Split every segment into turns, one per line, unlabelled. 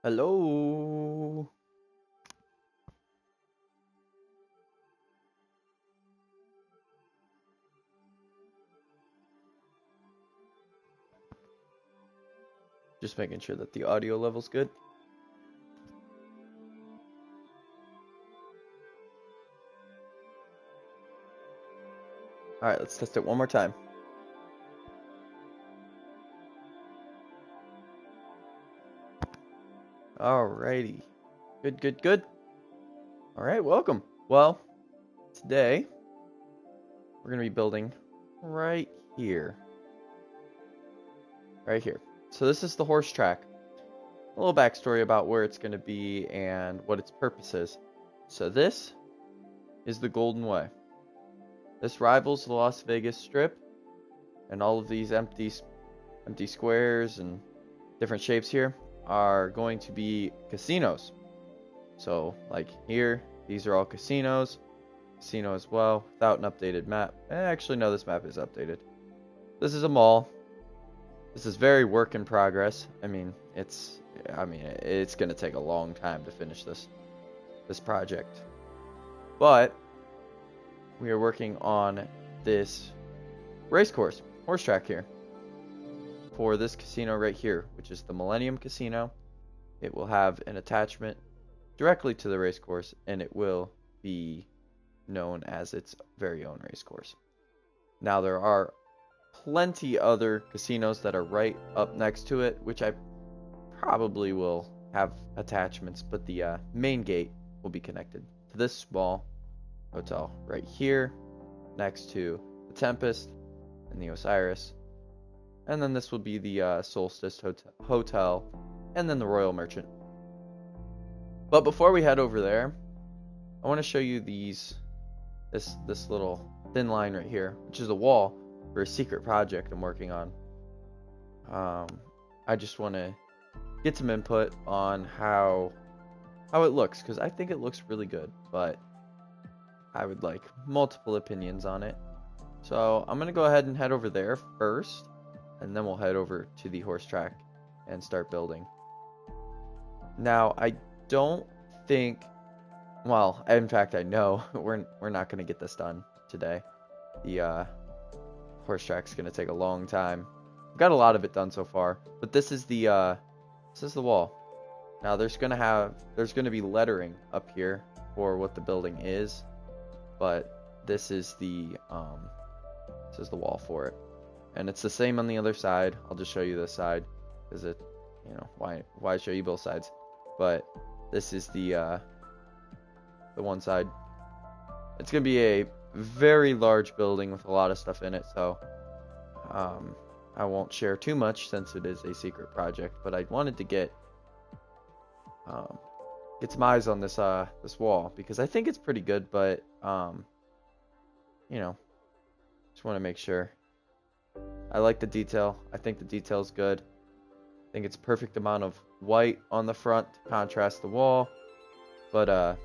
Hello. Just making sure that the audio level's good. All right, let's test it one more time. Alrighty. Good. All right, welcome. Well, today we're gonna be building right here. Right here. So this is the horse track. A little backstory about where it's gonna be and what its purpose is. So this is the Golden Way. This rivals the Las Vegas Strip, and all of these empty squares and different shapes here are going to be casinos. So like here, these are all casinos. Casino as well, without an updated map. Actually, no, this map is updated. This is a mall. This is very work in progress. It's gonna take a long time to finish this project. But we are working on this horse track here for this casino right here, which is the Millennium Casino. It will have an attachment directly to the race course, and it will be known as its very own race course. Now there are plenty other casinos that are right up next to it, which I probably will have attachments, but the main gate will be connected to this small hotel right here next to the Tempest and the Osiris, and then this will be the Solstice Hotel and then the Royal Merchant. But before we head over there, I want to show you this little thin line right here, which is a wall for a secret project I'm working on. I just want to get some input on how it looks, because I think it looks really good, but I would like multiple opinions on it. So I'm going to go ahead and head over there first, and then we'll head over to the horse track and start building. Now, I don't think, well, in fact, I know we're not going to get this done today. The horse track's going to take a long time. I've got a lot of it done so far, but this is the wall. Now there's going to be lettering up here for what the building is, but this is the wall for it. And it's the same on the other side. I'll just show you this side, because it, why show you both sides? But this is the one side. It's gonna be a very large building with a lot of stuff in it, so I won't share too much since it is a secret project. But I wanted to get some eyes on this wall, because I think it's pretty good, but just want to make sure. I like the detail. I think the detail's good. I think it's perfect amount of white on the front to contrast the wall. But I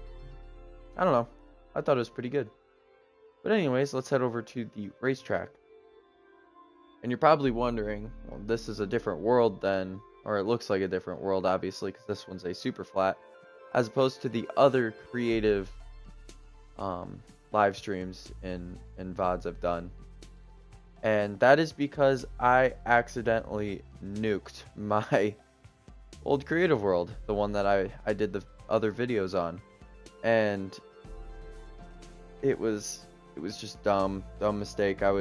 don't know. I thought it was pretty good. But anyways, let's head over to the racetrack. And you're probably wondering, well, this is a different world then, or it looks like a different world, obviously, because this one's a super flat, as opposed to the other creative live streams in VODs I've done. And that is because I accidentally nuked my old creative world, the one that I did the other videos on. And it was just dumb mistake. I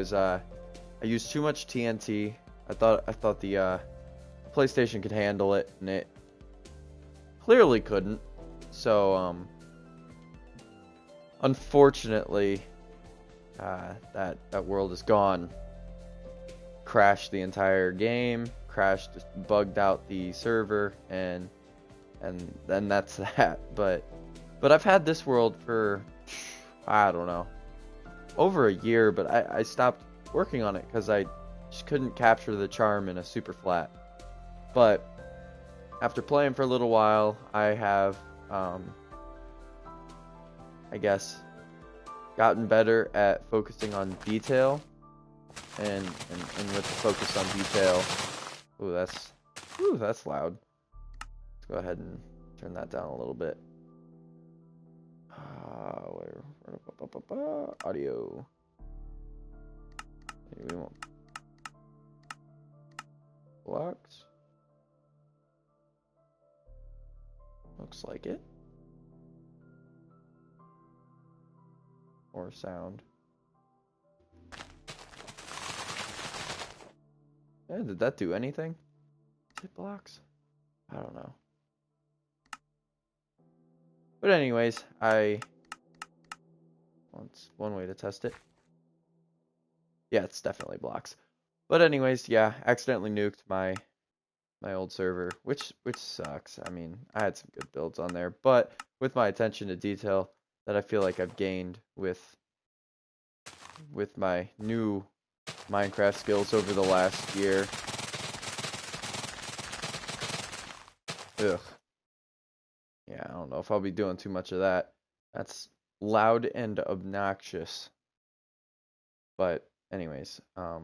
used too much TNT. I thought the PlayStation could handle it, and it clearly couldn't. So unfortunately, that world is gone. Crashed the entire game, just bugged out the server, and then that's that. But I've had this world for, I don't know, over a year, but I stopped working on it because I just couldn't capture the charm in a super flat. But after playing for a little while, I have I guess gotten better at focusing on detail, and with the focus on detail, that's loud. Go ahead and turn that down a little bit. Audio. Maybe we want blocks. Looks like it. Or sound. Yeah, did that do anything? Is it blocks? I don't know. But anyways, well, it's one way to test it. Yeah, it's definitely blocks. But anyways, yeah, accidentally nuked my old server, which sucks. I mean, I had some good builds on there, but with my attention to detail that I feel like I've gained with my new Minecraft skills over the last year. Ugh. Yeah, I don't know if I'll be doing too much of that. That's loud and obnoxious. But anyways, I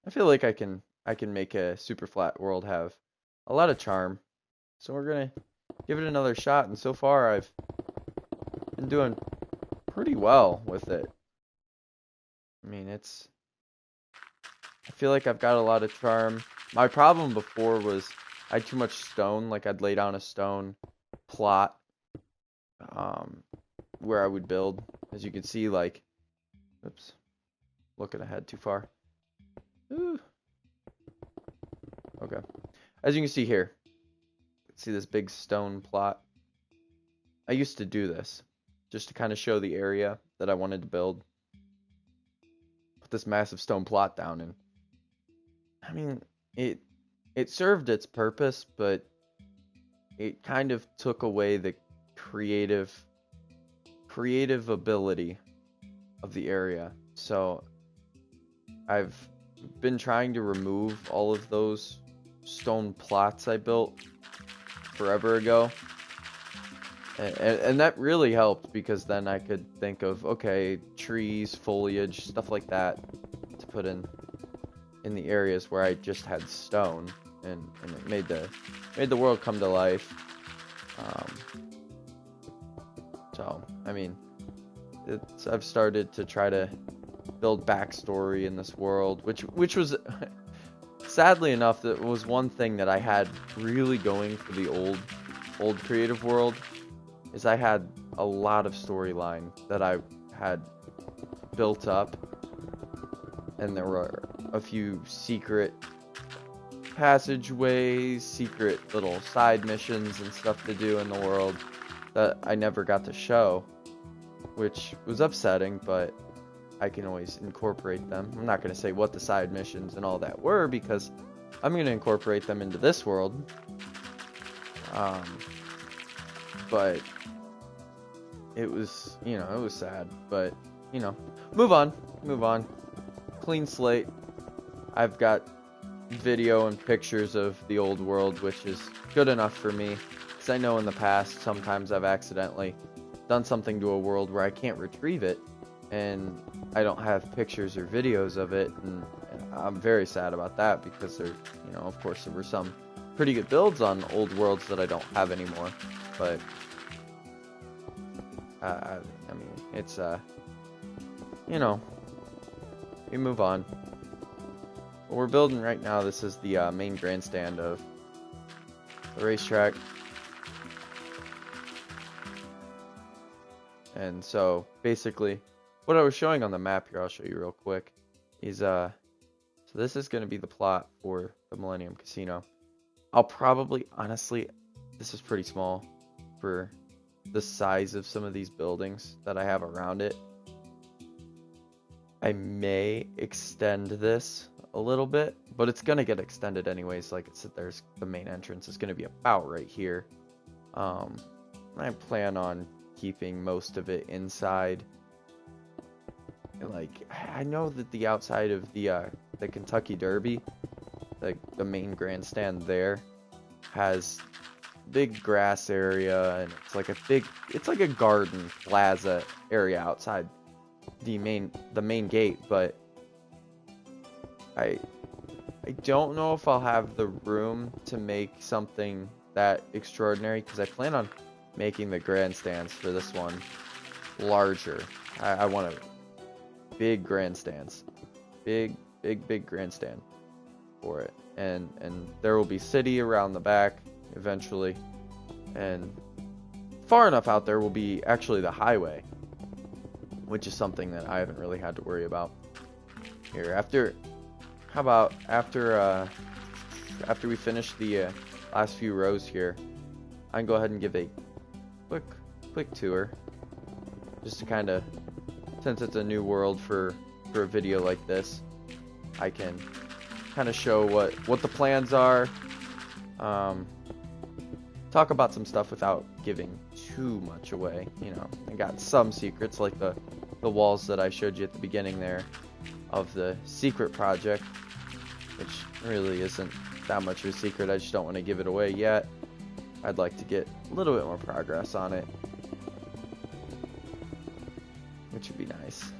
feel like I can make a super flat world have a lot of charm. So we're gonna give it another shot, and so far I've been doing pretty well with it. I mean, I feel like I've got a lot of charm. My problem before was I had too much stone. Like, I'd lay down a stone plot where I would build. As you can see, like, oops, looking ahead too far. Ooh. Okay. As you can see here, see this big stone plot? I used to do this just to kind of show the area that I wanted to build. Put this massive stone plot down, and I mean, it served its purpose, but it kind of took away the creative ability of the area. So I've been trying to remove all of those stone plots I built forever ago, and that really helped, because then I could think of, okay, trees, foliage, stuff like that to put in the areas where I just had stone, and it made the world come to life. So I mean, I've started to try to build backstory in this world, which was sadly enough, that was one thing that I had really going for the old creative world, is I had a lot of storyline that I had built up, and there were a few secret passageways, secret little side missions and stuff to do in the world that I never got to show, which was upsetting, but I can always incorporate them. I'm not going to say what the side missions and all that were, because I'm going to incorporate them into this world. But it was, it was sad, but, move on. Clean slate. I've got video and pictures of the old world, which is good enough for me, because I know in the past sometimes I've accidentally done something to a world where I can't retrieve it, and I don't have pictures or videos of it, and I'm very sad about that, because there, of course, there were some pretty good builds on old worlds that I don't have anymore, but I mean, it's we move on. What we're building right now, this is the main grandstand of the racetrack. And so basically what I was showing on the map here, I'll show you real quick, is so this is going to be the plot for the Millennium Casino. I'll probably, honestly, this is pretty small for the size of some of these buildings that I have around it. I may extend this a little bit, but it's gonna get extended anyways. Like I said, there's the main entrance is gonna be about right here. I plan on keeping most of it inside. Like, I know that the outside of the Kentucky Derby, like the main grandstand there, has big grass area, and it's like a garden plaza area outside the main gate, but I don't know if I'll have the room to make something that extraordinary because I plan on making the grandstands for this one larger. I want a big grandstands, big grandstand for it, and there will be city around the back eventually, and far enough out there will be actually the highway, which is something that I haven't really had to worry about here. How about after we finish the last few rows here, I can go ahead and give a quick tour, just to kind of, since it's a new world for a video like this, I can kind of show what the plans are, talk about some stuff without giving too much away. You know, I got some secrets, like the walls that I showed you at the beginning there of the secret project, which really isn't that much of a secret. I just don't want to give it away yet. I'd like to get a little bit more progress on it, which would be nice.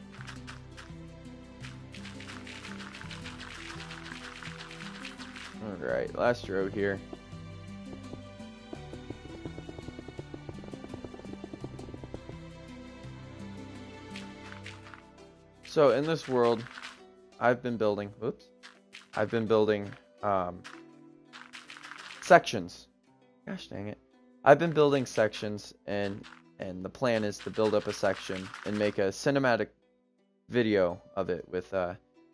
Alright, last row here. So in this world, I've been building sections. Gosh dang it. I've been building sections, and the plan is to build up a section and make a cinematic video of it with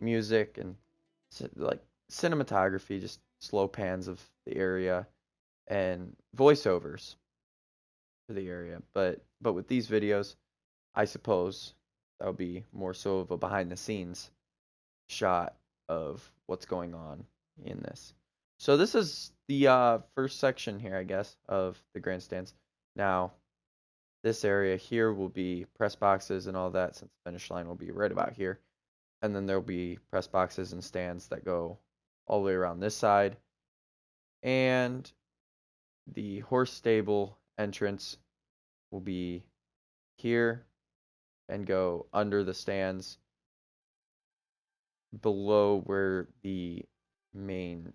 music and like cinematography, just slow pans of the area and voiceovers for the area. But with these videos, I suppose that'll be more so of a behind the scenes shot of what's going on in this. So this is the first section here, I guess, of the grandstands. Now, this area here will be press boxes and all that, since the finish line will be right about here. And then there'll be press boxes and stands that go all the way around this side. And the horse stable entrance will be here and go under the stands below where the main,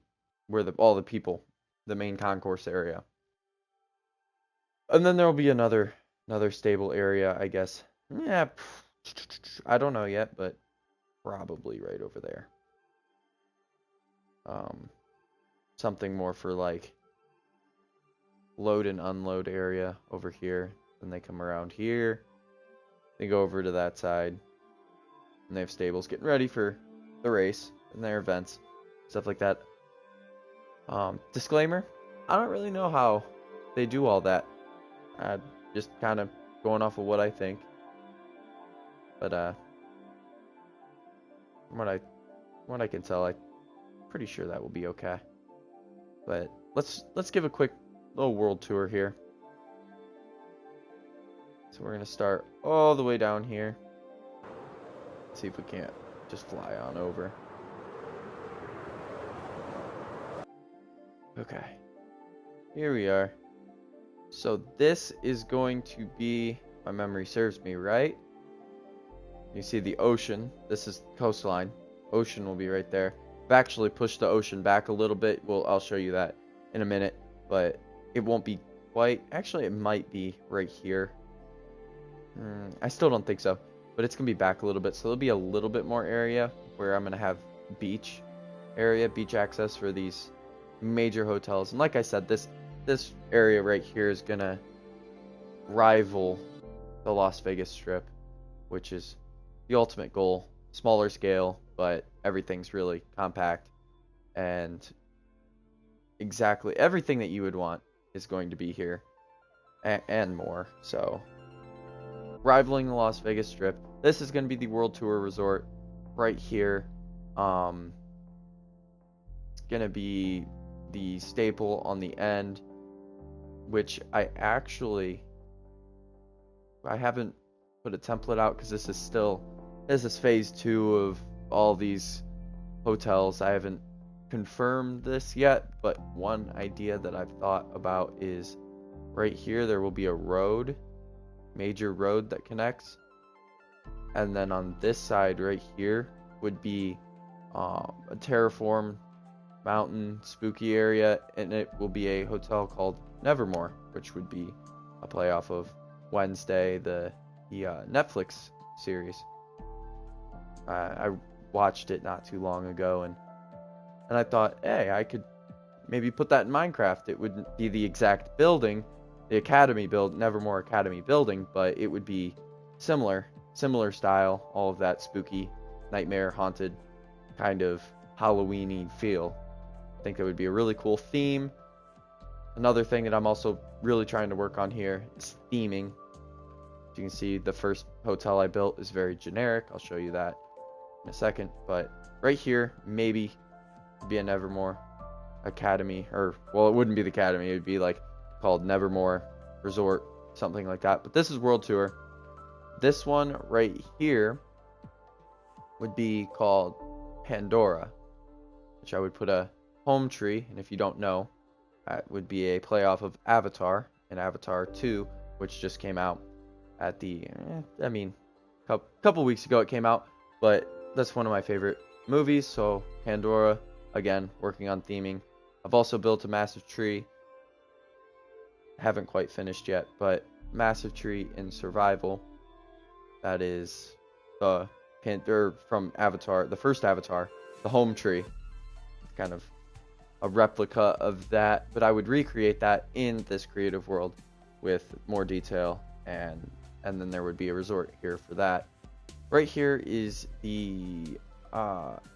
all the people, the main concourse area. And then there will be another stable area, I guess. Yeah, I don't know yet, but probably right over there. Something more for like load and unload area over here. Then they come around here. They go over to that side. And they have stables getting ready for the race and their events, stuff like that. Disclaimer, I don't really know how they do all that. Just kind of going off of what I think. But from what I can tell, I'm pretty sure that will be okay. But let's give a quick little world tour here. So we're gonna start all the way down here. See if we can't just fly on over. Okay, here we are. So this is going to be, my memory serves me right. You see the ocean. This is coastline. Ocean will be right there. I've actually pushed the ocean back a little bit. Well, I'll show you that in a minute, but it won't be quite. Actually, it might be right here. I still don't think so, but it's gonna be back a little bit. So there'll be a little bit more area where I'm gonna have beach access for these major hotels. And like I said, this area right here is gonna rival the Las Vegas Strip, which is the ultimate goal. Smaller scale, but everything's really compact, and exactly everything that you would want is going to be here, and more. So rivaling the Las Vegas Strip. This is going to be the World Tour Resort right here. It's going to be the staple on the end, which I haven't put a template out because this is phase 2 of all these hotels. I haven't confirmed this yet, but one idea that I've thought about is right here there will be a major road that connects, and then on this side right here would be a terraform mountain, spooky area, and it will be a hotel called Nevermore, which would be a play off of Wednesday, the Netflix series. I watched it not too long ago, and I thought, hey, I could maybe put that in Minecraft. It wouldn't be the exact building, the Academy build, Nevermore Academy building, but it would be similar style, all of that spooky, nightmare, haunted, kind of Halloween-y feel. I think that would be a really cool theme. Another thing that I'm also really trying to work on here is theming. As you can see, the first hotel I built is very generic. I'll show you that in a second. But right here, maybe be a Nevermore Academy, or, well, it wouldn't be the Academy. It would be like called Nevermore Resort, something like that. But this is World Tour. This one right here would be called Pandora, which I would put a home tree. And if you don't know, that would be a playoff of Avatar and Avatar 2, which just came out at the, couple weeks ago it came out, but that's one of my favorite movies. So Pandora, again, working on theming. I've also built a massive tree. Haven't quite finished yet, but massive tree in survival. That is the from Avatar, the first Avatar, the home tree. Kind of a replica of that, but I would recreate that in this creative world with more detail, and then there would be a resort here for that. Right here is the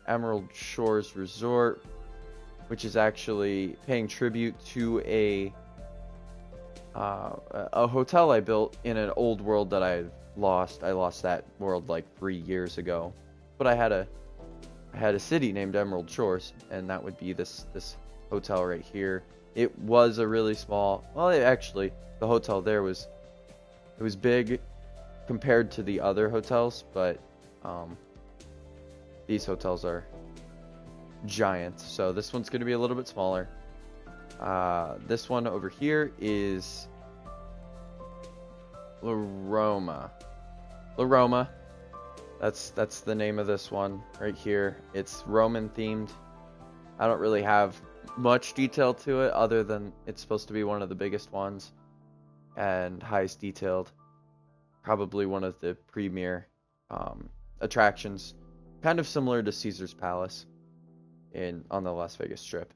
Emerald Shores Resort, which is actually paying tribute to a hotel I built in an old world that I've lost. I lost that world like 3 years ago, but I had a city named Emerald Shores, and that would be this hotel right here. It was a really small, well, actually the hotel there was big compared to the other hotels, but these hotels are giant, so this one's going to be a little bit smaller. This one over here is La Roma. That's the name of this one right here. It's Roman themed. I don't really have much detail to it other than it's supposed to be one of the biggest ones and highest detailed. Probably one of the premier attractions, kind of similar to Caesar's Palace on the Las Vegas Strip.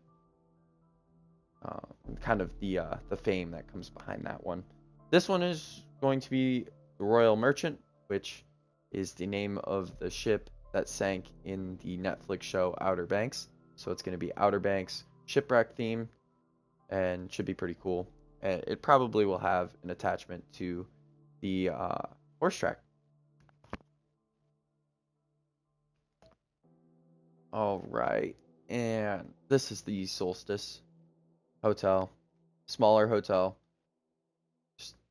Kind of the fame that comes behind that one. This one is going to be the Royal Merchant, which is the name of the ship that sank in the Netflix show Outer Banks. So it's going to be Outer Banks shipwreck theme, and should be pretty cool. And it probably will have an attachment to the horse track. All right, and this is the Solstice Hotel, smaller hotel,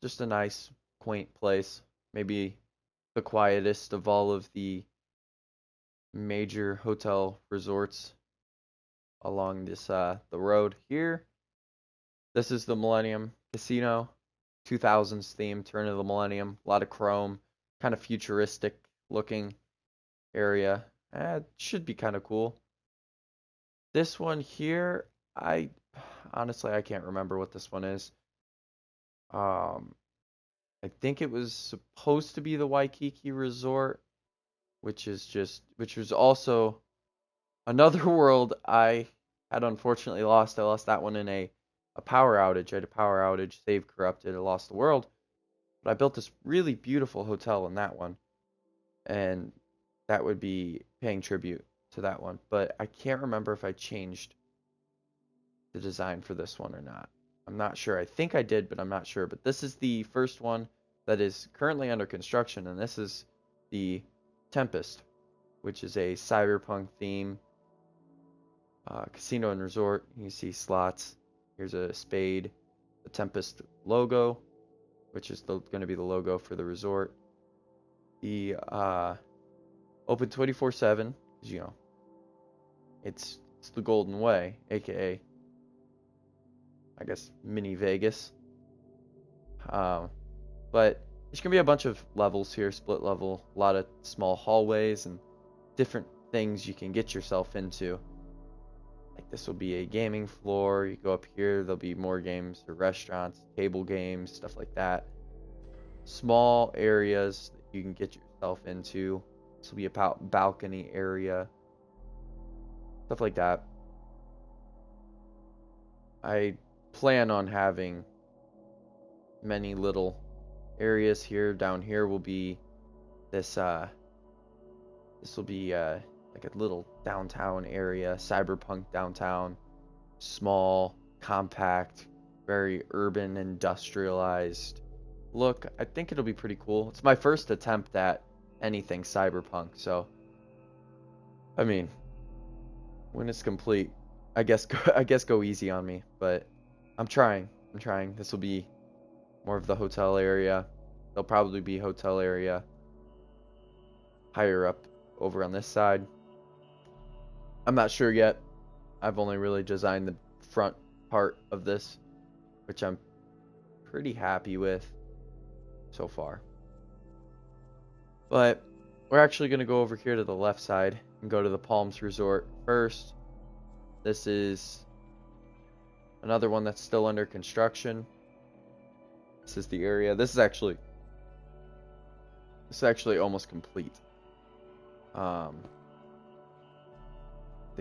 just a nice, quaint place. Maybe the quietest of all of the major hotel resorts along this the road here. This is the Millennium Casino, 2000s theme, turn of the millennium, a lot of chrome, kind of futuristic looking area. It should be kind of cool. This one here, honestly I can't remember what this one is. I think it was supposed to be the Waikiki Resort, which was also another world I had unfortunately lost. I lost that one in a power outage. I had a power outage, save corrupted, I lost the world. But I built this really beautiful hotel in that one, and that would be paying tribute to that one. But I can't remember if I changed the design for this one or not. I'm not sure. I think I did, but I'm not sure. But this is the first one that is currently under construction, and this is the Tempest, which is a cyberpunk theme casino and resort. You see slots. Here's a spade, the Tempest logo, which is going to be the logo for the resort. The open 24/7, because it's the Golden Way, aka I guess mini Vegas. But there's gonna be a bunch of levels here, split level, a lot of small hallways and different things you can get yourself into. Like this will be a gaming floor. You go up here, there'll be more games or restaurants, table games, stuff like that. Small areas that you can get yourself into. This will be a balcony area, stuff like that. I plan on having many little areas here. Down here will be this will be like a little downtown area, cyberpunk downtown, small, compact, very urban, industrialized look. I think it'll be pretty cool. It's my first attempt at anything cyberpunk, so I mean, when it's complete, I guess go easy on me, but I'm trying. This will be more of the hotel area. There'll probably be hotel area higher up over on this side. I'm not sure yet. I've only really designed the front part of this, which I'm pretty happy with so far. But we're actually going to go over here to the left side and go to the Palms Resort first. This is another one that's still under construction. This is the area. This is actually almost complete. The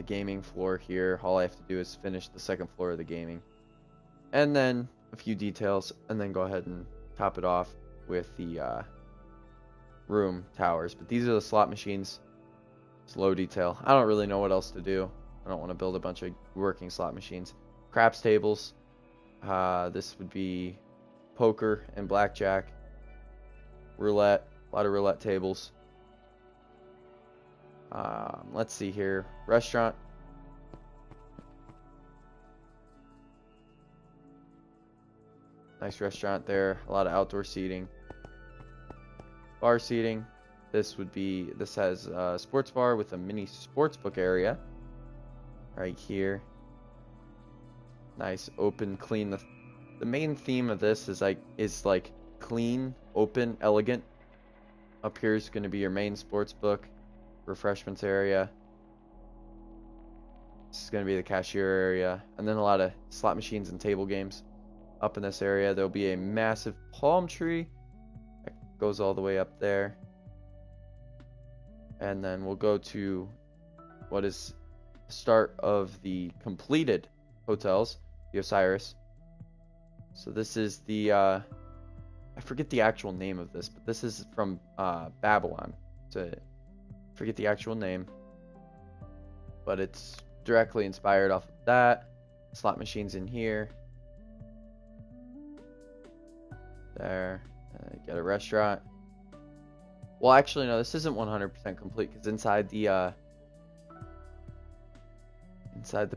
gaming floor here, all I have to do is finish the second floor of the gaming, and then a few details, and then go ahead and top it off with the room towers. But these are the slot machines. It's low detail. I don't really know what else to do. I don't want to build a bunch of working slot machines. Craps tables. This would be poker and blackjack. Roulette. A lot of roulette tables. Let's see here. Restaurant. Nice restaurant there. A lot of outdoor seating. Bar seating. This has a sports bar with a mini sportsbook area right here. Nice, open, clean. The main theme of this is like clean, open, elegant. Up here is going to be your main sportsbook, refreshments area. This is going to be the cashier area, and then a lot of slot machines and table games. Up in this area, there'll be a massive palm tree that goes all the way up there. And then we'll go to what is the start of the completed hotels, the Osiris. So this is the, I forget the actual name of this, but this is from Babylon. I forget the actual name, but it's directly inspired off of that. Slot machines in here. There. Get a restaurant. Well, actually, no, this isn't 100% complete, because inside the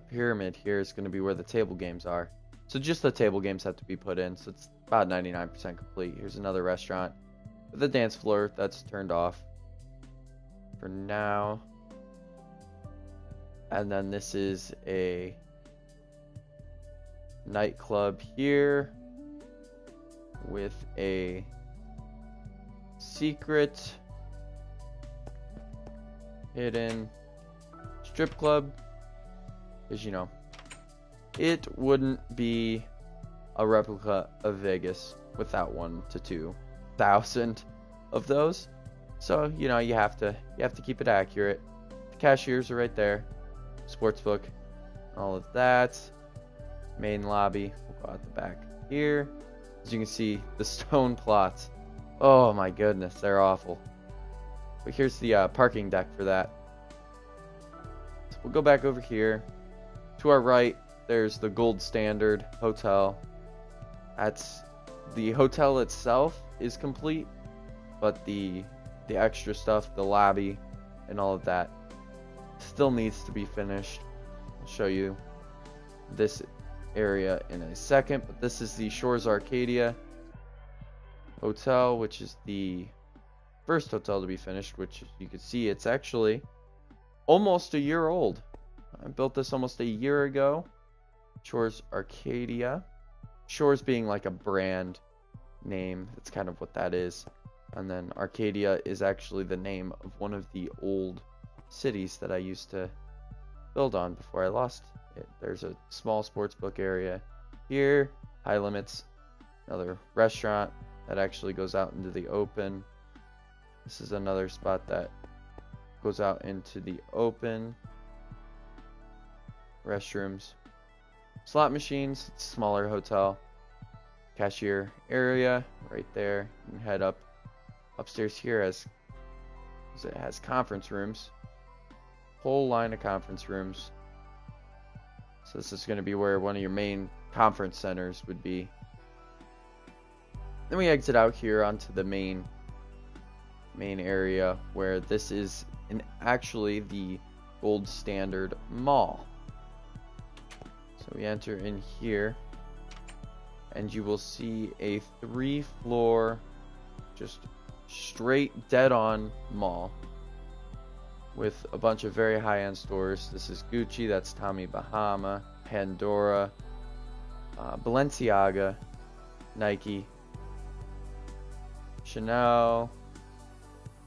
pyramid here is going to be where the table games are. So just the table games have to be put in, so it's about 99% complete. Here's another restaurant with a dance floor that's turned off for now. And then this is a nightclub here with a secret hidden strip club, because, you know, it wouldn't be a replica of Vegas without 1,000 to 2,000 of those. So, you know, you have to keep it accurate. The cashiers are right there. Sportsbook, all of that. Main lobby. We'll go out the back here. As you can see, the stone plots. Oh my goodness, they're awful. But here's the parking deck for that. So we'll go back over here. To our right, there's the Gold Standard Hotel. That's the hotel itself is complete, but the extra stuff, the lobby, and all of that still needs to be finished. I'll show you this area in a second, but this is the Shores Arcadia Hotel, which is the first hotel to be finished, which you can see it's actually almost a year old. I built this almost a year ago. Shores Arcadia. Shores being like a brand name. That's kind of what that is. And then Arcadia is actually the name of one of the old cities that I used to build on before I lost it. There's a small sports book area here, high limits, another restaurant that actually goes out into the open. This is another spot that goes out into the open. Restrooms, slot machines, smaller hotel, cashier area right there. You can head upstairs here as it has conference rooms, whole line of conference rooms. So this is going to be where one of your main conference centers would be. Then we exit out here onto the main area where this is actually the gold standard mall. So we enter in here and you will see a 3-floor just straight dead on mall with a bunch of very high-end stores. This is Gucci, that's Tommy Bahama, Pandora, Balenciaga, Nike, Chanel,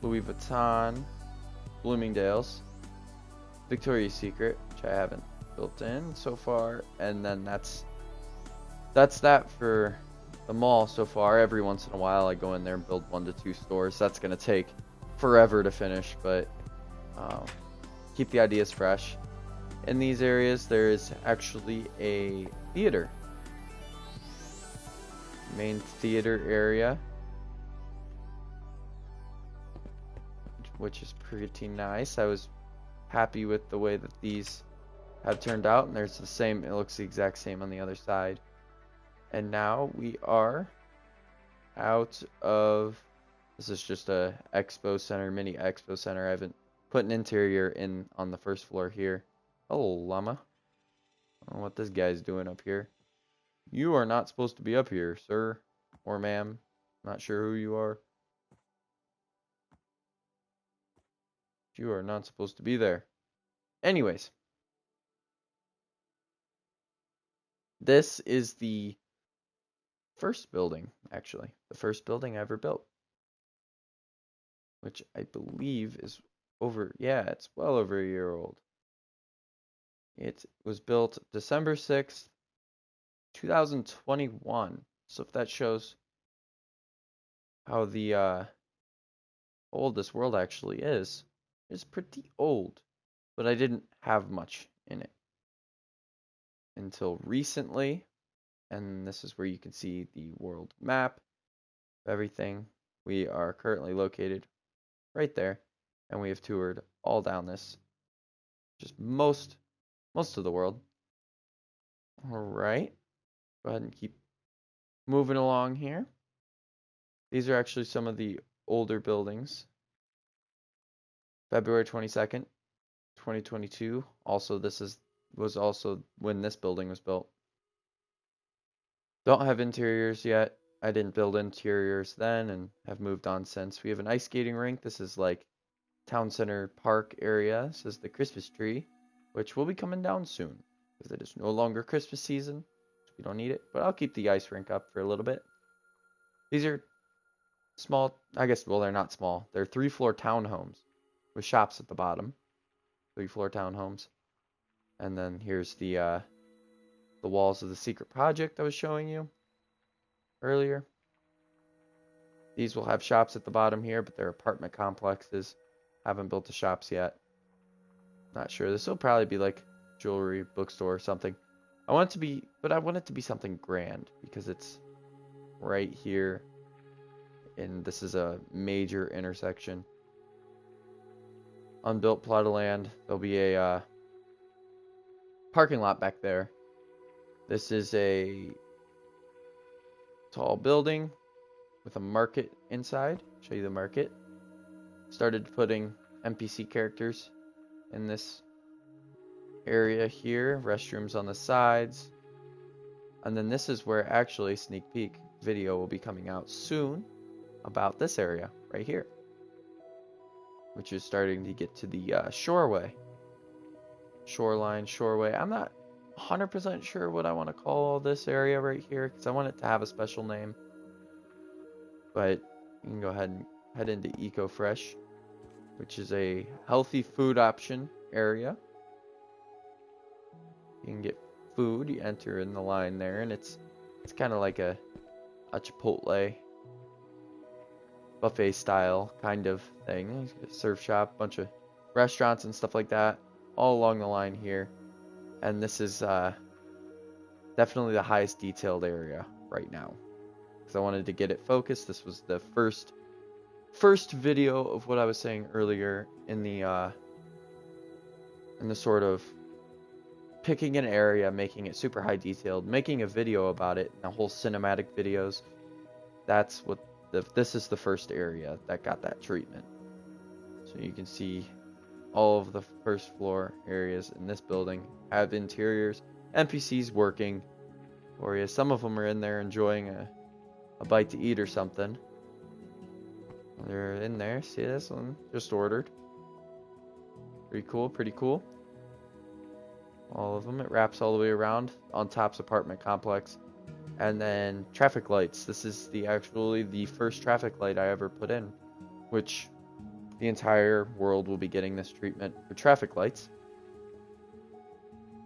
Louis Vuitton, Bloomingdale's, Victoria's Secret, which I haven't built in so far, and then that's that for the mall so far. Every once in a while I go in there and build 1 to 2 stores. That's gonna take forever to finish, but keep the ideas fresh. In these areas there is actually a theater, main theater area, which is pretty nice. I was happy with the way that these have turned out, and there's the same, it looks the exact same on the other side. And now we are out of, this is just a expo center, mini expo center. I haven't put an interior in on the first floor here. Oh, llama. I don't know what this guy's doing up here. You are not supposed to be up here, sir or ma'am. Not sure who you are. You are not supposed to be there. Anyways, this is the first building, actually. The first building I ever built. Which I believe is it's well over a year old. It was built December 6th, 2021. So if that shows how the old this world actually is, it's pretty old. But I didn't have much in it until recently. And this is where you can see the world map of everything. We are currently located right there, and we have toured all down this, just most of the world. All right, go ahead and keep moving along here. These are actually some of the older buildings. February 22nd, 2022. Also, was also when this building was built. Don't have interiors yet. I didn't build interiors then and have moved on since. We have an ice skating rink. This is like town center park area. This is the Christmas tree, which will be coming down soon because it is no longer Christmas season. So we don't need it, but I'll keep the ice rink up for a little bit. These are small, I guess, well, they're not small. They're 3-floor townhomes with shops at the bottom. 3-floor townhomes. And then here's the walls of the secret project I was showing you earlier. These will have shops at the bottom here, but they're apartment complexes. Haven't built the shops yet. Not sure. This will probably be like jewelry, bookstore, or something. I want it to be something grand because it's right here, and this is a major intersection. Unbuilt plot of land. There'll be a parking lot back there. This is a tall building with a market inside. Show you the market. Started putting NPC characters in this area here. Restrooms on the sides. And then this is where actually sneak peek video will be coming out soon about this area right here, which is starting to get to the shoreway. Shoreline, shoreway. I'm not 100% sure what I want to call this area right here because I want it to have a special name. But you can go ahead and head into EcoFresh, which is a healthy food option area. You can get food. You enter in the line there, and it's kind of like a Chipotle buffet style kind of thing. Surf shop, bunch of restaurants and stuff like that all along the line here. And this is definitely the highest detailed area right now, because I wanted to get it focused. This was the first video of what I was saying earlier in the sort of picking an area, making it super high detailed, making a video about it, and the whole cinematic videos. That's what this is the first area that got that treatment. So you can see all of the first floor areas in this building have interiors, NPCs working for you. Some of them are in there enjoying a bite to eat or something. They're in there. See this one? Just ordered. Pretty cool, pretty cool. All of them. It wraps all the way around on top's apartment complex. And then traffic lights. This is actually the first traffic light I ever put in, which the entire world will be getting this treatment for traffic lights.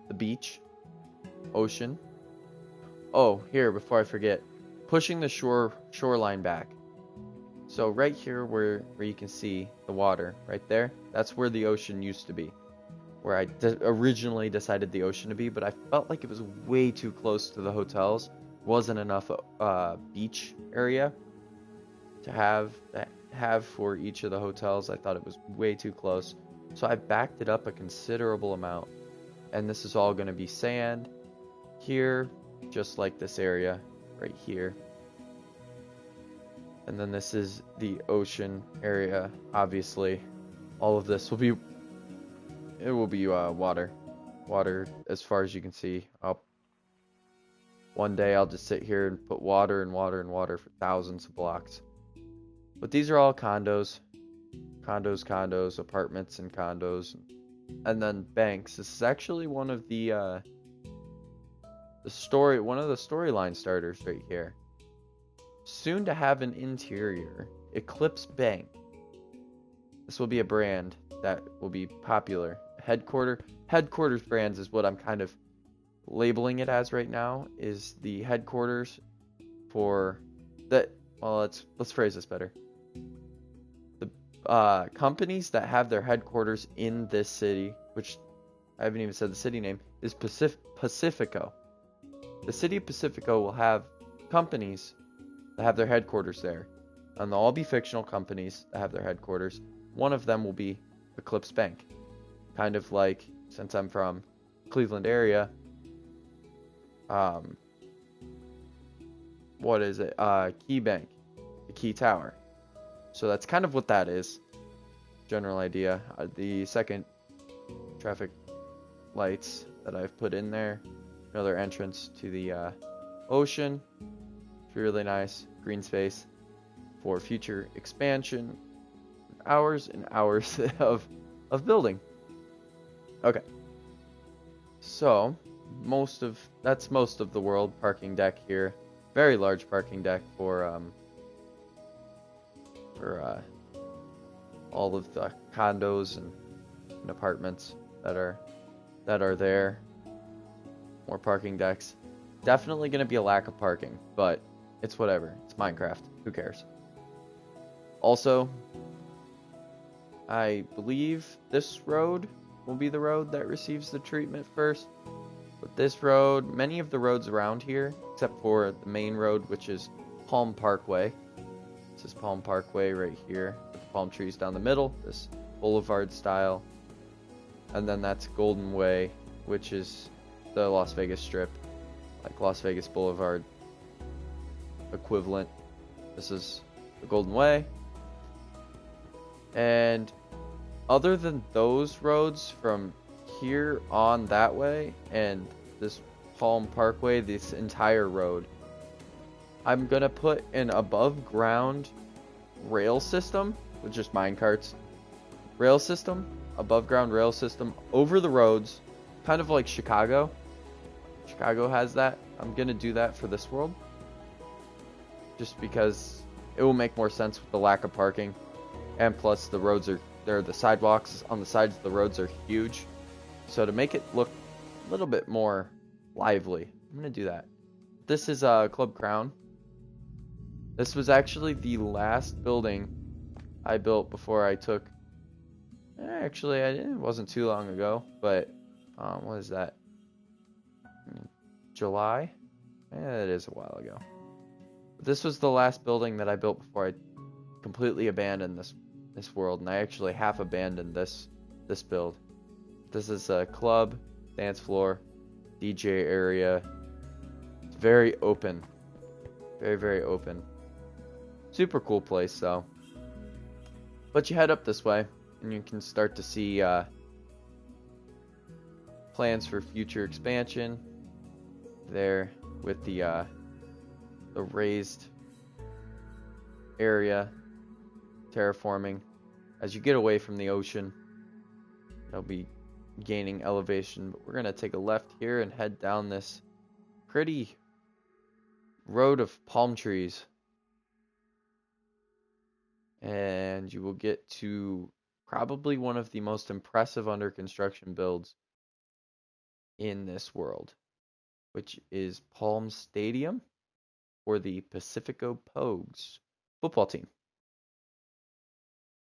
The beach, ocean. Oh, here, before I forget, pushing the shoreline back. So right here where you can see the water right there, that's where the ocean used to be, where I originally decided the ocean to be, but I felt like it was way too close to the hotels. Wasn't enough beach area to have for each of the hotels. I thought it was way too close, so I backed it up a considerable amount. And this is all going to be sand here, just like this area right here. And then this is the ocean area. Obviously, all of this will be water as far as you can see. One day I'll just sit here and put water and water and water for thousands of blocks. But these are all condos, apartments and condos, and then banks. This is actually one of the storyline starters right here. Soon to have an interior, Eclipse Bank. This will be a brand that will be popular. Headquarters brands is what I'm kind of labeling it as right now, is the headquarters for that. Well, let's phrase this better. The companies that have their headquarters in this city, which I haven't even said the city name, is Pacifico. The city of Pacifico will have companies that have their headquarters there, and they'll all be fictional companies that have their headquarters. One of them will be Eclipse Bank, kind of like, since I'm from Cleveland area, what is it? Key Bank, the Key Tower. So that's kind of what that is. General idea. The second traffic lights that I've put in there, another entrance to the ocean. It's really nice green space for future expansion. Hours and hours of building. Okay. So that's most of the world. Parking deck here, very large parking deck for all of the condos and apartments that are there. More parking decks. Definitely going to be a lack of parking, but it's whatever. It's Minecraft. Who cares? Also, I believe this road will be the road that receives the treatment first. But this road, many of the roads around here, except for the main road, which is Palm Parkway. This is Palm Parkway right here, with the palm trees down the middle, this boulevard style. And then that's Golden Way, which is the Las Vegas Strip, like Las Vegas Boulevard equivalent. This is the Golden Way. And other than those roads from here on that way and this Palm Parkway, this entire road, I'm gonna put an above ground rail system with just minecarts. Above ground rail system over the roads, kind of like Chicago. Chicago has that. I'm gonna do that for this world, just because it will make more sense with the lack of parking, and plus the sidewalks on the sides of the roads are huge. So to make it look little bit more lively. I'm gonna do that. This is Club Crown. This was actually the last building I built before I took. Actually, it wasn't too long ago, but what is that? July? It is a while ago. But this was the last building that I built before I completely abandoned this world, and I actually half abandoned this build. This is a club, dance floor, DJ area. It's very open. Very, very open. Super cool place, though. But you head up this way, and you can start to see plans for future expansion there with the raised area terraforming. As you get away from the ocean, it'll be gaining elevation. But we're going to take a left here and head down this pretty road of palm trees. And you will get to probably one of the most impressive under construction builds in this world, which is Palm Stadium for the Pacifico Pogues football team.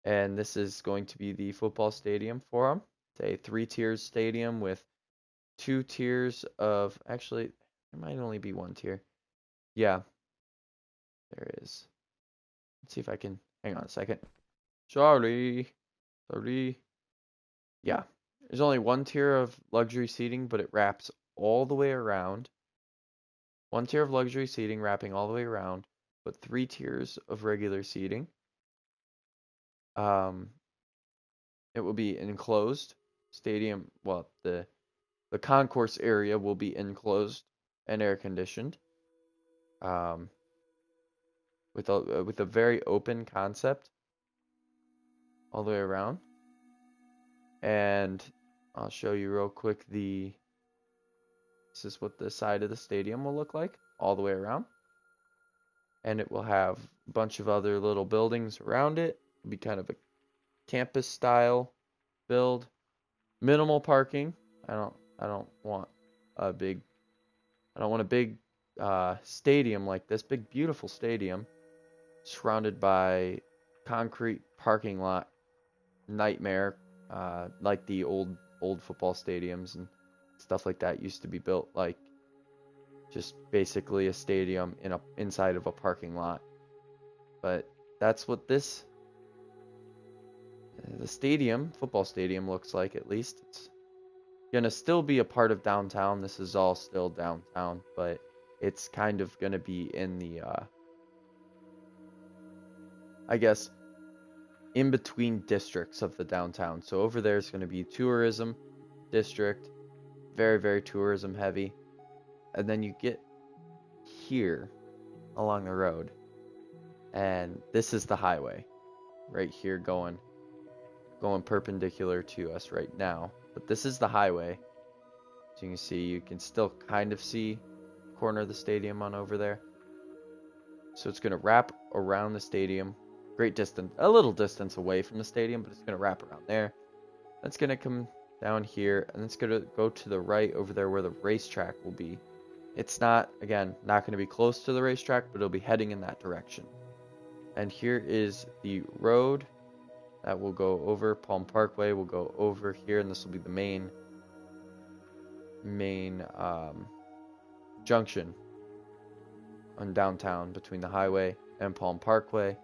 And this is going to be the football stadium for them. It's a 3-tier stadium with 2 tiers of, actually, there might only be 1 tier. Yeah, there is. Let's see if I can, hang on a second. Sorry. Yeah, there's only 1 tier of luxury seating, but it wraps all the way around. 1 tier of luxury seating wrapping all the way around, but 3 tiers of regular seating. It will be enclosed stadium. Well, the concourse area will be enclosed and air conditioned. With a very open concept all the way around. And I'll show you real quick this is what the side of the stadium will look like all the way around. And it will have a bunch of other little buildings around it. It'll be kind of a campus style build. Minimal parking. I don't want a big stadium like this, big beautiful stadium surrounded by concrete parking lot nightmare, like the old football stadiums and stuff like that used to be built, like just basically a stadium inside of a parking lot. But that's what the football stadium looks like. At least it's gonna still be a part of downtown. This is all still downtown, but it's kind of gonna be in the I guess in between districts of the downtown. So over there is going to be tourism district, very, very tourism heavy. And then you get here along the road, and this is the highway right here going perpendicular to us right now. But this is the highway. So you can see, you can still kind of see the corner of the stadium on over there. So it's going to wrap around the stadium. Great distance, a little distance away from the stadium, but it's going to wrap around there. That's going to come down here, and it's going to go to the right over there where the racetrack will be. It's not, again, not going to be close to the racetrack, but it'll be heading in that direction. And here is the road that will go over. Palm Parkway will go over here, and this will be the main junction on downtown between the highway and Palm Parkway.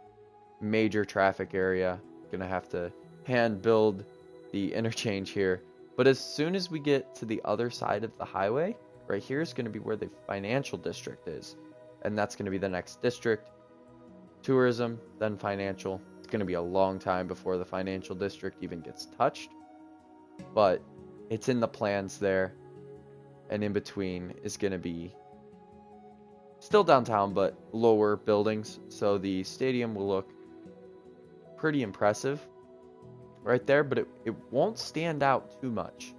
Major traffic area. Gonna have to hand build the interchange here. But as soon as we get to the other side of the highway, right here is going to be where the financial district is. And that's going to be the next district. Tourism, then financial. It's going to be a long time before the financial district even gets touched. But it's in the plans there. And in between is going to be still downtown, but lower buildings. So the stadium will look pretty impressive right there, but it won't stand out too much.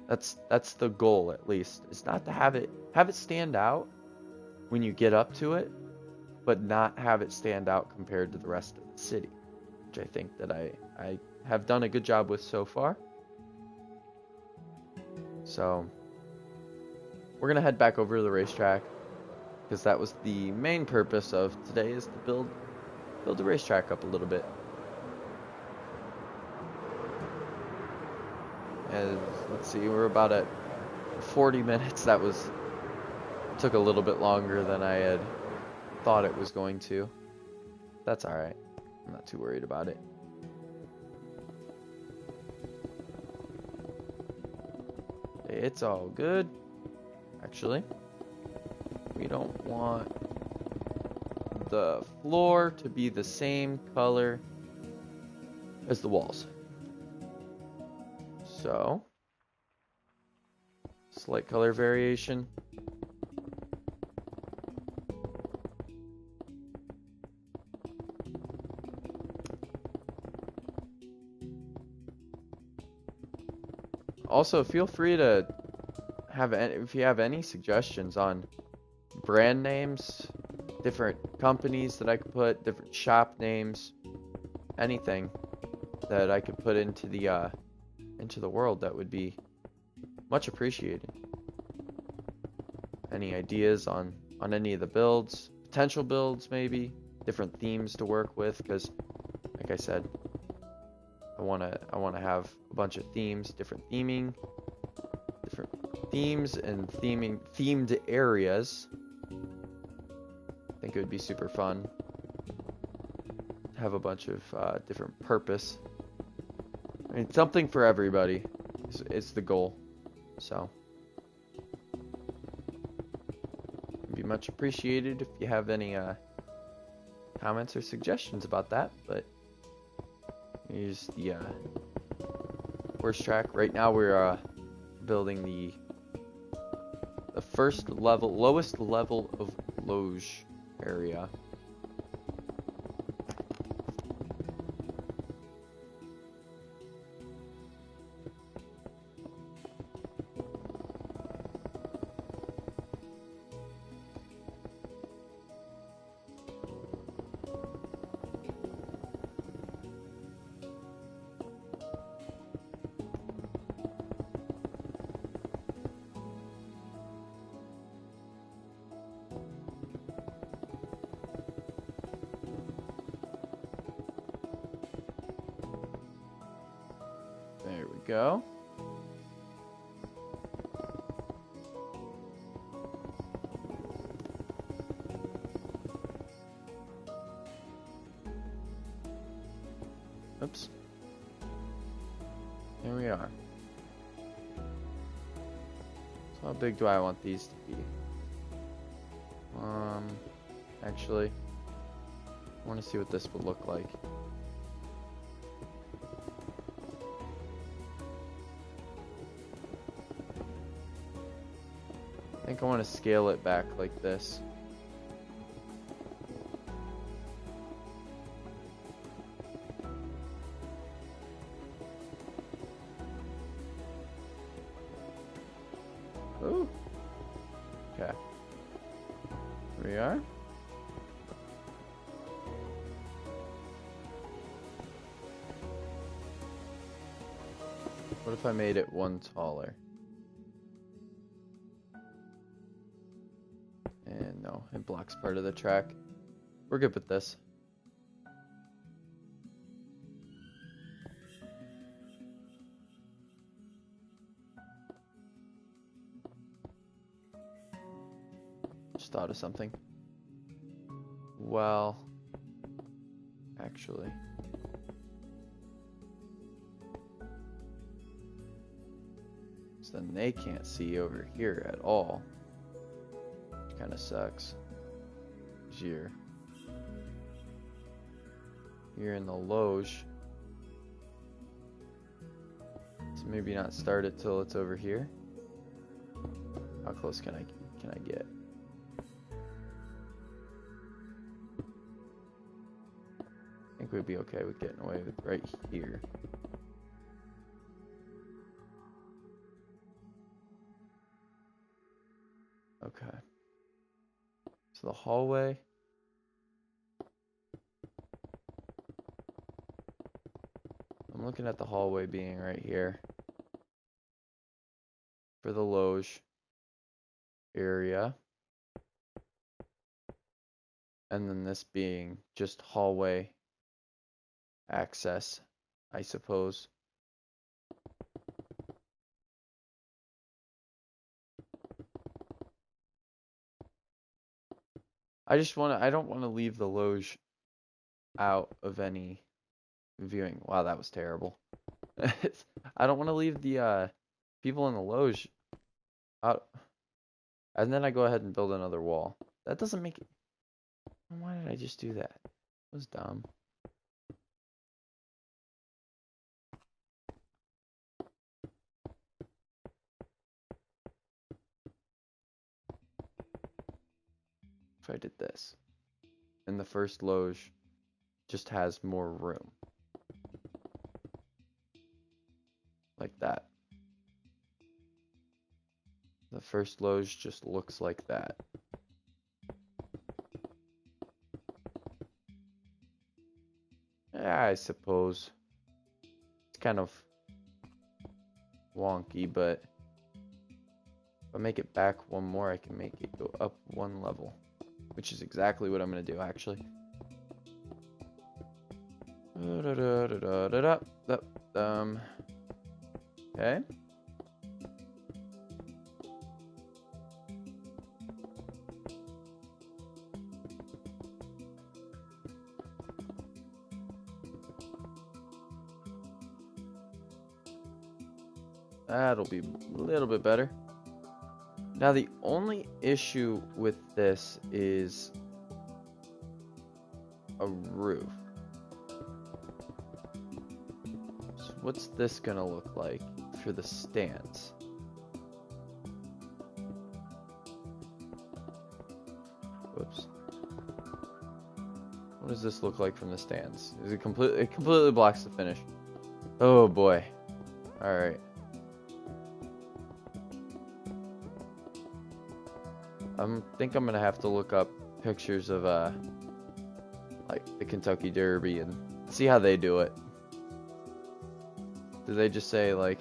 That's the goal, at least. It's not to have it stand out when you get up to it, but not have it stand out compared to the rest of the city, which I think that I have done a good job with so far. So we're gonna head back over to the racetrack because that was the main purpose of today, is to build the racetrack up a little bit. And let's see, we're about at 40 minutes. That took a little bit longer than I had thought it was going to. That's alright. I'm not too worried about it. It's all good. Actually, we don't want the floor to be the same color as the walls. So, slight color variation. Also, feel free to if you have any suggestions on brand names, different companies that I could put, different shop names, anything that I could put into the world, that would be much appreciated. Any ideas on any of the builds, potential builds, maybe different themes to work with, because like I said, I want to have a bunch of themes, different themes and themed areas. I think it would be super fun to have a bunch of different purpose. I mean, something for everybody is the goal. So it'd be much appreciated if you have any comments or suggestions about that. But here's the horse track. Right now we're building the lowest level of loge area. There we go. Oops. Here we are. So how big do I want these to be? Actually, I want to see what this would look like. I think I want to scale it back like this. Ooh. Okay. Here we are. What if I made it one taller? And no, it blocks part of the track. We're good with this. Just thought of something. Well, actually, so then they can't see over here at all. Which kind of sucks. You're in the loge. So maybe not start it till it's over here. How close can I get? I think we'd be okay with getting away with right here. Okay. So the hallway. I'm looking at the hallway being right here. for the loge area. And then this being just hallway access, I suppose. I don't want to leave the loge out of any viewing. Wow, that was terrible. I don't want to leave the people in the loge out. And then I go ahead and build another wall. That doesn't make it. Why did I just do that? It was dumb. If I did this, and the first loge just has more room. Like that. The first loge just looks like that. Yeah, I suppose. It's kind of wonky, but if I make it back one more, I can make it go up one level. Which is exactly what I'm going to do, actually. Okay. That'll be a little bit better. Now, the only issue with this is a roof. So what's this gonna look like for the stands? Whoops. What does this look like from the stands? Is it completely blocks the finish. Oh boy. All right. I think I'm gonna have to look up pictures of like the Kentucky Derby and see how they do it. Do they just say like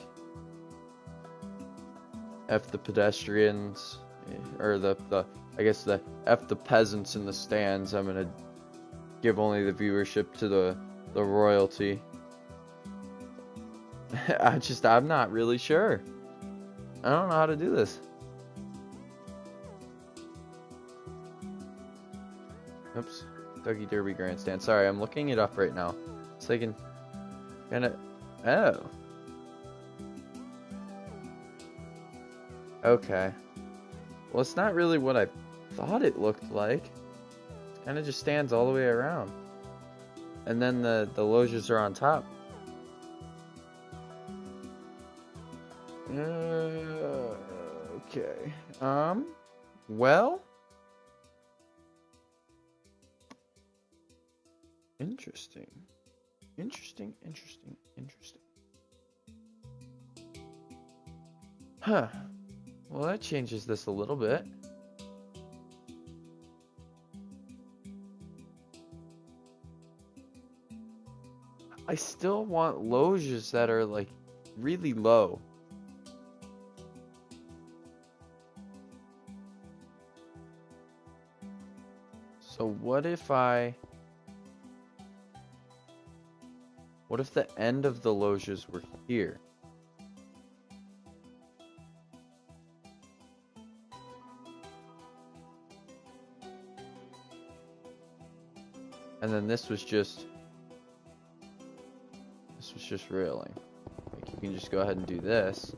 F the pedestrians, or the I guess the F the peasants in the stands, I'm gonna give only the viewership to the royalty? I'm not really sure. I don't know how to do this. Oops. Kentucky Derby Grandstand. Sorry, I'm looking it up right now. So I can kind of... Oh. Okay. Well, it's not really what I thought it looked like. It kind of just stands all the way around. And then the loges are on top. Okay. Well... Interesting. Huh. Well, that changes this a little bit. I still want loges that are like really low. So what if the end of the loges were here? And then this was just railing. Like, you can just go ahead and do this.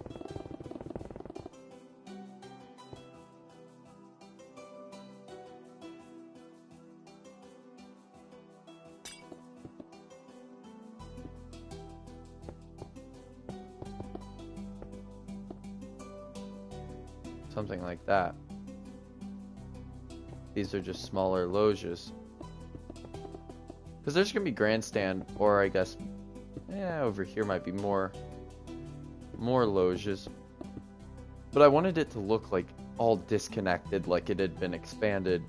Something like that. These are just smaller loges. Because there's going to be grandstand, or I guess, over here might be more loges. But I wanted it to look like all disconnected, like it had been expanded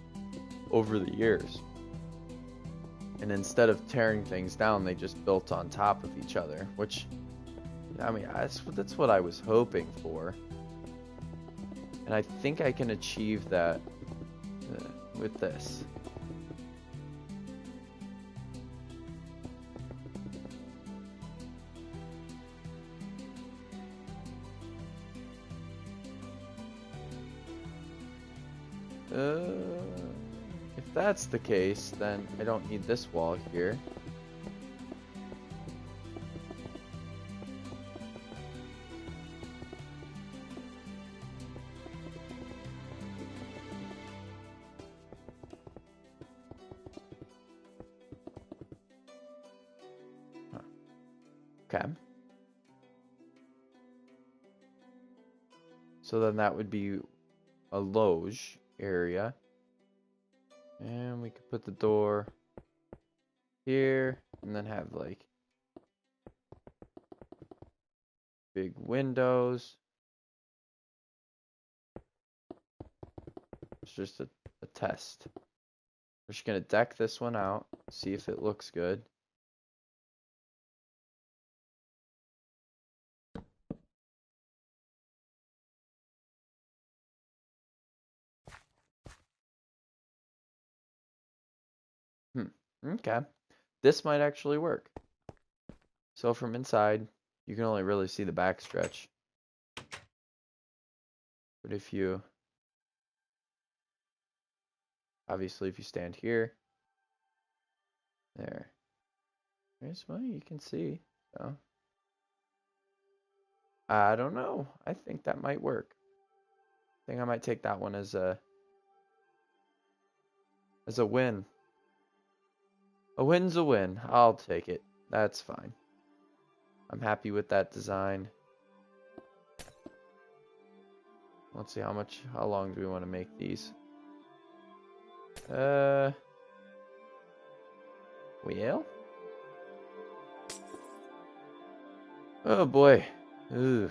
over the years. And instead of tearing things down, they just built on top of each other, which, I mean, that's what I was hoping for. And I think I can achieve that with this. If that's the case, then I don't need this wall here. Okay. So then that would be a loge area. And we could put the door here and then have like big windows. It's just a test. We're just gonna deck this one out, see if it looks good. Okay. This might actually work. So from inside, you can only really see the back stretch. But if you, obviously if you stand here, there's well, you can see. So I don't know. I think that might work. I think I might take that one as a win. A win's a win. I'll take it. That's fine. I'm happy with that design. Let's see how long do we want to make these? Well. Oh boy. Ooh.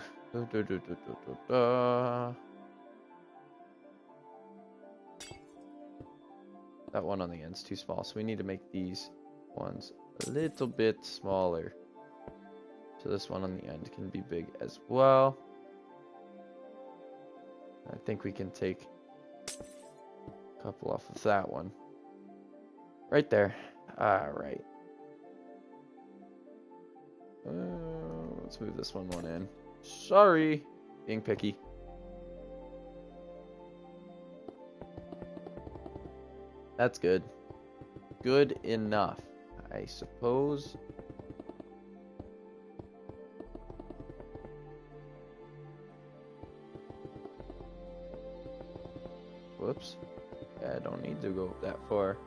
That one on the end's too small, so we need to make these ones a little bit smaller. So this one on the end can be big as well. I think we can take a couple off of that one. Right there. Alright. Let's move this one in. Sorry, being picky. That's good. Good enough, I suppose. Whoops. Yeah, I don't need to go that far.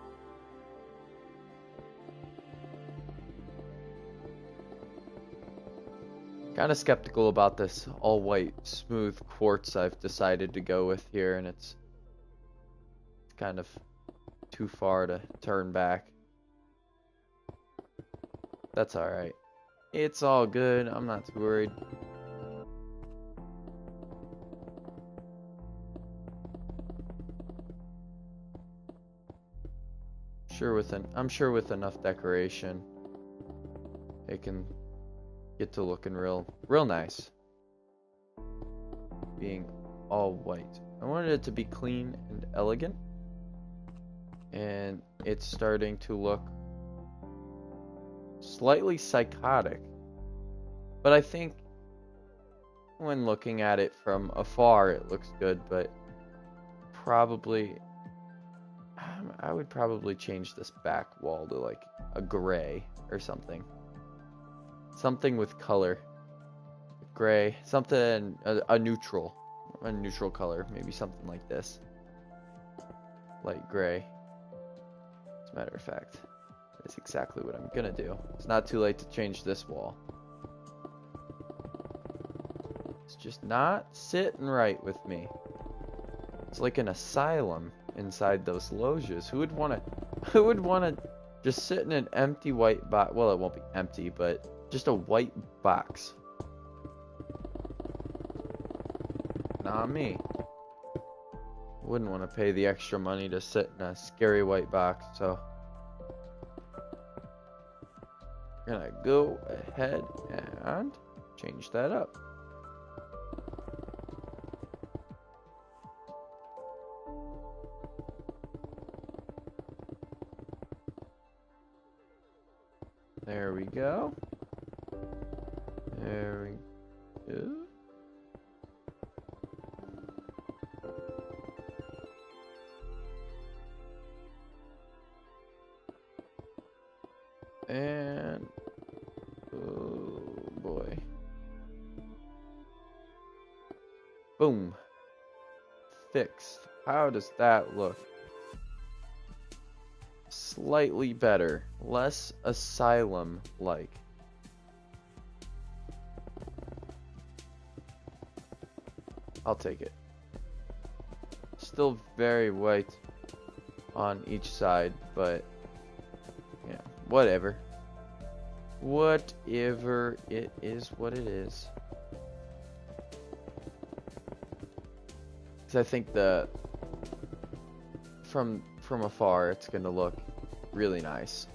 Kind of skeptical about this all white smooth quartz I've decided to go with here, and it's kind of too far to turn back. That's alright. It's all good. I'm not too worried. I'm sure with enough decoration, it can get to looking real nice. Being all white. I wanted it to be clean and elegant. And it's starting to look slightly psychotic. But I think when looking at it from afar, it looks good, but probably I would probably change this back wall to like a gray or something. Something with color. Gray. Something, a neutral color. Maybe something like this. Light gray. As a matter of fact, that's exactly what I'm gonna do. It's not too late to change this wall. It's just not sitting right with me. It's like an asylum inside those loges. Who would want to just sit in an empty white box? Well, it won't be empty, but just a white box. Not me. Wouldn't want to pay the extra money to sit in a scary white box, so we're gonna go ahead and change that up. There we go. There we go. And oh boy. Boom. Fixed. How does that look? Slightly better. Less asylum-like. I'll take it. Still very white on each side, but yeah, whatever. Whatever, it is what it is. Because I think from afar, it's gonna look really nice.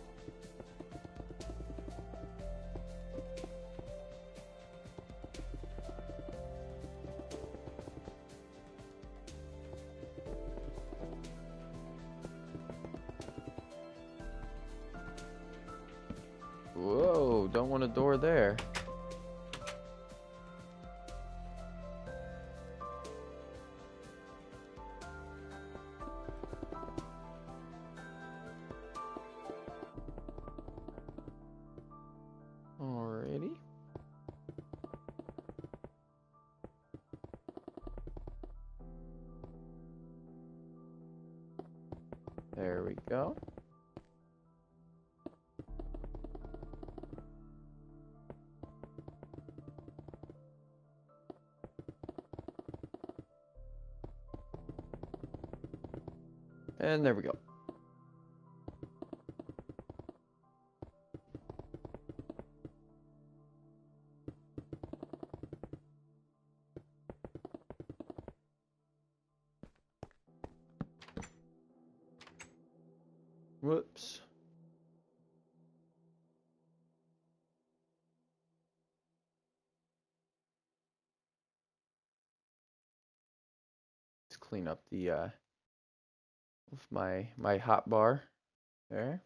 Whoa, don't want a door there. Alrighty. There we go. And there we go. Whoops. Let's clean up the with my hot bar there.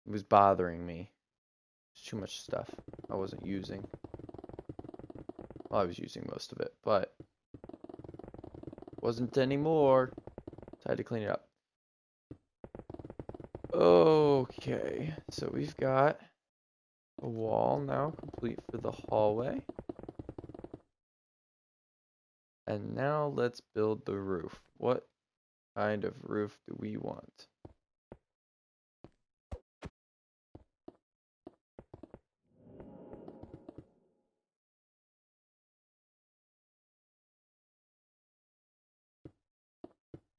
It was bothering me. It's too much stuff I wasn't using. Well, I was using most of it, but wasn't anymore. So I had to clean it up. Okay, so we've got a wall now complete for the hallway. And now let's build the roof. What kind of roof do we want?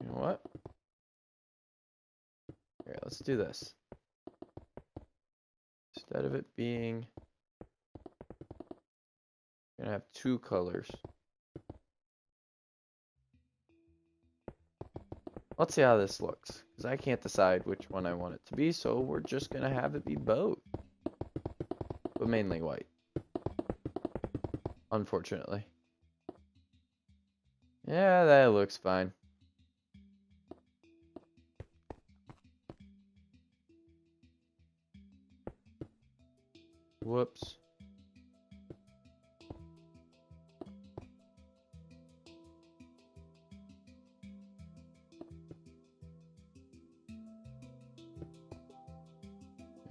You know what? Here, let's do this. Instead of it being, we're gonna have two colors. Let's see how this looks, because I can't decide which one I want it to be, so we're just gonna have it be both. But mainly white. Unfortunately. Yeah, that looks fine. Whoops.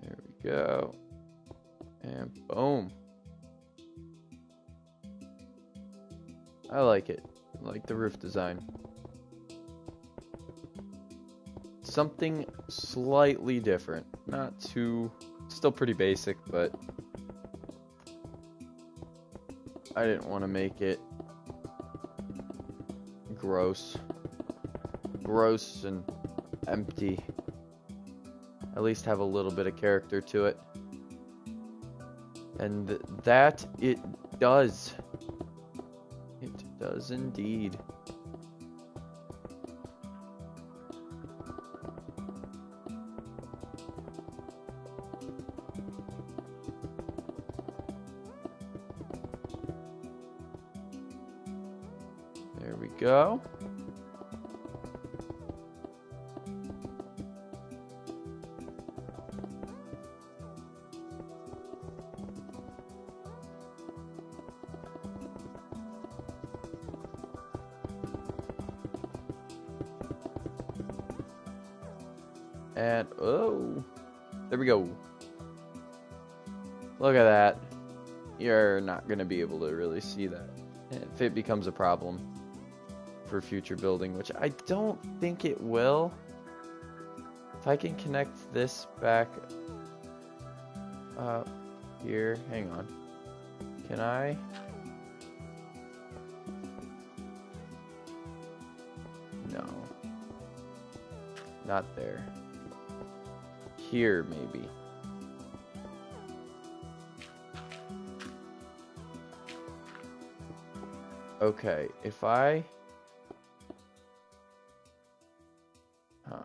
There we go. And boom. I like it. I like the roof design. Something slightly different. Not too... Still pretty basic, but I didn't want to make it gross. Gross and empty. At least have a little bit of character to it. And that it does. It does indeed. There we go. And, oh, there we go. Look at that. You're not going to be able to really see that if it becomes a problem for future building, which I don't think it will. If I can connect this back up here, hang on. Can I? No. Not there. Here, maybe. Okay, if I... Huh.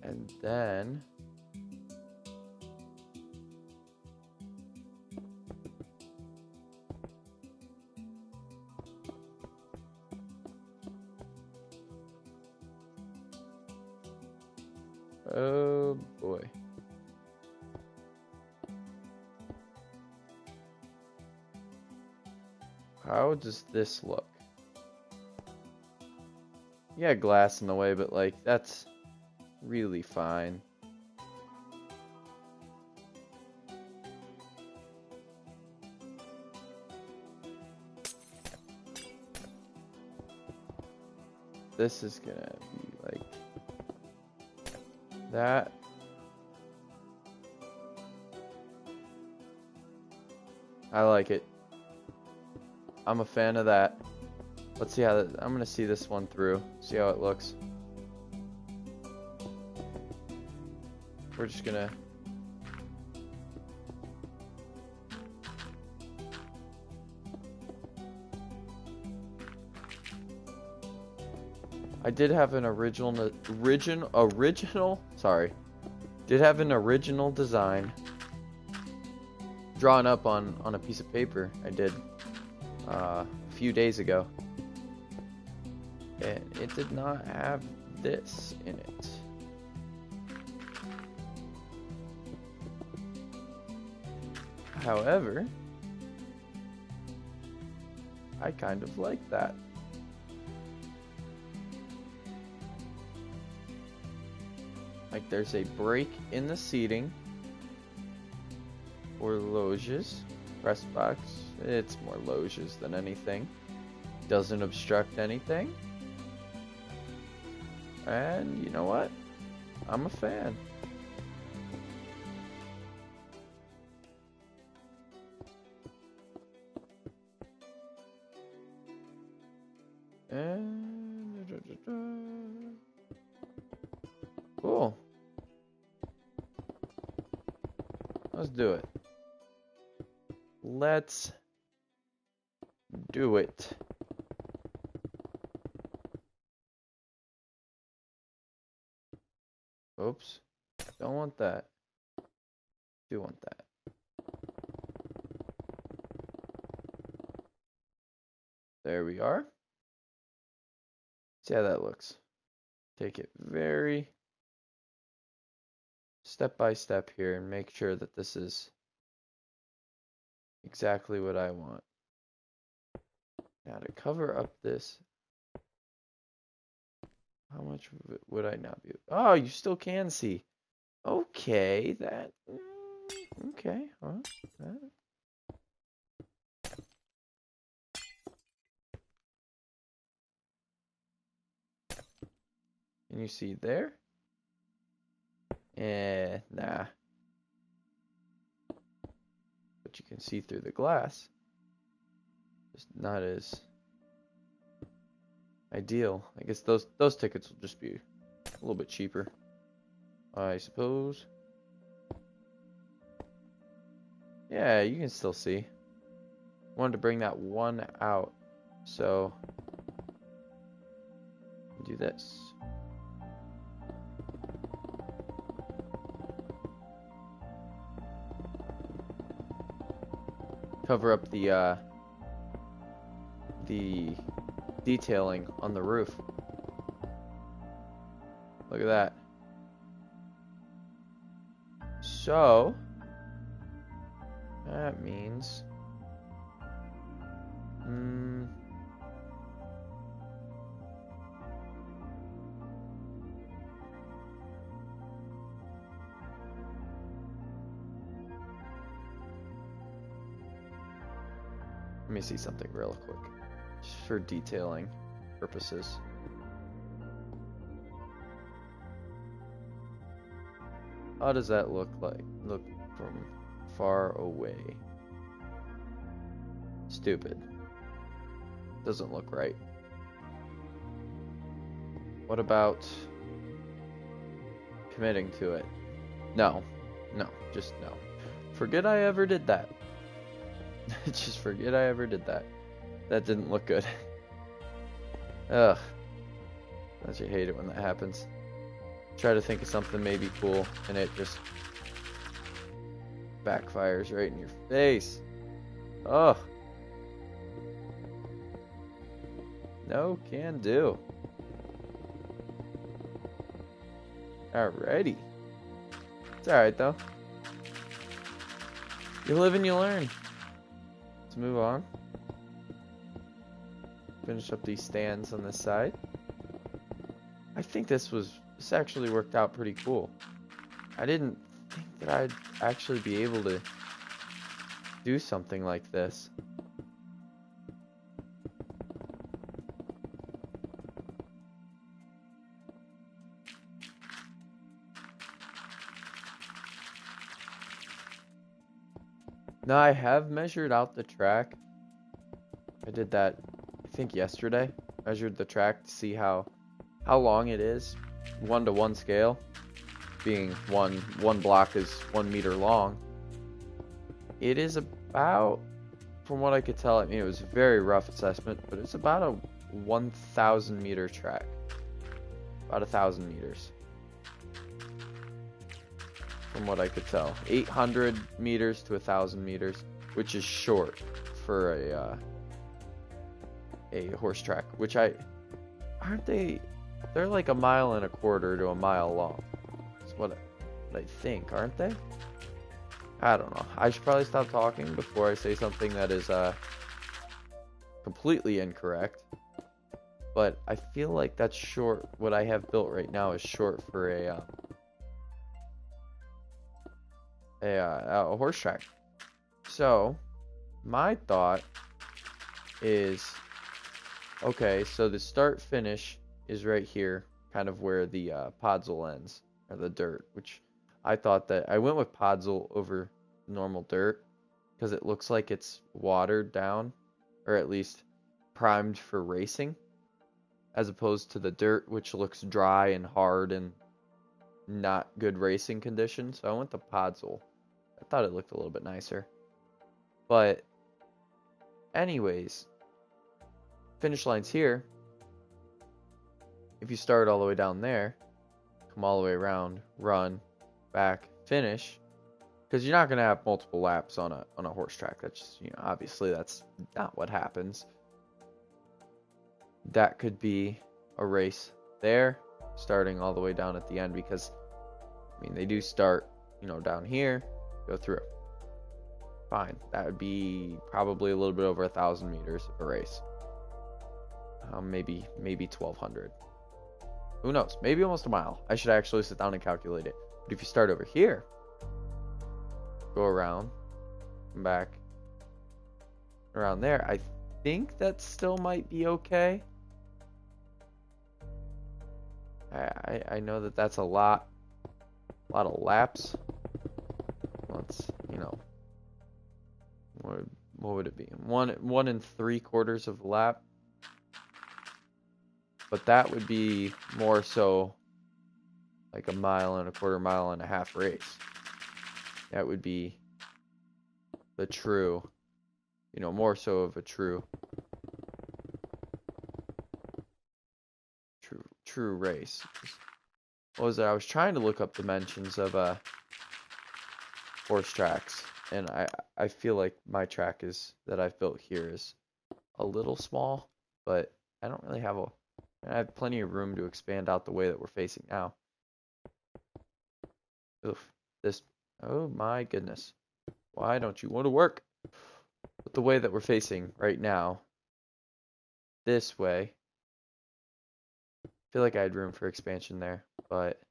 And then... Oh boy. How does this look? Yeah, glass in the way, but like that's really fine. This is gonna be like that. I like it. I'm a fan of that. Let's see how I'm gonna see this one through. See how it looks. We're just gonna I did have an original design drawn up on a piece of paper I did a few days ago, and it did not have this in it. However, I kind of like that. Like there's a break in the seating or loges. Press box, it's more loges than anything. Doesn't obstruct anything. And you know what? I'm a fan. And cool. Let's do it. Let's do it. Oops. Don't want that. Do want that. There we are. See how that looks. Take it very step by step here and make sure that this is exactly what I want. Now to cover up this, how much would I not be? Oh, you still can see. Okay, that. Okay, huh? That. Can you see there? Nah. But you can see through the glass. Just not as ideal. I guess those tickets will just be a little bit cheaper, I suppose. Yeah, you can still see. Wanted to bring that one out, so do this. Cover up the detailing on the roof. Look at that. So that means Let me see something real quick, just for detailing purposes. How does that look like? Look from far away. Stupid. Doesn't look right. What about committing to it? No. No. Just no. Forget I ever did that. Just forget I ever did that. That didn't look good. Ugh. Don't you hate it when that happens? Try to think of something maybe cool, and it just backfires right in your face. Ugh. No can do. Alrighty. It's alright though. You live and you learn. Let's move on. Finish up these stands on this side. I think this actually worked out pretty cool. I didn't think that I'd actually be able to do something like this. Now I have measured out the track. I did that, I think yesterday. Measured the track to see how long it is, 1-to-1 scale, being one block is 1 meter long. It is about, from what I could tell, I mean it was a very rough assessment, but it's about a 1,000 meter track, about 1,000 meters. From what I could tell, 800 meters to 1,000 meters, which is short for a horse track. Which aren't they? They're like 1.25 miles to a mile long. That's what I think, aren't they? I don't know. I should probably stop talking before I say something that is completely incorrect. But I feel like that's short. What I have built right now is short for a horse track. So my thought is, okay, so the start finish is right here, kind of where the podzol ends, or the dirt, which I thought that I went with podzol over normal dirt because it looks like it's watered down, or at least primed for racing, as opposed to the dirt, which looks dry and hard and not good racing conditions. So I went to podzol. I thought it looked a little bit nicer. But anyways, finish line's here. If you start all the way down there, come all the way around, run, back, finish, because you're not going to have multiple laps on a horse track. That's just, obviously that's not what happens. That could be a race there, starting all the way down at the end, because I mean they do start, down here, go through. Fine, that would be probably a little bit over 1,000 meters of a race. Maybe 1,200. Who knows? Maybe almost a mile. I should actually sit down and calculate it. But if you start over here, go around, come back, around there, I think that still might be okay. I know that that's a lot of laps. Let's, what would it be? 1 3/4 of a lap. But that would be more so like 1.25 miles, 1.5 miles race. That would be the true, more so of a true race. What was it? I was trying to look up dimensions of horse tracks, and I feel like my track that I've built here is a little small, but I don't really have I have plenty of room to expand out the way that we're facing now. Oof, oh my goodness. Why don't you want to work? But the way that we're facing right now, this way. I feel like I had room for expansion there, but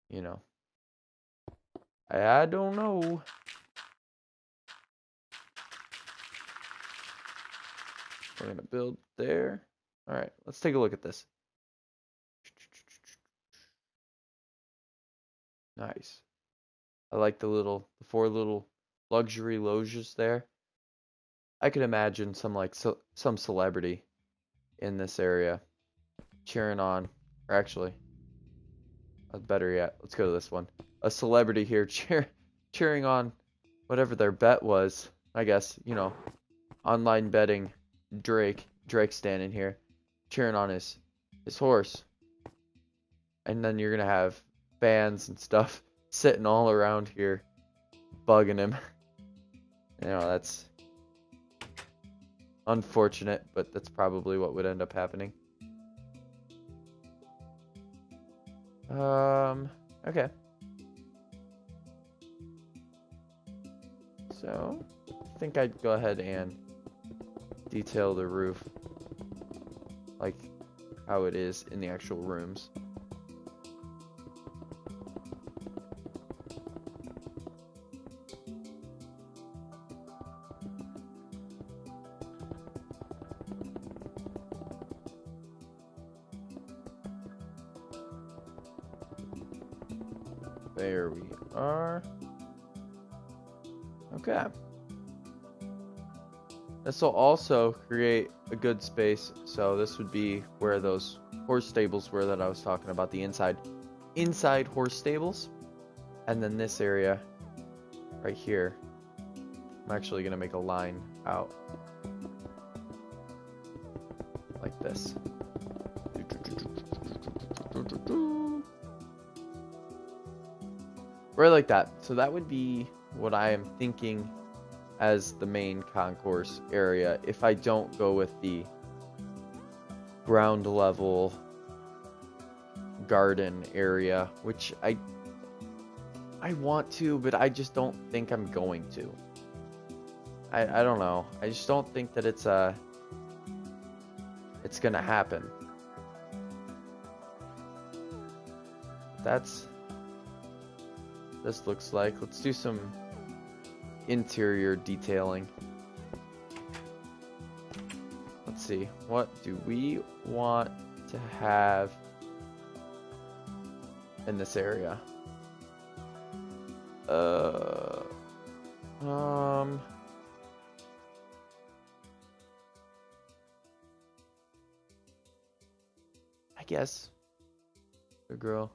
you know, I don't know. We're gonna build there. All right, let's take a look at this. Nice. I like the 4 little luxury loges there. I could imagine some celebrity in this area cheering on, or actually, better yet, let's go to this one. A celebrity here cheering on whatever their bet was. I guess, you know, online betting. Drake standing here cheering on his horse. And then you're gonna have fans and stuff sitting all around here bugging him. You know, that's unfortunate, but that's probably what would end up happening. Okay. So, I think I'd go ahead and detail the roof like how it is in the actual rooms. There we are. Okay. This will also create a good space. So this would be where those horse stables were that I was talking about, the inside horse stables. And then this area right here, I'm actually going to make a line out like this. Right like that. So that would be what I am thinking as the main concourse area if I don't go with the ground level garden area, which I want to, but I just don't think I'm going to. I don't know. I just don't think that it's gonna happen. That's this looks like. Let's do some interior detailing. Let's see. What do we want to have in this area? I guess the girl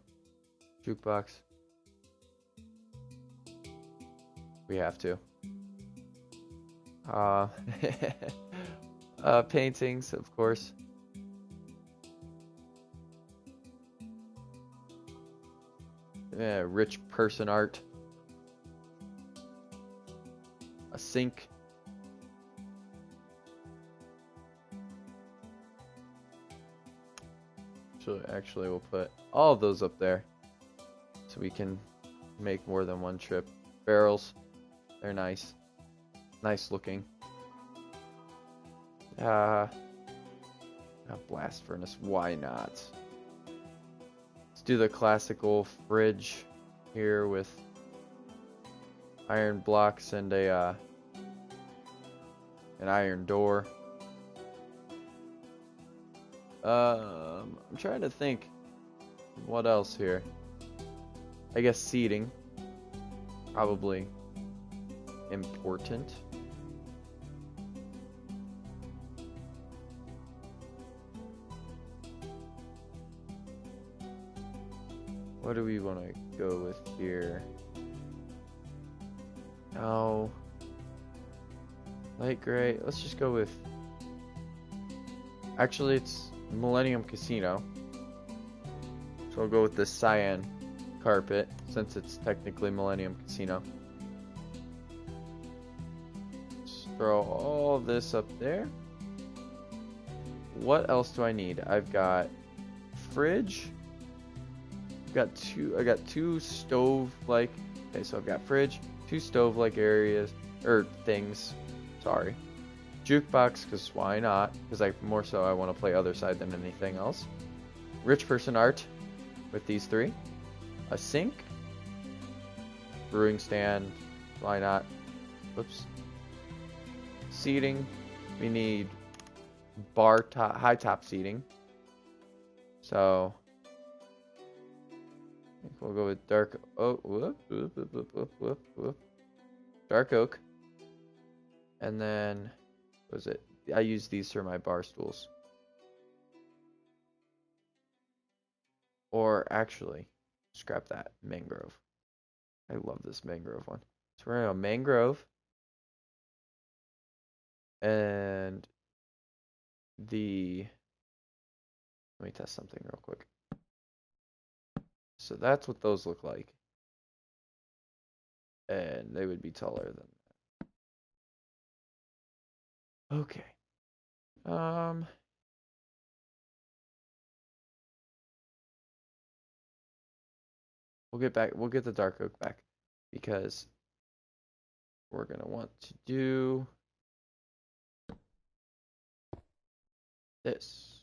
jukebox. We have to. Paintings, of course. Yeah, rich person art. A sink. So actually, we'll put all of those up there so we can make more than one trip. Barrels. They're nice. Nice looking. A blast furnace. Why not? Let's do the classical fridge here with iron blocks and an iron door. I'm trying to think what else here. I guess seating. Probably important. What do we want to go with here? Oh, light gray. Let's just go with. Actually, it's Millennium Casino. So I'll go with the cyan carpet since it's technically Millennium Casino. Just throw all of this up there. What else do I need? I've got fridge. I got two stove-like. Okay, so I've got fridge, two stove-like areas or things. Sorry. Jukebox, because why not? Because more so I want to play other side than anything else. Rich person art with these three. A sink. Brewing stand. Why not? Whoops. Seating. We need bar top, high top seating. So I think we'll go with dark. Oh, whoop. Dark oak. And then, what was it? I use these for my bar stools. Or actually, scrap that. Mangrove. I love this mangrove one. So we're going to go mangrove. And let me test something real quick. So that's what those look like. And they would be taller than that. Okay. We'll get the dark oak back because we're gonna want to do this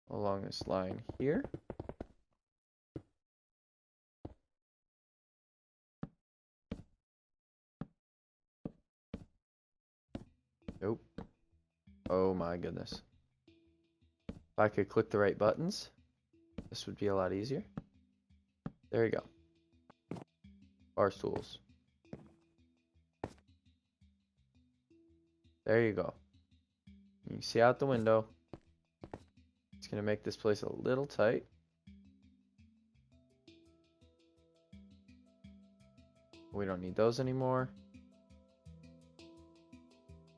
along this line here. Nope. Oh my goodness. If I could click the right buttons, this would be a lot easier. There you go. Bar stools. There you go. You can see out the window. It's going to make this place a little tight. We don't need those anymore.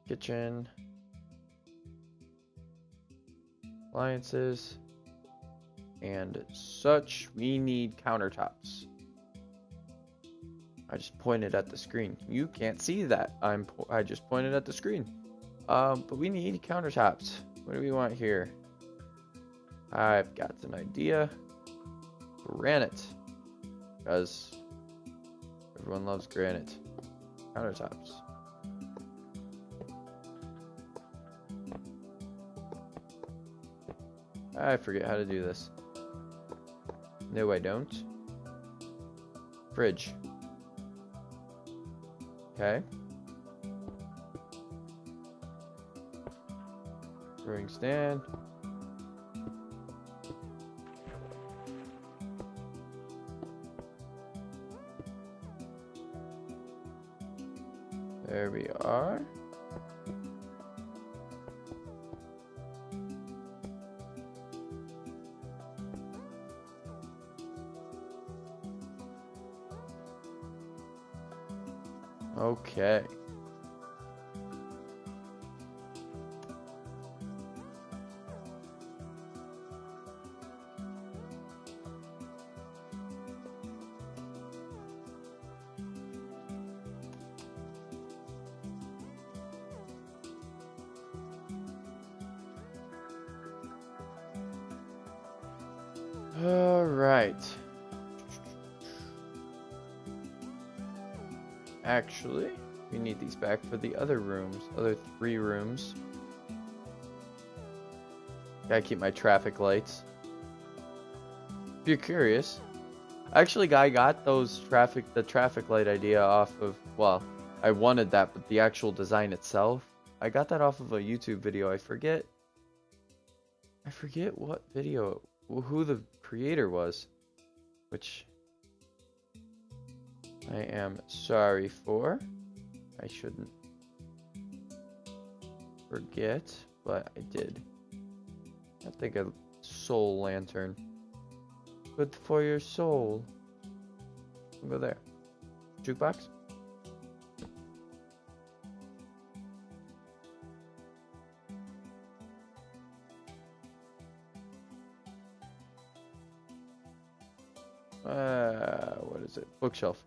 Kitchen. Appliances. And such. We need countertops. I just pointed at the screen. You can't see that. I just pointed at the screen. But we need countertops. What do we want here? I've got an idea. Granite. Because everyone loves granite. Countertops. I forget how to do this. No, I don't. Fridge. Okay. Brewing stand. There we are. Okay. All right. Actually, we need these back for the other rooms, other 3 rooms. Gotta keep my traffic lights. If you're curious, actually, I got the traffic light idea off of, well, I wanted that, but the actual design itself, I got that off of a YouTube video. I forget what video, who the creator was, which I am sorry for. I shouldn't forget, but I did. I think a soul lantern. Good for your soul. We'll go there. Jukebox. What is it? Bookshelf.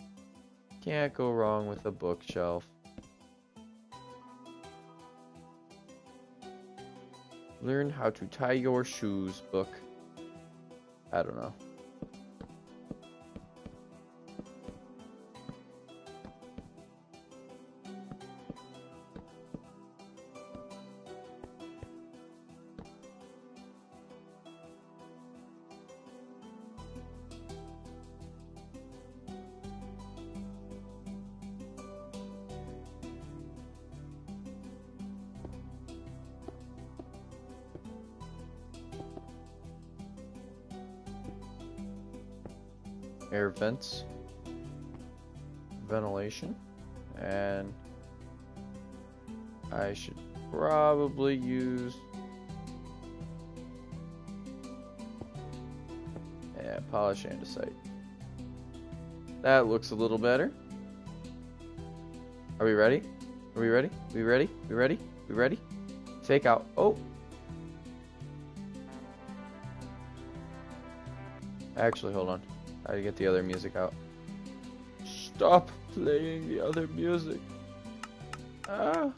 Can't go wrong with a bookshelf. Learn how to tie your shoes book. I don't know. air vents, ventilation, and I should probably use polish andesite. That looks a little better. Are we ready? Are we ready? We ready? We ready? We ready? Fake out. Oh! Actually, hold on. I gotta get the other music out. Stop playing the other music. Oh.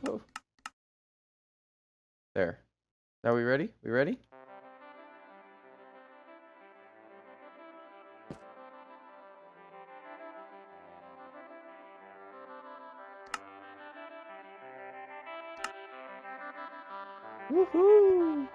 There. Now we ready? We ready? Woohoo!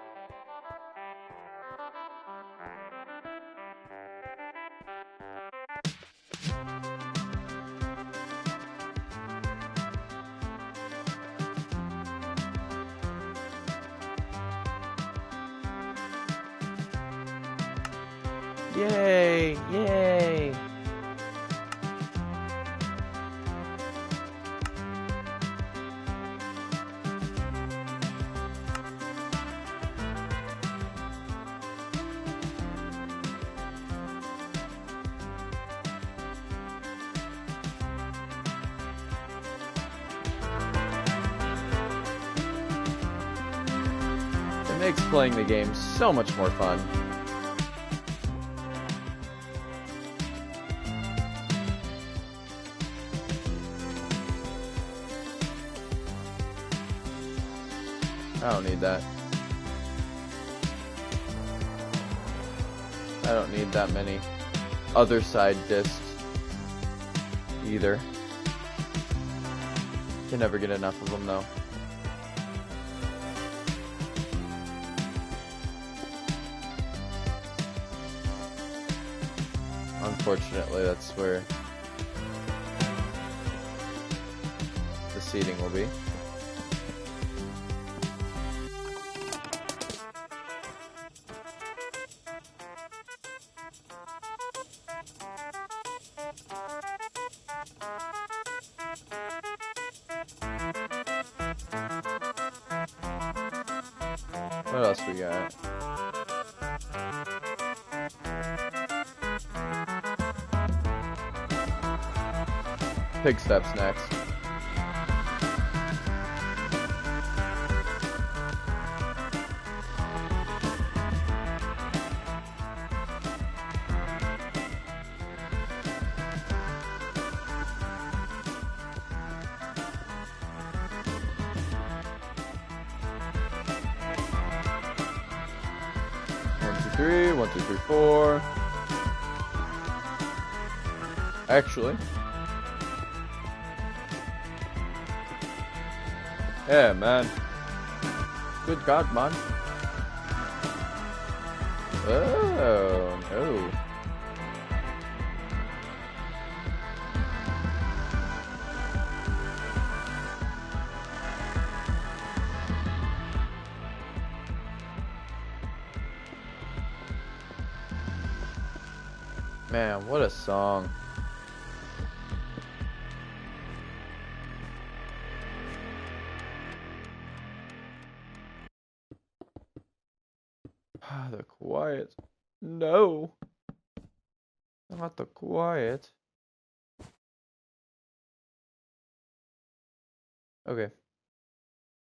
Yay! Yay! It makes playing the game so much more fun. I don't need that. I don't need that many other side discs either. Can never get enough of them though. Unfortunately, that's where the seating will be. What else we got? Pig steps next. One, two, three, four. Actually, yeah, man. Good God, man. Oh no. Man, what a song. The quiet. No. Not the quiet. Okay.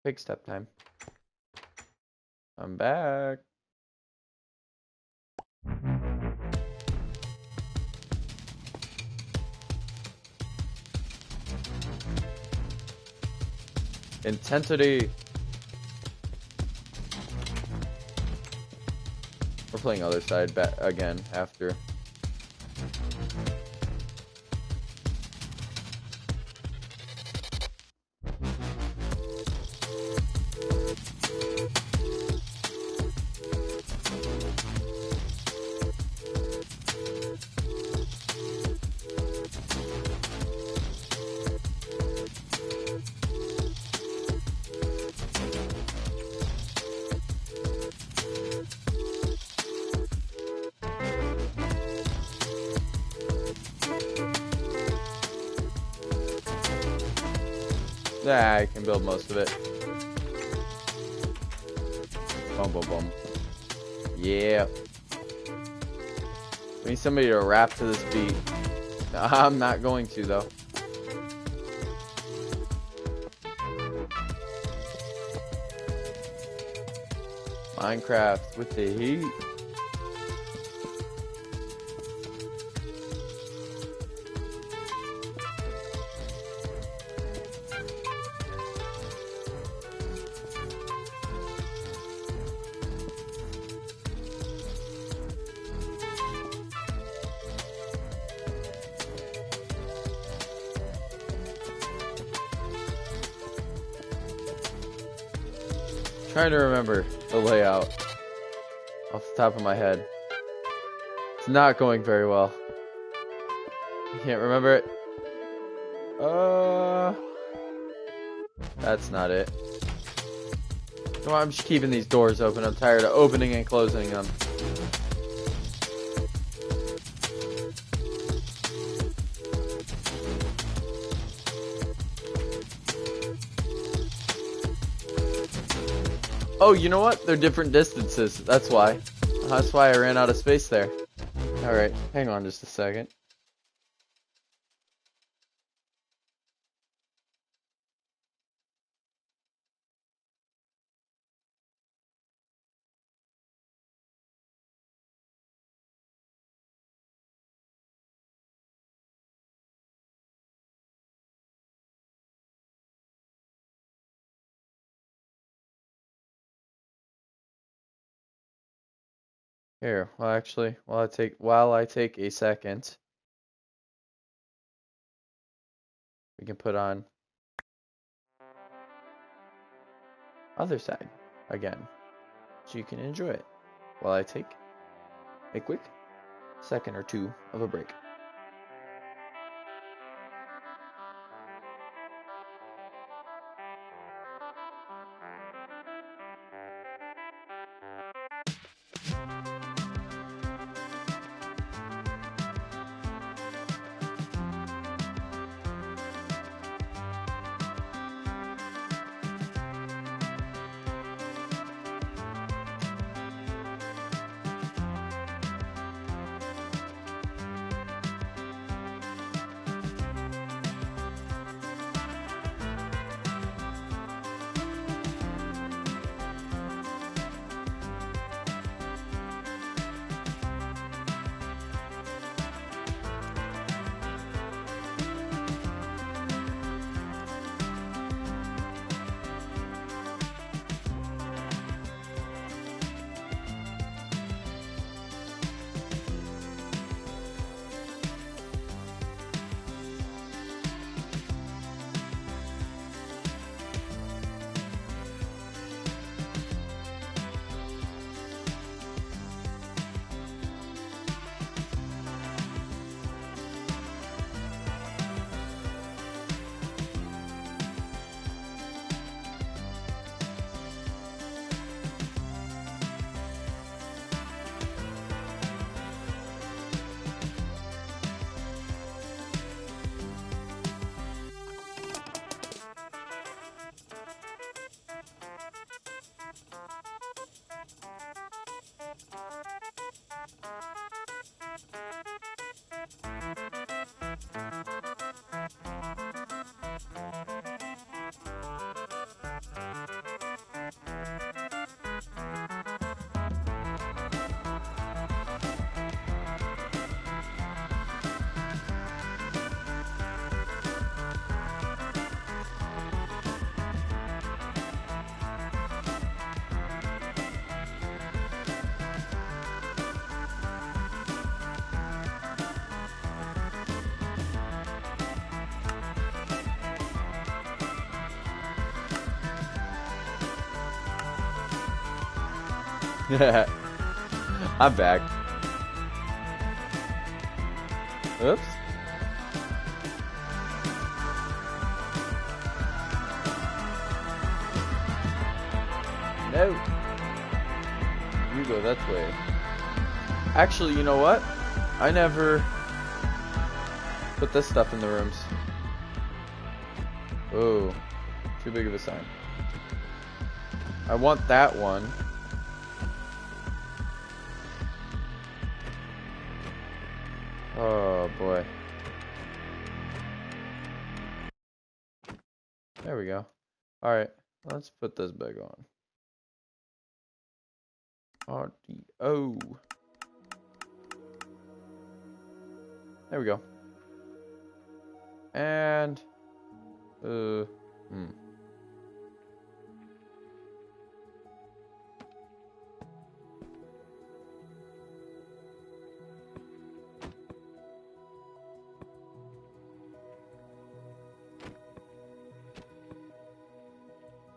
Big step time. I'm back. Intensity. We're playing other side back again after. Nah, I can build most of it. Boom, boom, boom. Yeah. We need somebody to rap to this beat. I'm not going to, though. Minecraft with the heat. Trying to remember the layout off the top of my head. It's not going very well. I can't remember it. That's not it. No, I'm just keeping these doors open. I'm tired of opening and closing them. Oh, you know what? They're different distances. That's why. That's why I ran out of space there. Alright, hang on just a second. Here, well actually, while I take a second, we can put on other side again, so you can enjoy it while I take a quick second or two of a break. I'm back. Oops. No. You go that way. Actually, you know what? I never put this stuff in the rooms. Oh. Too big of a sign. I want that one. Oh boy. There we go. Alright, let's put this bag on. RDO. There we go. And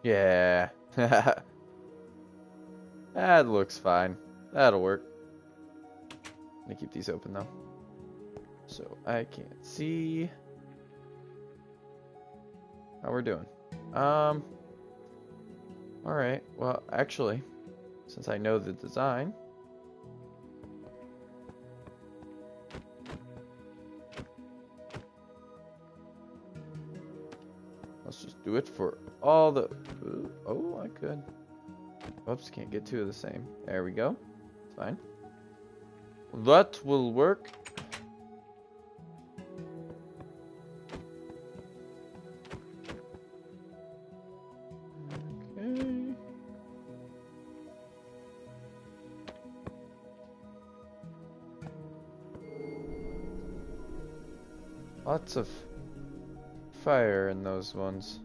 yeah. That looks fine. That'll work. Let me keep these open though, so I can't see how we're doing. Alright, well, actually, since I know the design, let's just do it for all the... Oh, I could. Oops, can't get two of the same. There we go. It's fine. That will work. Okay. Lots of fire in those ones.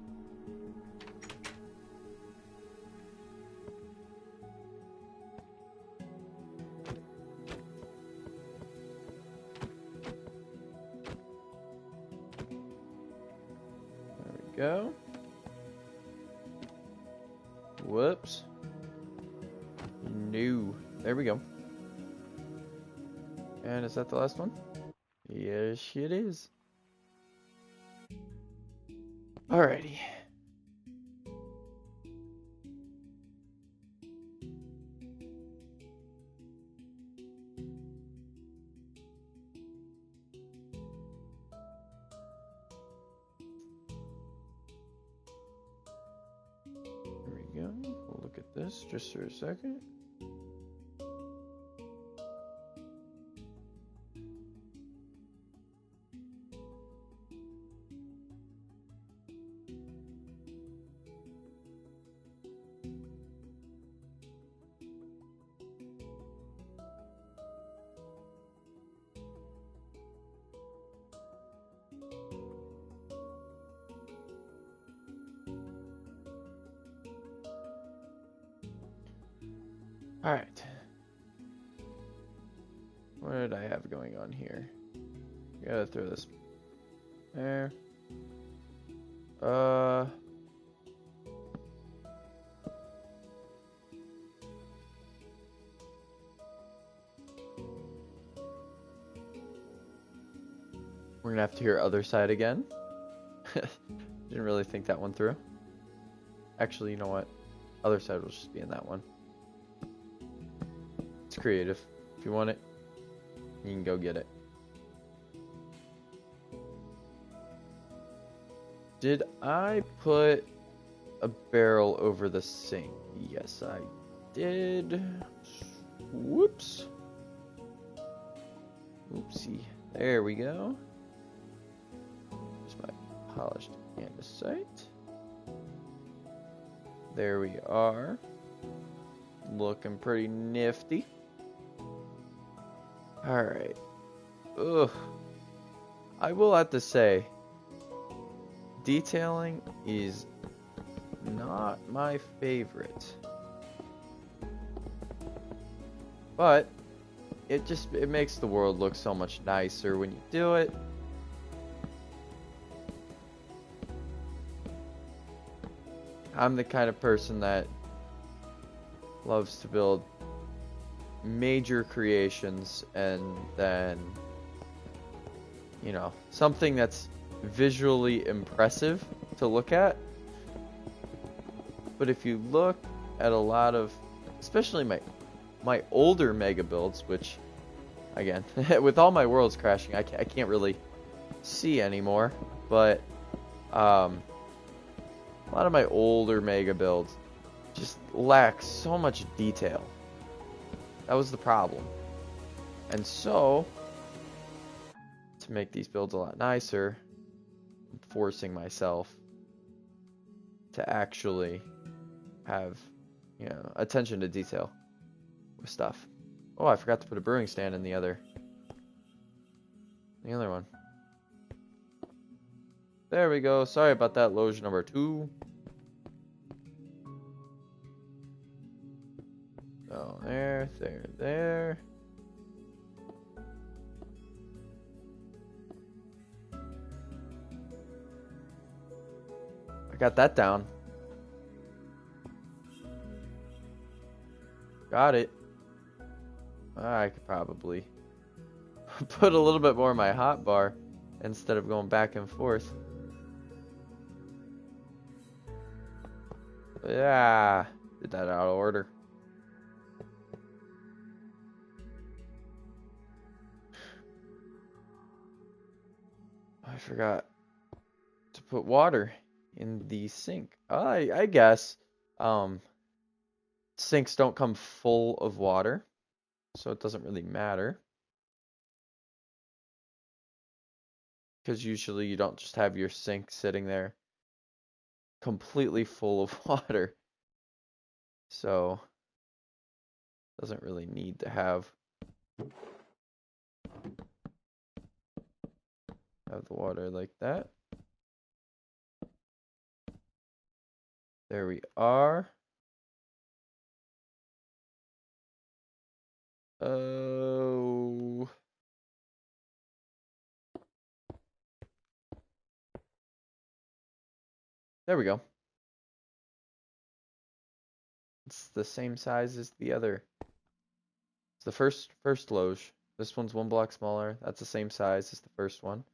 Go. Whoops. No. There we go. And is that the last one? Yes, it is. Alrighty. We'll look at this just for a second. Alright. What did I have going on here? Gotta throw this there. We're gonna have to hear other side again. Didn't really think that one through. Actually, you know what? Other side will just be in that one. It's creative. If you want it, you can go get it. Did I put a barrel over the sink? Yes, I did. Whoops. Oopsie. There we go. Here's my polished andesite. There we are. Looking pretty nifty. Alright. Ugh. I will have to say, detailing is not my favorite. But it makes the world look so much nicer when you do it. I'm the kind of person that loves to build major creations and then, you know, something that's visually impressive to look at. But if you look at a lot of, especially my older mega builds, which again, with all my worlds crashing, I can't really see anymore, but A lot of my older mega builds just lack so much detail. That was the problem. And so, to make these builds a lot nicer, I'm forcing myself to actually have, you know, attention to detail with stuff. Oh, I forgot to put a brewing stand in the other one. There we go. Sorry about that, loge number 2. So there. I got that down. Got it. I could probably put a little bit more in my hotbar instead of going back and forth. Yeah, did that out of order. I forgot to put water in the sink. I guess sinks don't come full of water, so it doesn't really matter. Because usually you don't just have your sink sitting there completely full of water. So doesn't really need to have the water like that. There we are. Oh. There we go. It's the same size as the other. It's the first loge. This one's 1 block smaller. That's the same size as the first one.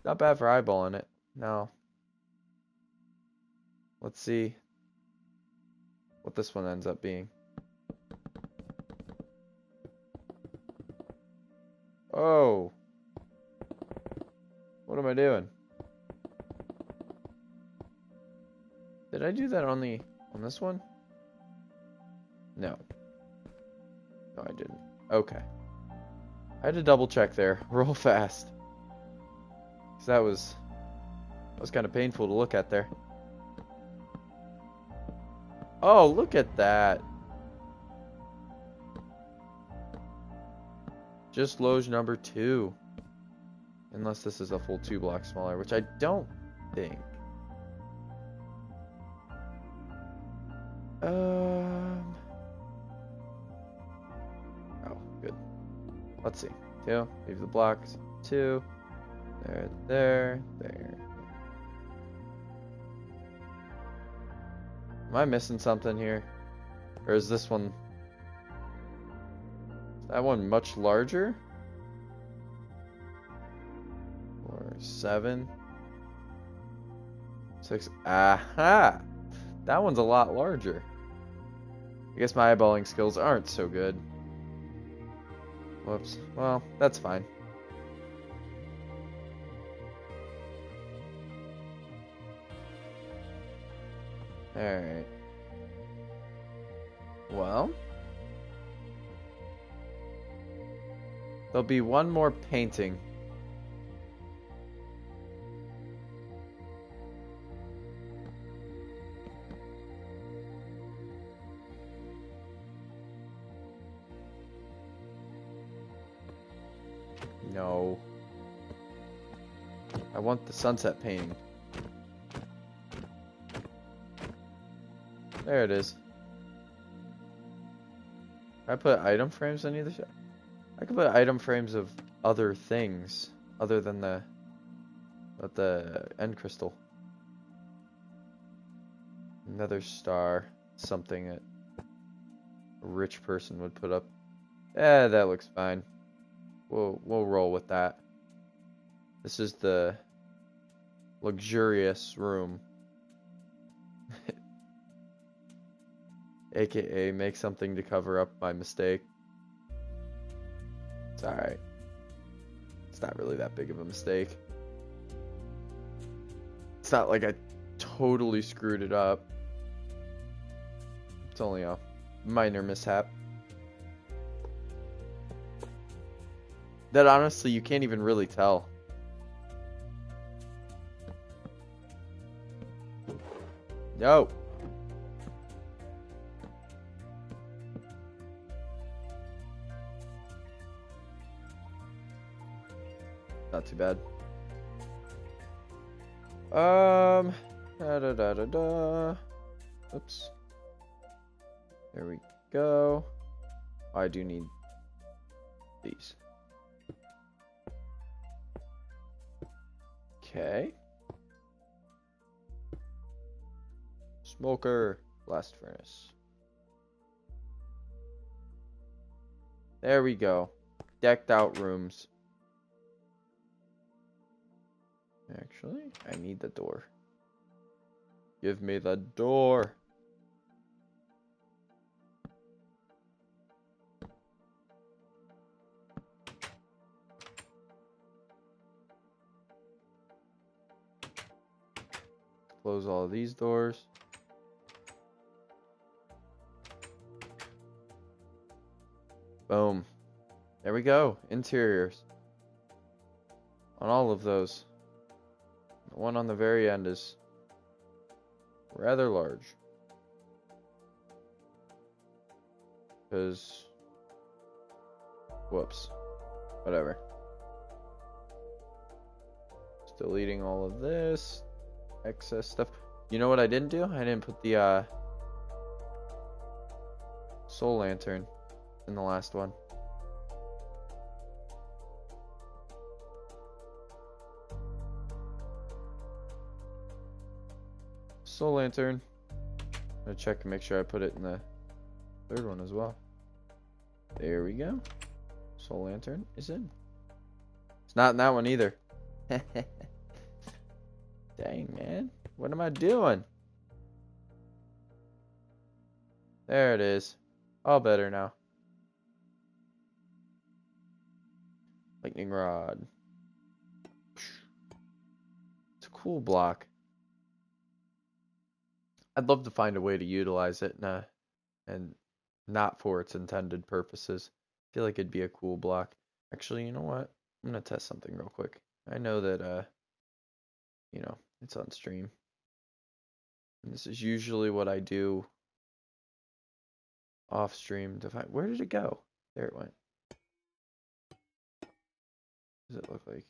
Not bad for eyeballing it. Now, let's see what this one ends up being. Oh. What am I doing? Did I do that on this one? No. No, I didn't. Okay. I had to double check there real fast. 'Cause that was kind of painful to look at there. Oh, look at that. Just loge number 2. Unless this is a full 2 blocks smaller, which I don't think. Oh, good. Let's see. 2. Leave the blocks. 2. There. Am I missing something here? Or is this one... Is that one much larger? Or 7? 6. Aha! That one's a lot larger. I guess my eyeballing skills aren't so good. Whoops. Well, that's fine. Alright. Well. There'll be one more painting. No. I want the sunset painting. There it is. Can I put item frames on either side? I could put item frames of other things other than the end crystal. Another star, something that a rich person would put up. That looks fine. We'll roll with that. This is the luxurious room. AKA make something to cover up my mistake. It's alright. It's not really that big of a mistake. It's not like I totally screwed it up. It's only a minor mishap. That honestly, you can't even really tell. No. Not too bad. Oops. There we go. I do need these. Okay. Smoker. Blast furnace. There we go. Decked out rooms. Actually, I need the door. Give me the door. Close all of these doors. Boom. There we go. Interiors. On all of those. The one on the very end is rather large. Because, whoops. Whatever. Still eating all of this. Excess stuff. You know what I didn't do? I didn't put the soul lantern in the last one. Soul lantern. I'm gonna check and make sure I put it in the third one as well. There we go. Soul lantern is in. It's not in that one either. Dang, man. What am I doing? There it is. All better now. Lightning rod. It's a cool block. I'd love to find a way to utilize it and not for its intended purposes. I feel like it'd be a cool block. Actually, you know what? I'm gonna test something real quick. I know that you know, it's on stream. And this is usually what I do off stream to find. Where did it go? There it went. What does it look like?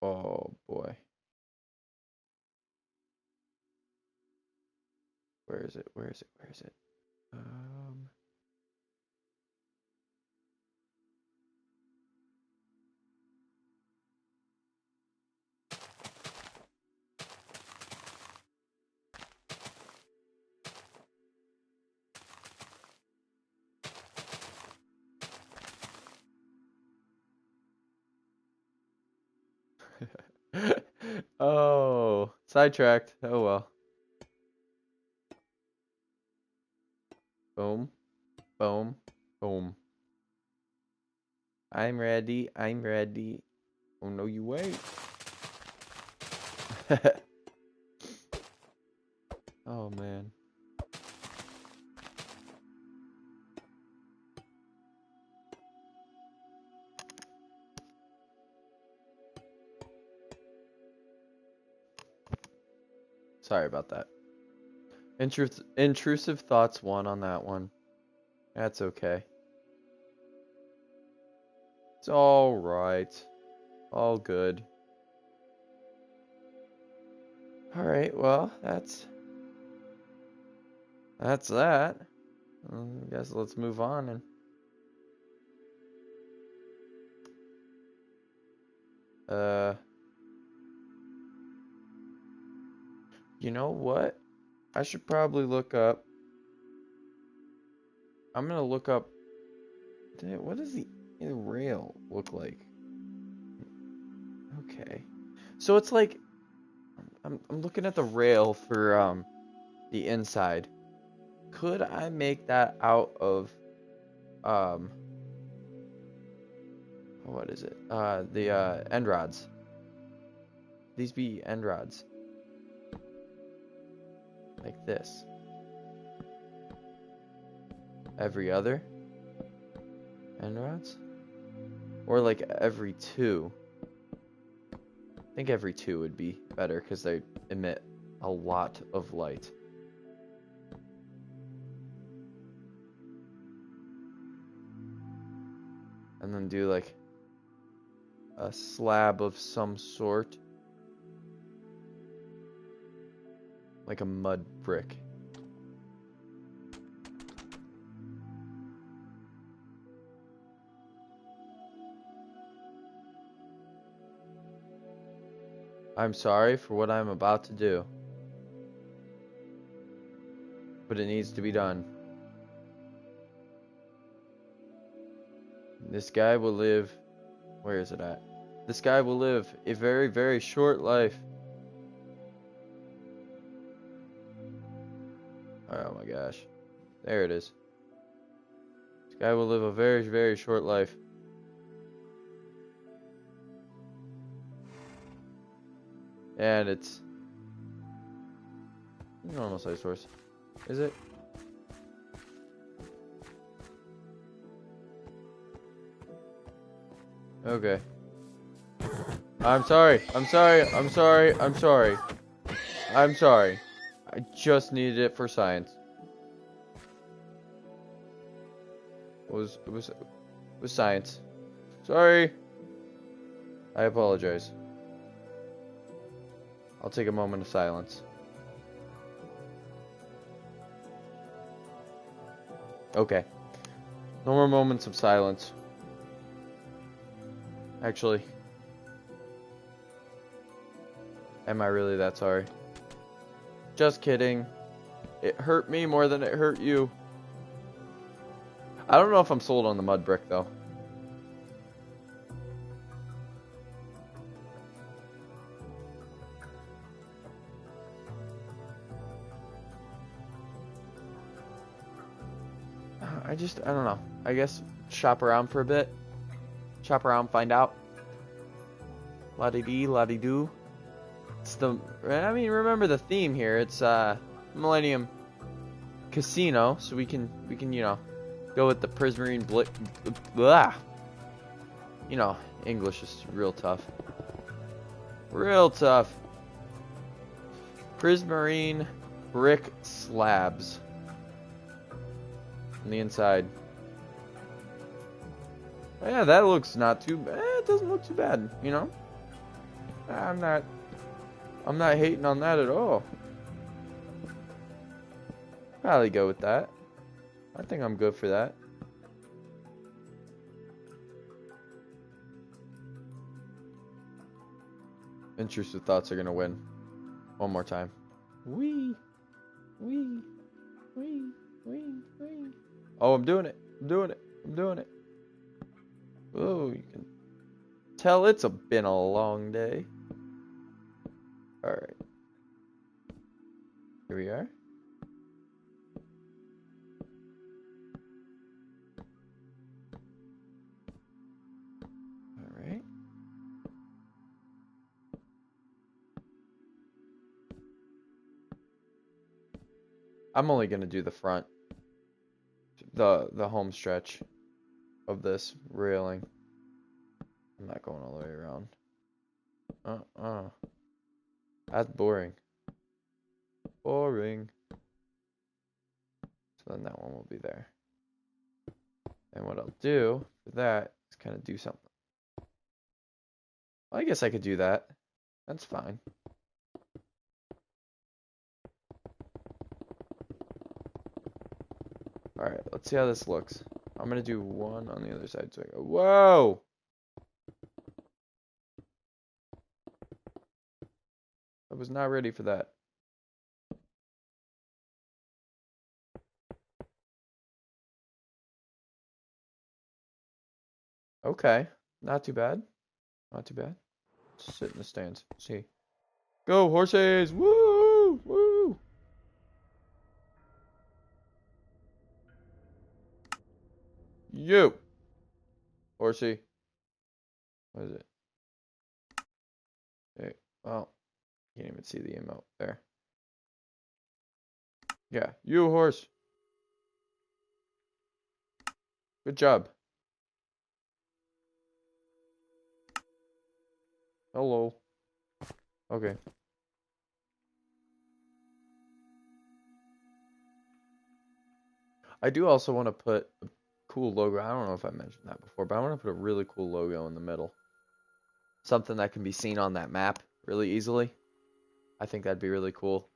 Oh boy. Where is it? Where is it? Where is it? Oh, sidetracked. Oh well. Boom. Boom. Boom. I'm ready. I'm ready. Oh no, you wait. Oh man. Sorry about that. Intrusive thoughts one on that one. That's okay. It's all right. All good. All right. Well, that's that. I guess let's move on and you know what? I should probably look up. I'm gonna look up. What does the rail look like? Okay, so it's like I'm looking at the rail for the inside. Could I make that out of what is it? The end rods. These be end rods. Like this. Every other end rods? Or like every two. I think every two would be better because they emit a lot of light. And then do like a slab of some sort. Like a mud brick. I'm sorry for what I'm about to do. But it needs to be done. This guy will live... Where is it at? This guy will live a very, very short life. Oh my gosh. There it is. This guy will live a very, very short life. And it's... normal size horse. Is it? Okay. I'm sorry. I'm sorry. I'm sorry. I'm sorry. I'm sorry. I just needed it for science. It was science. Sorry. I apologize. I'll take a moment of silence. Okay. No more moments of silence. Actually, am I really that sorry? Just kidding. It hurt me more than it hurt you. I don't know if I'm sold on the mud brick though. I don't know. I guess shop around for a bit. Shop around, find out. La-di-dee, la-di-doo. It's the... I mean, remember the theme here. It's, Millennium Casino. So we can, you know, go with the Prismarine blah. You know, English is real tough. Real tough. Prismarine brick slabs. On the inside. Yeah, that looks not too bad. It doesn't look too bad, you know? I'm not hating on that at all. Probably go with that. I think I'm good for that. Intrusive thoughts are gonna win. One more time. Wee. Oh, I'm doing it. I'm doing it. Oh, you can tell it's been a long day. Alright. Here we are. Alright. I'm only gonna do the front. The home stretch of this railing. I'm not going all the way around. That's boring. Boring. So then that one will be there. And what I'll do for that is kind of do something. Well, I guess I could do that. That's fine. Alright, let's see how this looks. I'm gonna do one on the other side so I go, whoa! I was not ready for that. Okay, not too bad. Not too bad. Just sit in the stands. See. Go, horses! Woo! Woo! You! Horsey. What is it? Okay, well, can't even see the emote there. Yeah, you horse. Good job. Hello. Okay. I do also want to put a cool logo. I don't know if I mentioned that before, but I want to put a really cool logo in the middle. Something that can be seen on that map really easily. I think that'd be really cool.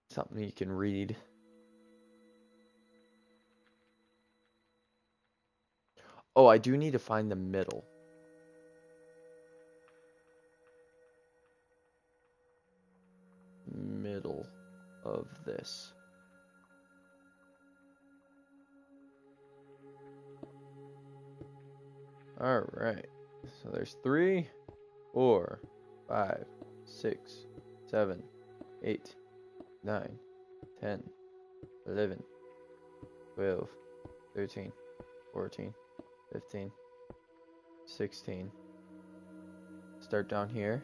Something you can read. Oh, I do need to find the middle. Middle of this. Alright. So there's 3, 4, 5, 6, 7, 8, 9, 10, 11, 12, 13, 14, 15, 16. Start down here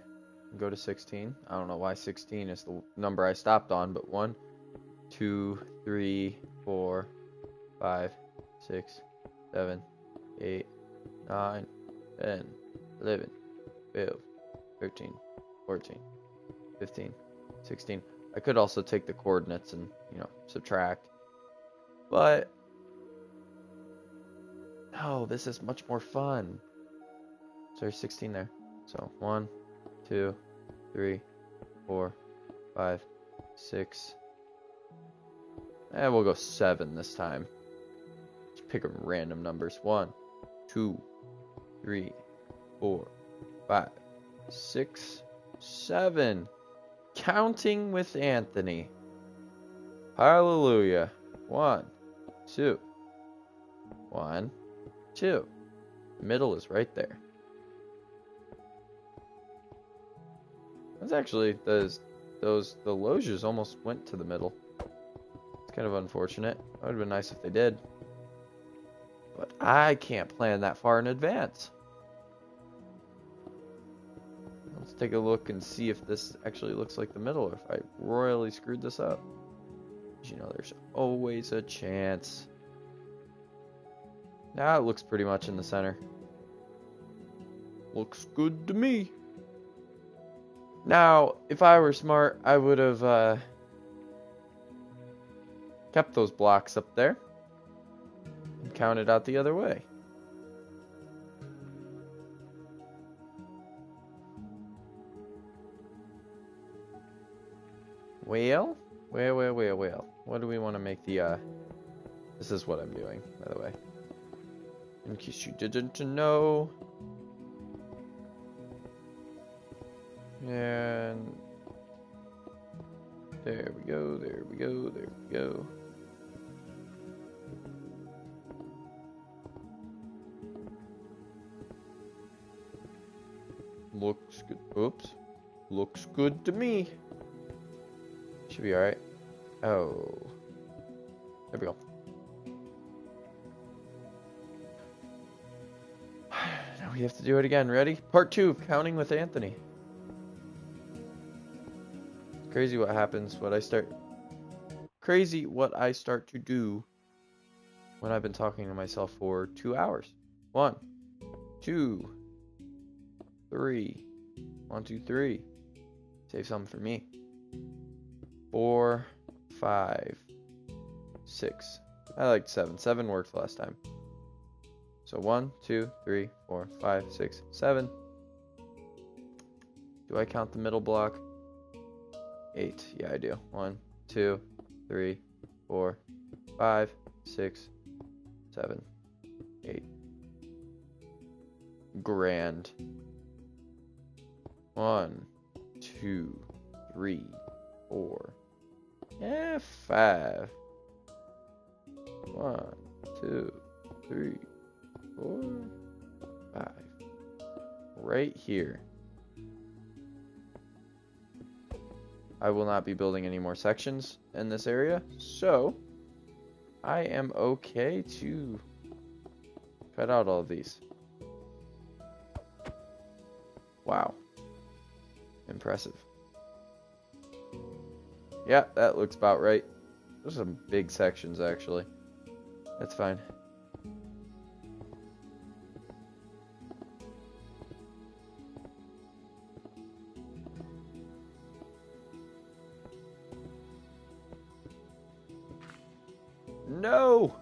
and go to 16. I don't know why 16 is the number I stopped on, but 1, 2, 3, 4, 5, 6, 7, 8, 9, 10, 11, 12, 13, 14, 15, 16. I could also take the coordinates and, subtract. But, no, this is much more fun. So there's 16 there. So 1, 2, 3, 4, 5, 6. And we'll go 7 this time. Just pick random numbers. 1, 2, 3, 4, 5, 6, 7. Counting with Anthony. Hallelujah. 1, 2. 1, 2. Middle is right there. That's actually the loges almost went to the middle. It's kind of unfortunate. It would have been nice if they did. But I can't plan that far in advance. Let's take a look and see if this actually looks like the middle, or if I royally screwed this up. There's always a chance. Now it looks pretty much in the center. Looks good to me. Now, if I were smart, I would have kept those blocks up there and counted out the other way. Well. What do we want to make the, This is what I'm doing, by the way. In case you didn't know. And there we go. Looks good. Oops. Looks good to me. Should be alright. Oh. There we go. Now we have to do it again. Ready? Part 2 of Counting with Anthony. Crazy what happens when I start. Crazy what I start to do when I've been talking to myself for 2 hours. 1, 2, 3. 1, 2, 3. Save some for me. 4, 5, 6. I liked 7. 7 worked last time. So 1, 2, 3, 4, 5, 6, 7. Do I count the middle block? 8. Yeah, I do. 1, 2, 3, 4, 5, 6, 7, 8. Grand. 1, 2, 3, 4. Yeah, 5. 1, 2, 3, 4, 5. Right here. I will not be building any more sections in this area, so I am okay to Cut out all of these. Wow. Impressive. Yeah, that looks about right. There's some big sections, actually. That's fine. No!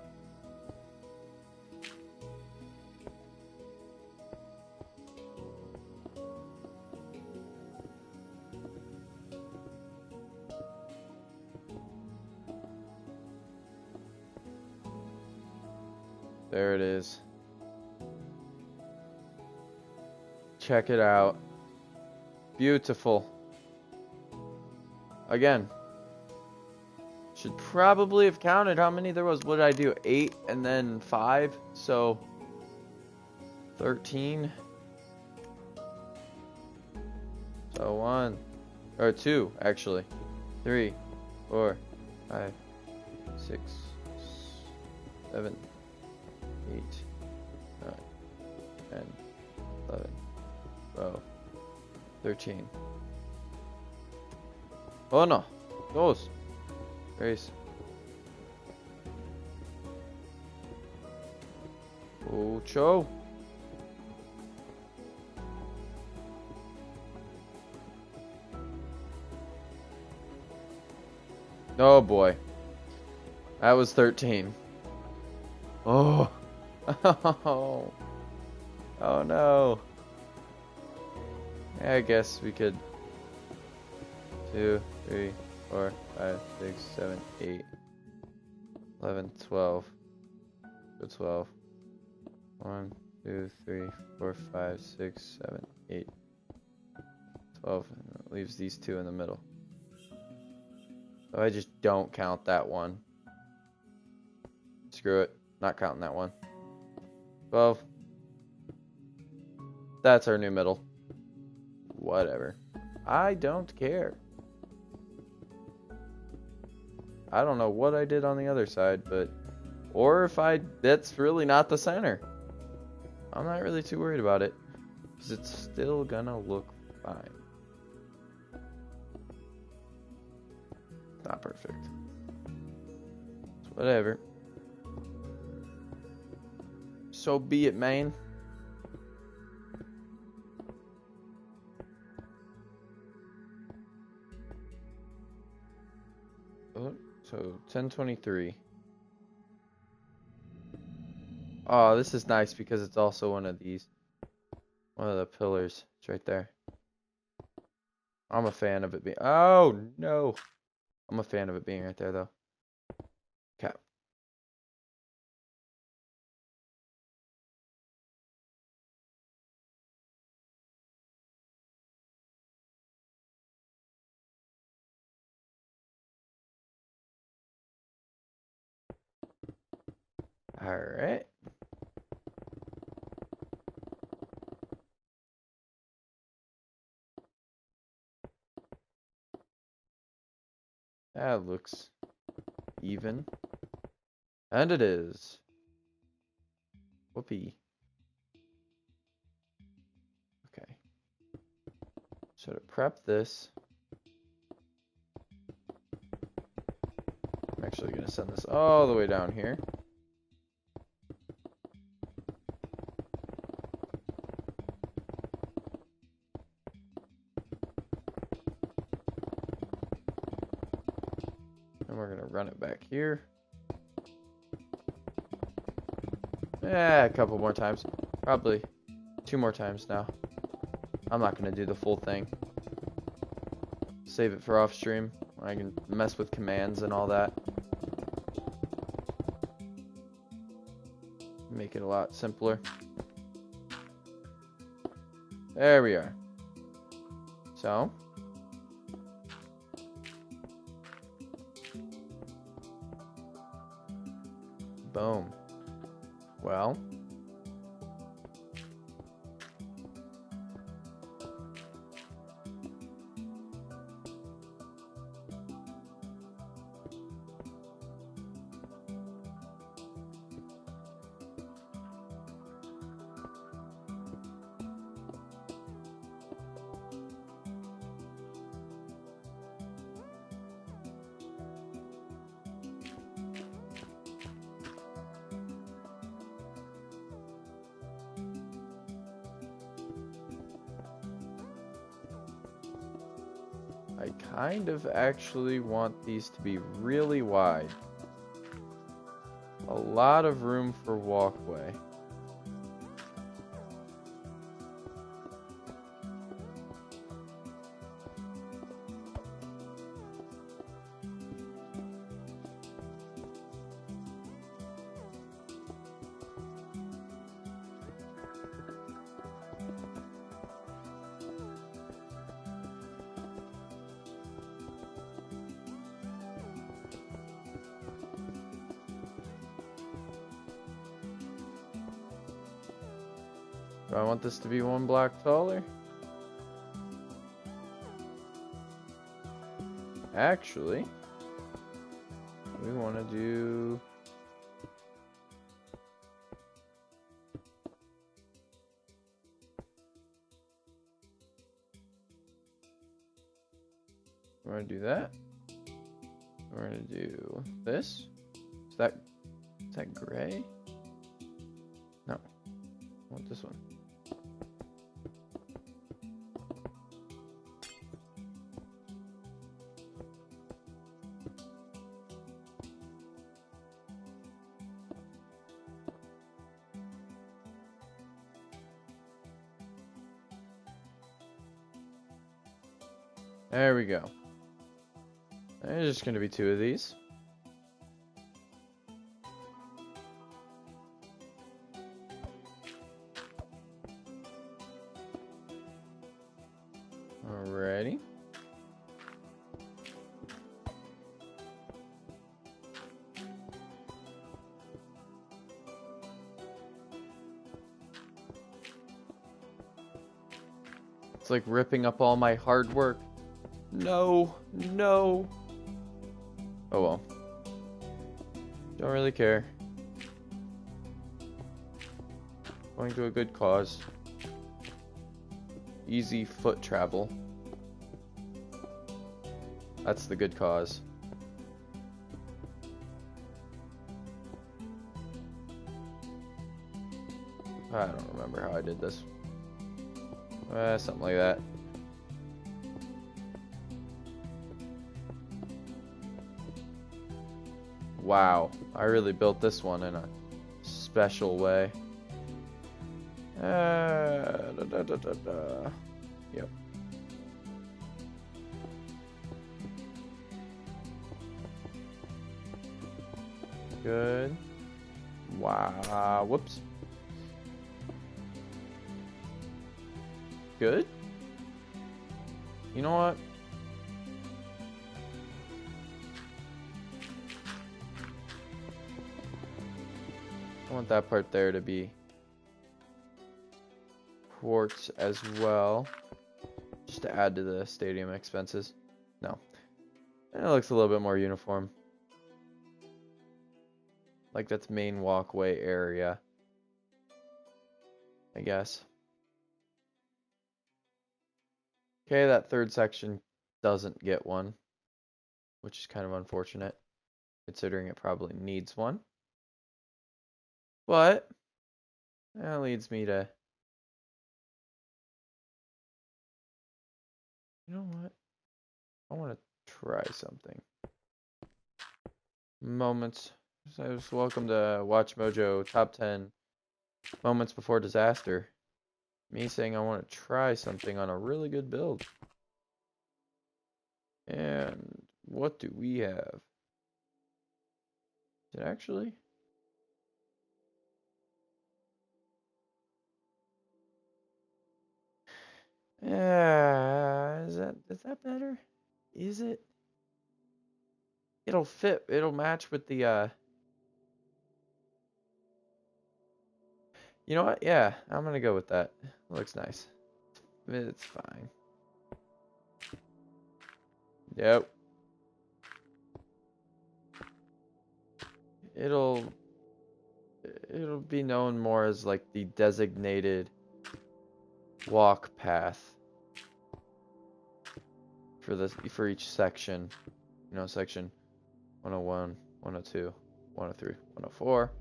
There it is. Check it out. Beautiful. Again. Should probably have counted how many there was. What did I do? 8 and then 5. So 13. So 1 or 2 actually. 3, 4, 5, 6, 7, 8, 9, 10, 11, 12, 13. Oh no. Those. Grace. Ocho. Oh boy. That was 13. Oh. Oh. Oh no. Yeah, I guess we could 2, 3, 4, 5, 6, 7, 8, 11, 12. Go 12. 1, 2, 3, 4, 5, 6, 7, 8, 12. And it leaves these 2 in the middle. So I just don't count that one. Screw it. Not counting that one. 12. That's our new middle. Whatever. I don't care. I don't know what I did on the other side, but... Or if that's really not the center. I'm not really too worried about it. Because it's still gonna look fine. Not perfect. It's whatever. So be it, man. Oh, so 1023. Oh, this is nice because it's also one of these. One of the pillars. It's right there. I'm a fan of it being... Oh, no. I'm a fan of it being right there, though. Okay. Alright. That looks even. And it is. Whoopee. Okay. So to prep this, I'm actually going to send this all the way down here. And we're going to run it back here. Yeah, a couple more times. Probably 2 more times now. I'm not going to do the full thing. Save it for off stream. I can mess with commands and all that. Make it a lot simpler. There we are. So. Boom. Well. I kind of actually want these to be really wide. A lot of room for walkway. Do I want this to be 1 block taller? Actually, we want to do... We're going to do that. We're going to do this. Is that gray? No. I want this one. There we go. There's just going to be 2 of these. Alrighty. It's like ripping up all my hard work. No, no. Oh well. Don't really care. Going to a good cause. Easy foot travel. That's the good cause. I don't remember how I did this. Something like that. Wow, I really built this one in a special way. Yep. Good. Wow. Whoops. Good. You know what? I want that part there to be quartz as well, just to add to the stadium expenses. No, and it looks a little bit more uniform, like that's main walkway area, I guess. Okay, that third section doesn't get one, which is kind of unfortunate, considering it probably needs one. But that leads me to, you know what? I want to try something. Moments. So welcome to Watch Mojo Top 10 Moments Before Disaster. Me saying I want to try something on a really good build. And what do we have? Is it actually? Yeah, is that better? Is it? It'll fit. It'll match with the You know what? Yeah, I'm gonna go with that. It looks nice. It's fine. Yep. It'll be known more as like the designated walk path for each section. You know, section 101, 102, 103, 104.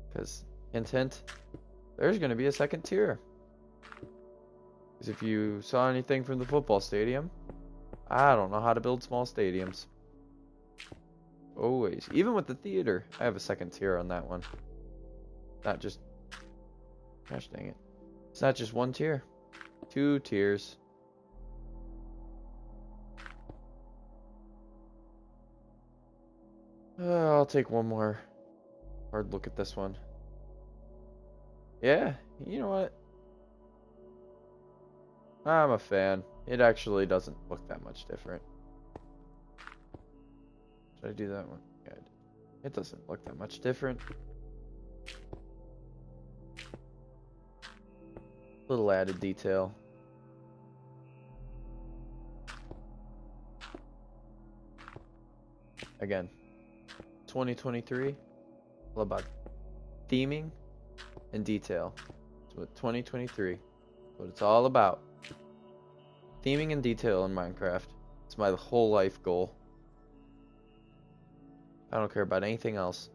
Because, hint, there's going to be a second tier. Because if you saw anything from the football stadium, I don't know how to build small stadiums. Always. Even with the theater. I have a second tier on that one. Not just... Gosh dang it. It's not just one tier. 2 tiers. I'll take one more hard look at this one. Yeah, you know what? I'm a fan. It actually doesn't look that much different. Should I do that one? Yeah, it doesn't look that much different. Little added detail. Again, 2023, all about theming and detail. That's what 2023, what it's all about. Theming and detail in Minecraft. It's my whole life goal. I don't care about anything else.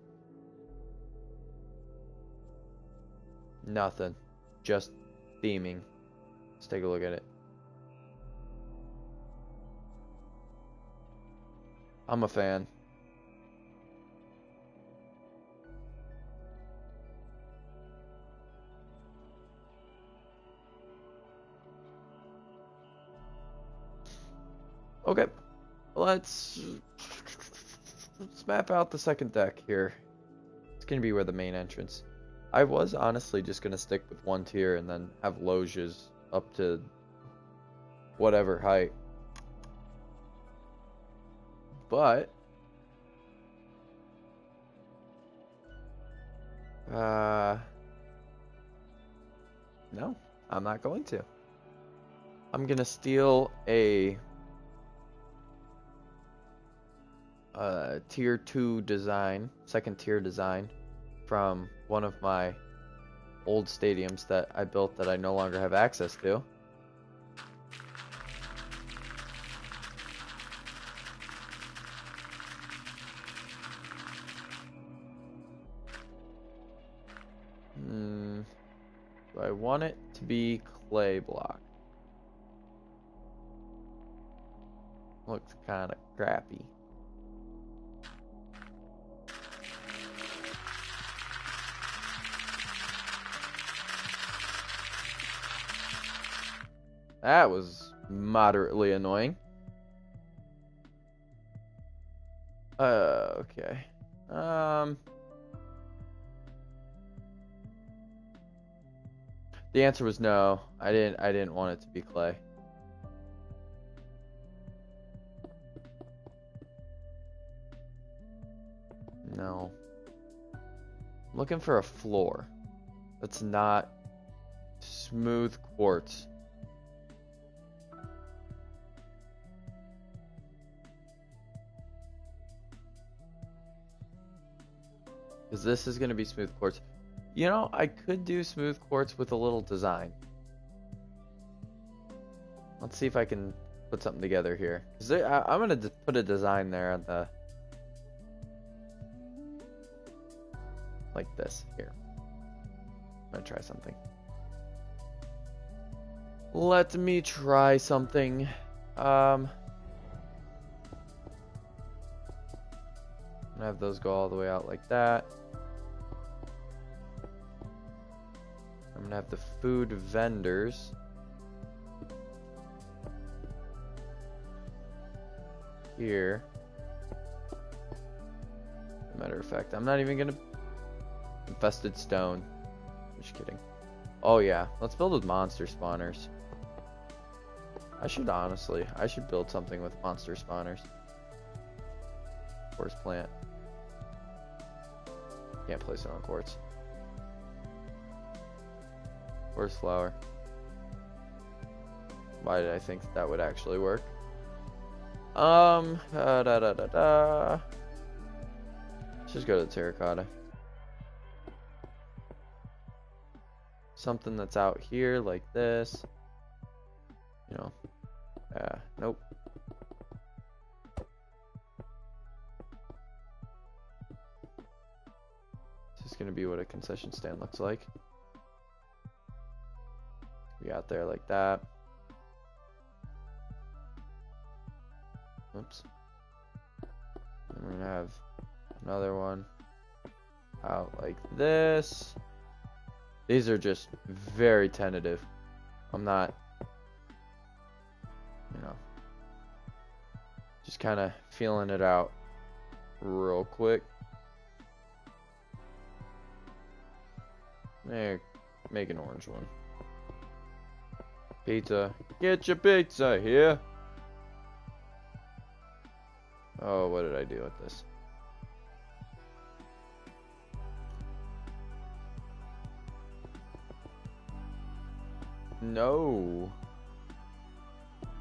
Nothing. Just theming. Let's take a look at it. I'm a fan. Okay, let's map out the second deck here. It's gonna be where the main entrance. I was honestly just gonna stick with one tier and then have loges up to whatever height. But no, I'm not going to. I'm gonna steal a tier 2 design, second tier design from one of my old stadiums that I built that I no longer have access to. Do I want it to be clay block? Looks kind of crappy. That was moderately annoying. Okay. The answer was no. I didn't want it to be clay. No. I'm looking for a floor that's not smooth quartz. Because this is going to be smooth quartz. You know, I could do smooth quartz with a little design. Let's see if I can put something together here. Because I'm going to put a design there on the... like this. Here. I'm going to try something. Let me try something. I'm gonna have those go all the way out like that. I'm gonna have the food vendors here. As a matter of fact, I'm not even gonna infested stone. Just kidding. Oh yeah, let's build with monster spawners. I should build something with monster spawners. Quartz plant. Can't place it on quartz. Quartz flower. Why did I think that would actually work? Let's just go to the terracotta. Something that's out here like this. You know. Nope. This is gonna be what a concession stand looks like. Be out there like that. Oops. And we're gonna have another one out like this. These are just very tentative. I'm not, you know, just kind of feeling it out real quick. There, make an orange one. Pizza. Get your pizza here. Oh, what did I do with this? No.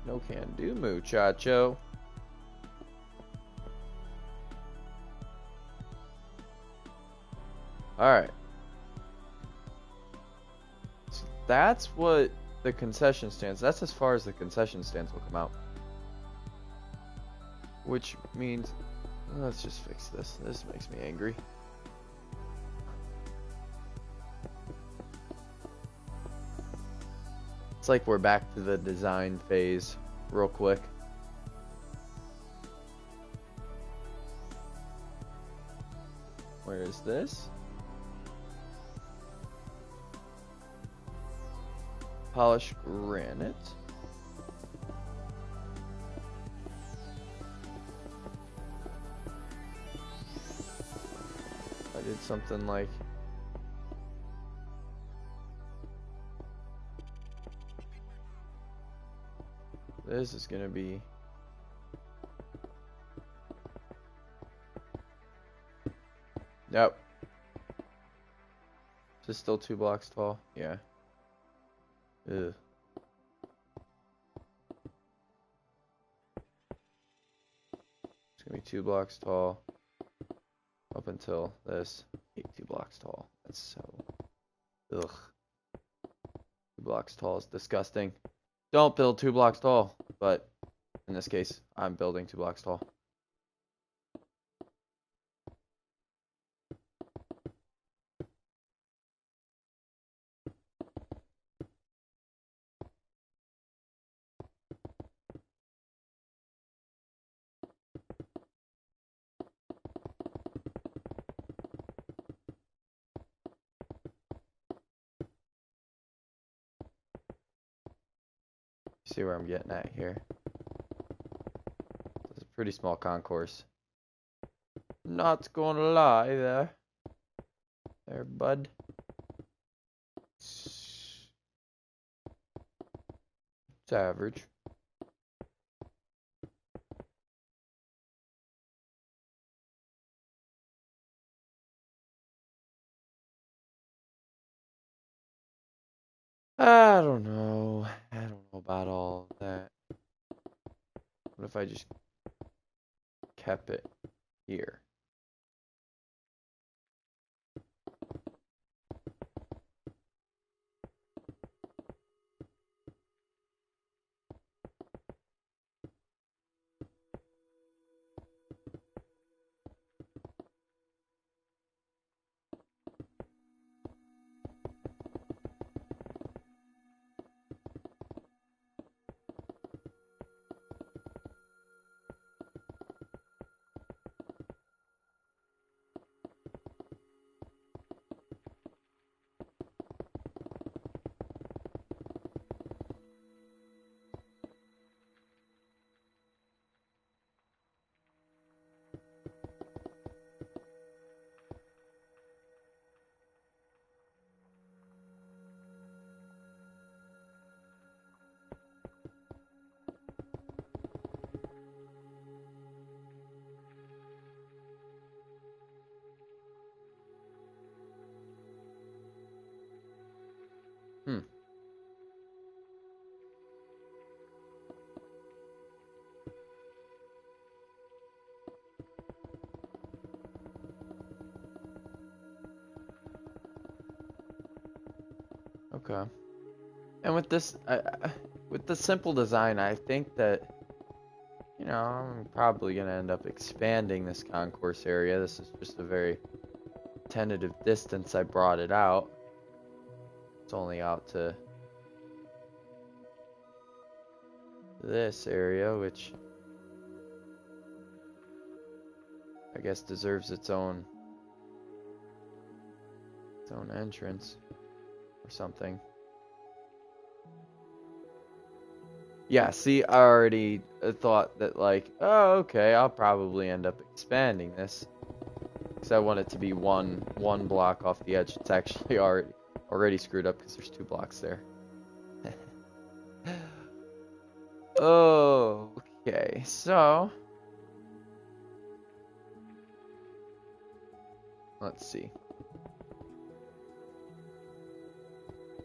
No can do, muchacho. Alright. So that's what the concession stands. That's as far as the concession stands will come out. Which means, let's just fix this. This makes me angry. It's like we're back to the design phase real quick. Where is this? Polished granite. I did something like this is gonna be nope. Is this still 2 blocks tall? Yeah. Ugh. It's gonna be 2 blocks tall up until this 2 blocks tall. That's so ugh. 2 blocks tall is disgusting. Don't build 2 blocks tall, but in this case, I'm building 2 blocks tall. See where I'm getting at here. It's a pretty small concourse. Not gonna lie there. There, bud. It's average. I don't know. I don't know about all of that. What if I just kept it here? Hmm. Okay. And with this, with the simple design, I think that, you know, I'm probably gonna end up expanding this concourse area. This is just a very tentative distance I brought it out. It's only out to this area, which I guess deserves its own entrance or something. Yeah, see, I already thought that, like, oh, okay, I'll probably end up expanding this. Because I want it to be one block off the edge. It's actually already screwed up because there's 2 blocks there. Okay, so let's see.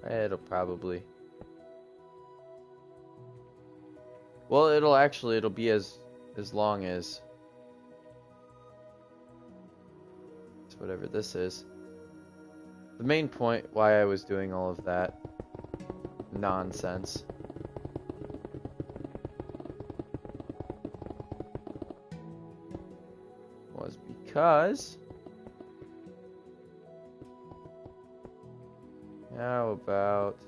It'll probably... Well, it'll be as long as whatever this is. The main point why I was doing all of that nonsense was because how about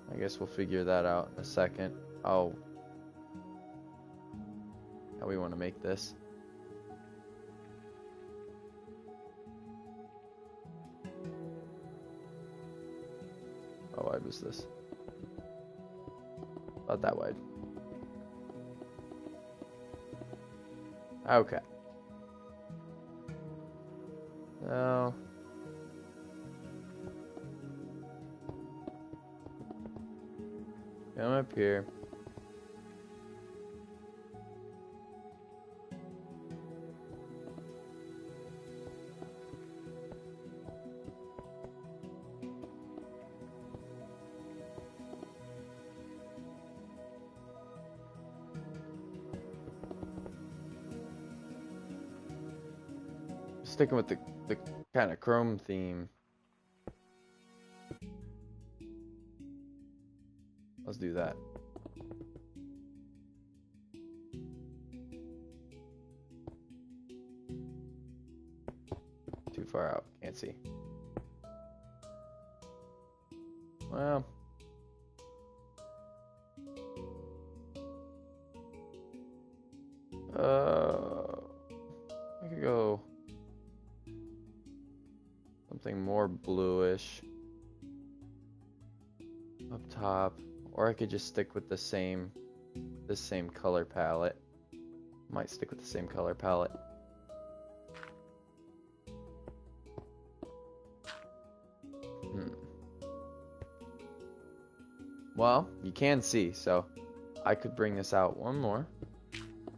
I guess we'll figure that out in a second. Oh, how we want to make this. How wide was this? About that wide. Okay. So come up here. Sticking with the kind of chrome theme. Let's do that. Too far out, can't see. Well, I could go something more bluish up top, or I could just stick with the same color palette. Might stick with the same color palette. Well, you can see, so I could bring this out one more.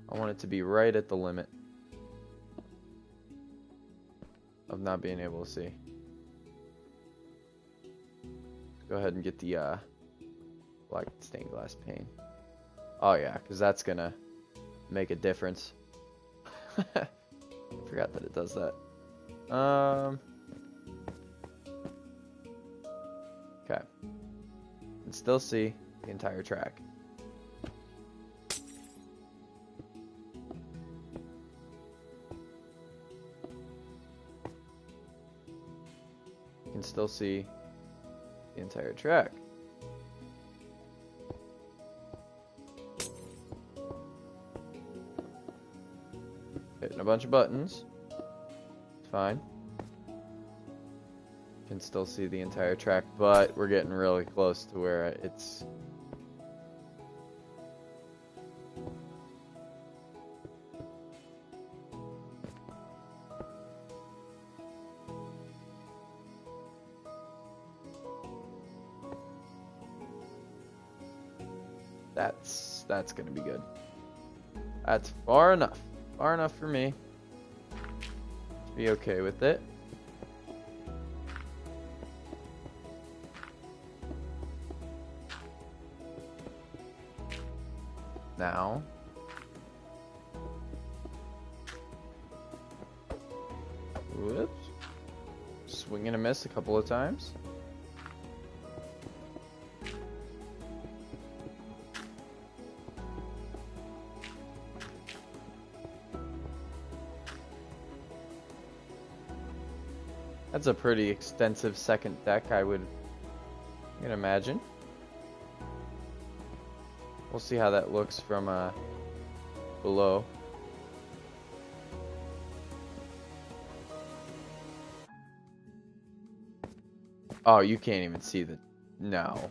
I want it to be right at the limit of not being able to see. Go ahead and get the black stained glass pane. Oh yeah, because that's gonna make a difference. I forgot that it does that. Okay. You can still see the entire track. You can still see the entire track. Hitting a bunch of buttons. It's fine. Can still see the entire track, but we're getting really close to where it's that's gonna be good. That's far enough for me to be okay with it. Now, whoops, swing and a miss a couple of times. That's a pretty extensive second deck, I would imagine. We'll see how that looks from below. Oh, you can't even see the... No.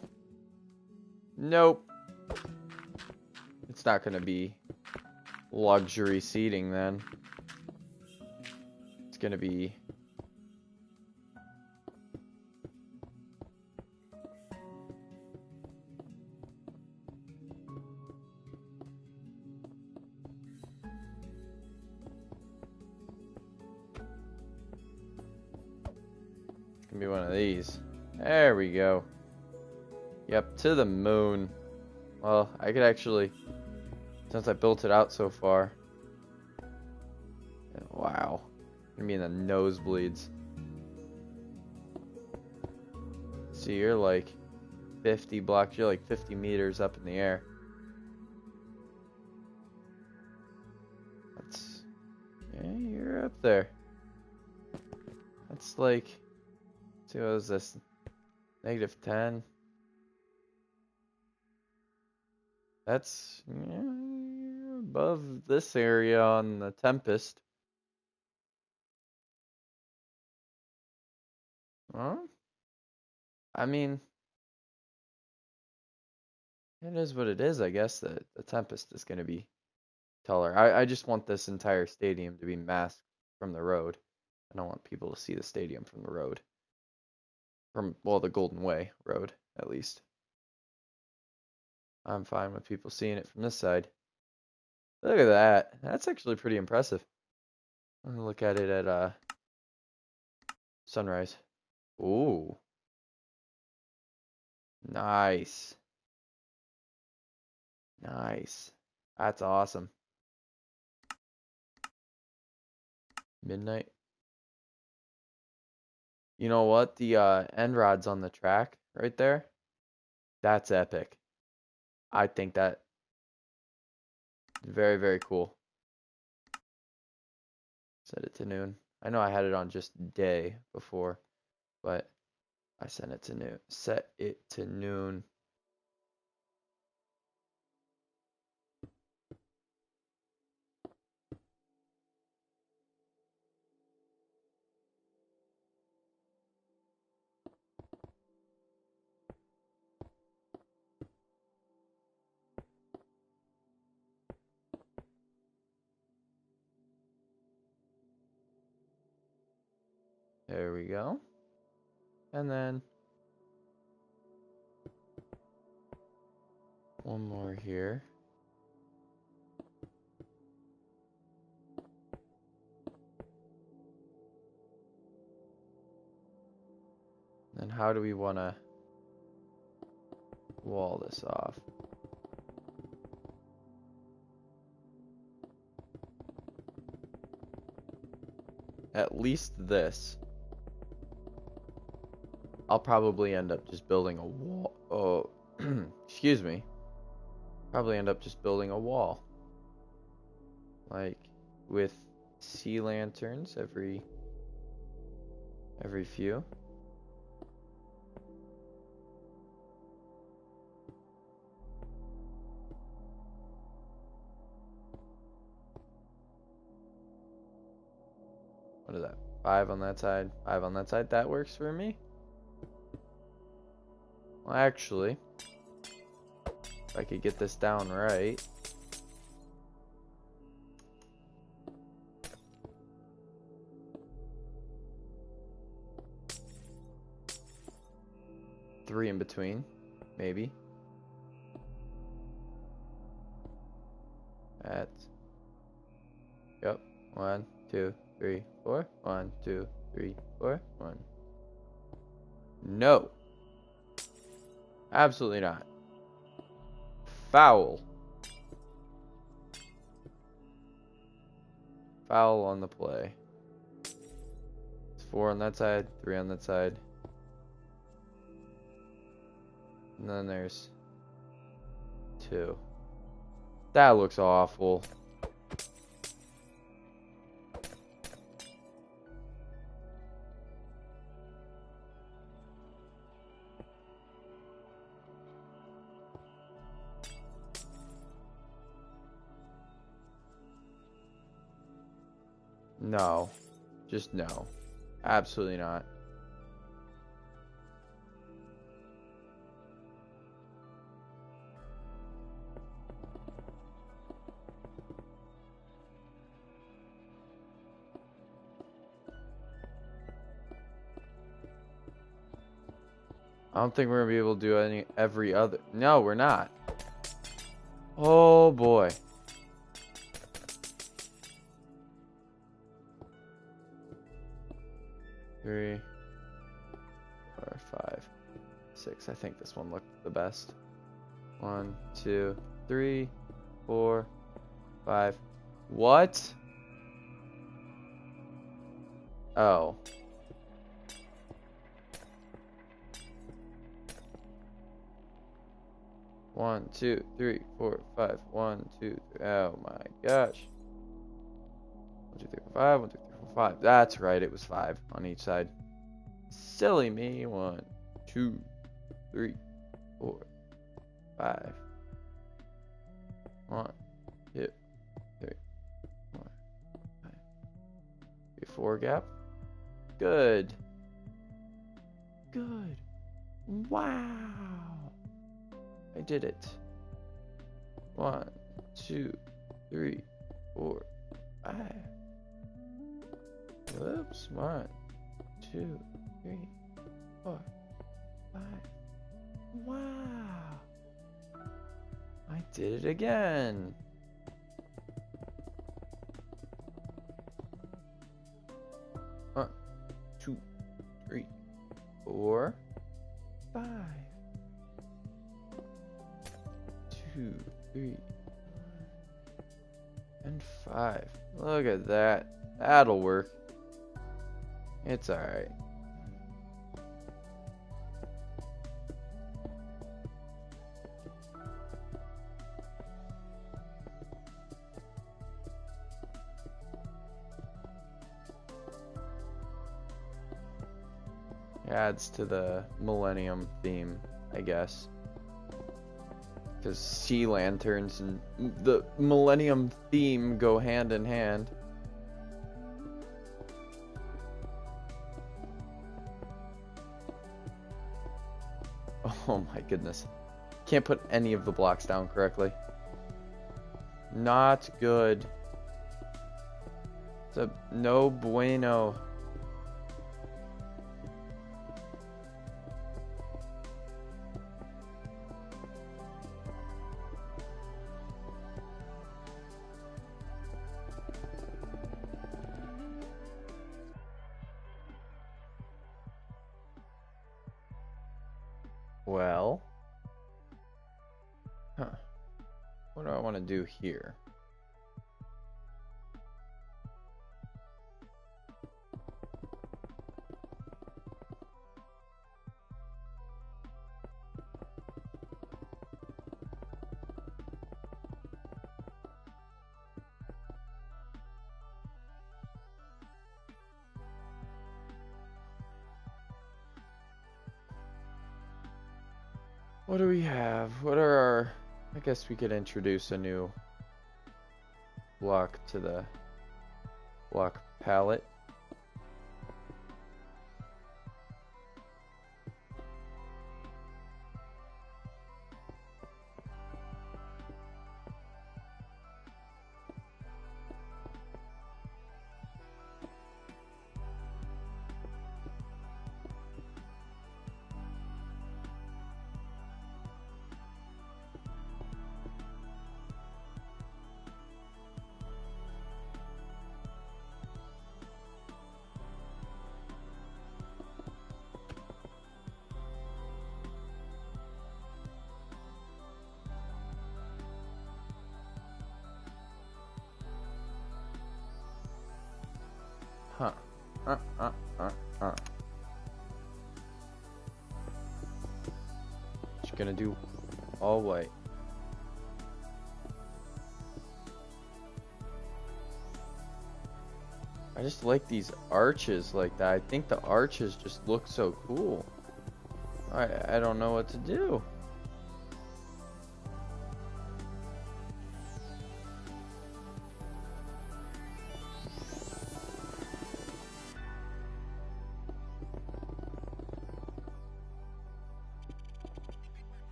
Nope. It's not going to be luxury seating then. It's going to be... It's going to be one of these. There we go. Yep, to the moon. Well, I could actually... Since I built it out so far. Wow. Gonna be in the nosebleeds. See, you're like 50 blocks, you're like 50 meters up in the air. That's... Yeah, you're up there. That's like... See, what is this? -10. That's... Yeah, you're above this area on the Tempest. Huh? I mean, it is what it is, I guess. The Tempest is going to be taller. I just want this entire stadium to be masked from the road. I don't want people to see the stadium from the road. From, well, the Golden Way road, at least. I'm fine with people seeing it from this side. Look at that. That's actually pretty impressive. I'm going to look at it at sunrise. Ooh. Nice. Nice. That's awesome. Midnight. You know what? The end rod's on the track right there. That's epic. I think that very, very cool. Set it to noon. I know I had it on just day before, but I set it to noon. Set it to noon. There we go. And then one more here. Then how do we want to wall this off? At least this. I'll probably end up just building a wall. Oh, excuse me. Probably end up just building a wall. Like with sea lanterns every few. What is that? 5 on that side, 5 on that side. That works for me. Well, actually, if I could get this down right. Three in between, maybe. That's... Yep. 1, 2, 3, 4. 1, 2, 3, 4. 1. No. Absolutely not. Foul. Foul on the play. It's 4 on that side, 3 on that side. And then there's 2. That looks awful. No. Just no. Absolutely not. I don't think we're gonna be able to do every other. No, we're not. Oh boy. Three, 4, 5, 6. I think this one looked the best. 1, 2, 3, 4, 5. What? Oh. One, 2, 3, 4, 5. 1, 2, 3. Oh my gosh. 1, 2, 3, 4, 5. 1, 2, 3, 4, 5. That's right. It was 5 on each side. Silly me. 1, 2, 3, 4, 5. 1, 2, 3, 4, 5. 3, 4 gap. Good. Good. Wow. I did it. 1, 2, 3, 4, 5. Whoops. 1, 2, 3, 4, 5. Wow. I did it again. One, 2, 3, 4, 5. 2, 3, and 5. Look at that. That'll work. It's alright. Adds to the Millennium theme, I guess. Because sea lanterns and the Millennium theme go hand in hand. Oh my goodness. Can't put any of the blocks down correctly. Not good. It's a no bueno. Well, what do I want to do here? What do we have? What are our... I guess we could introduce a new block to the block palette. Huh. Just gonna do all white. I just like these arches like that. I think the arches just look so cool. I don't know what to do.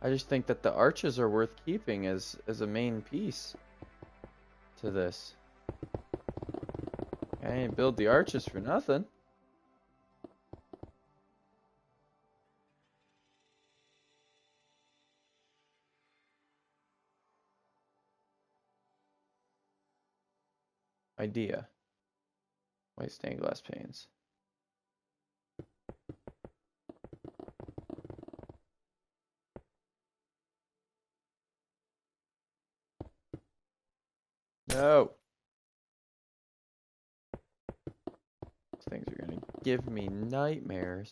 I just think that the arches are worth keeping as a main piece to this. I ain't build the arches for nothing. Idea. White stained glass panes. No. These things are gonna give me nightmares.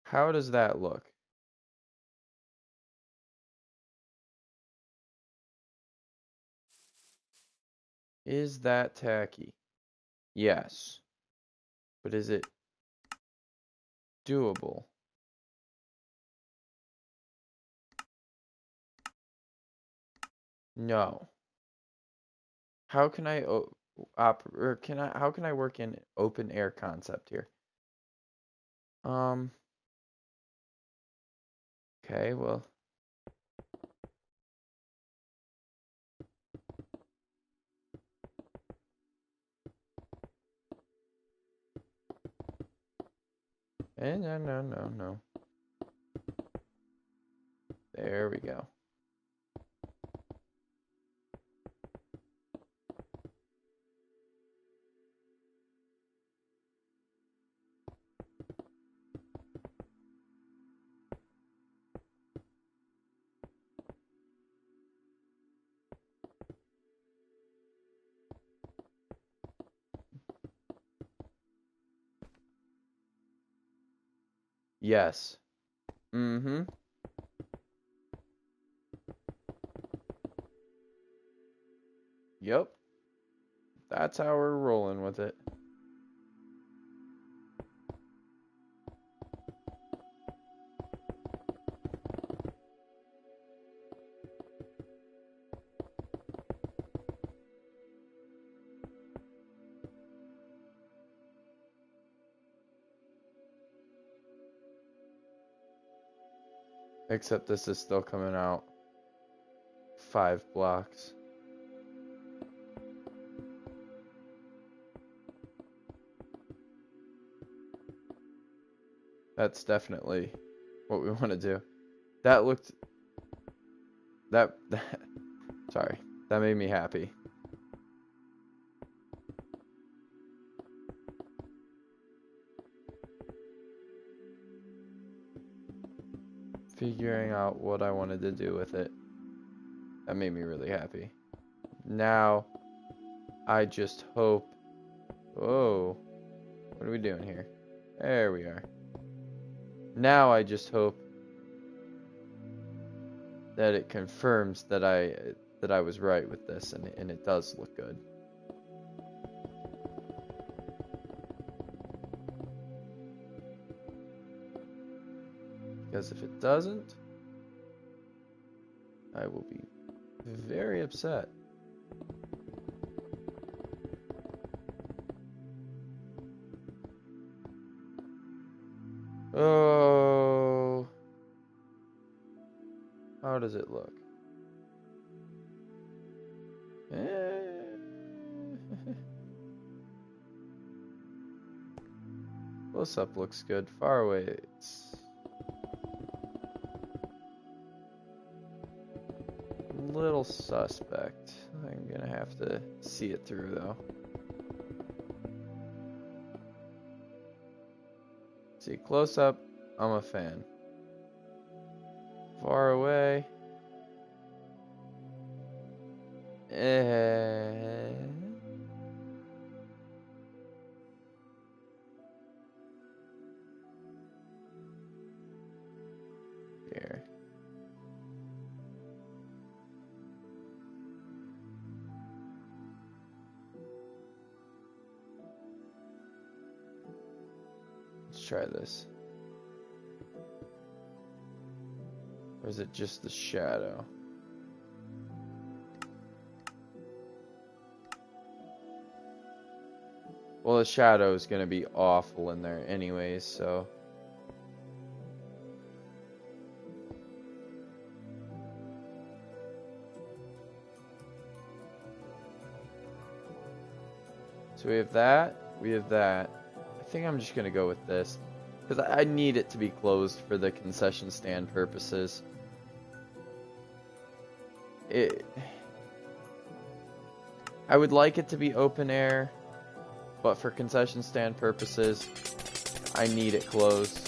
How does that look? Is that tacky? Yes. But is it doable? No. How can I how can I work in open air concept here? Okay, well. No. There we go. Yes. Mm-hmm. Yep. That's how we're rolling with it. Except this is still coming out 5 blocks. That's definitely what we want to do. That looked... That sorry. That made me happy. Figuring out what I wanted to do with it. That made me really happy. Now, I just hope... Whoa. What are we doing here? There we are. Now I just hope that it confirms that I was right with this, and it does look good. Because if it doesn't, I will be very upset. Oh, how does it look? Close up looks good. Far away, it's a little suspect. I'm gonna have to see it through though. See, close up, I'm a fan. Far away, here. Let's try this. Or is it just the shadow? Well, the shadow is going to be awful in there anyways, so So we have that. We have that. I think I'm just gonna go with this because I need it to be closed for the concession stand purposes. I would like it to be open air, but for concession stand purposes, I need it closed.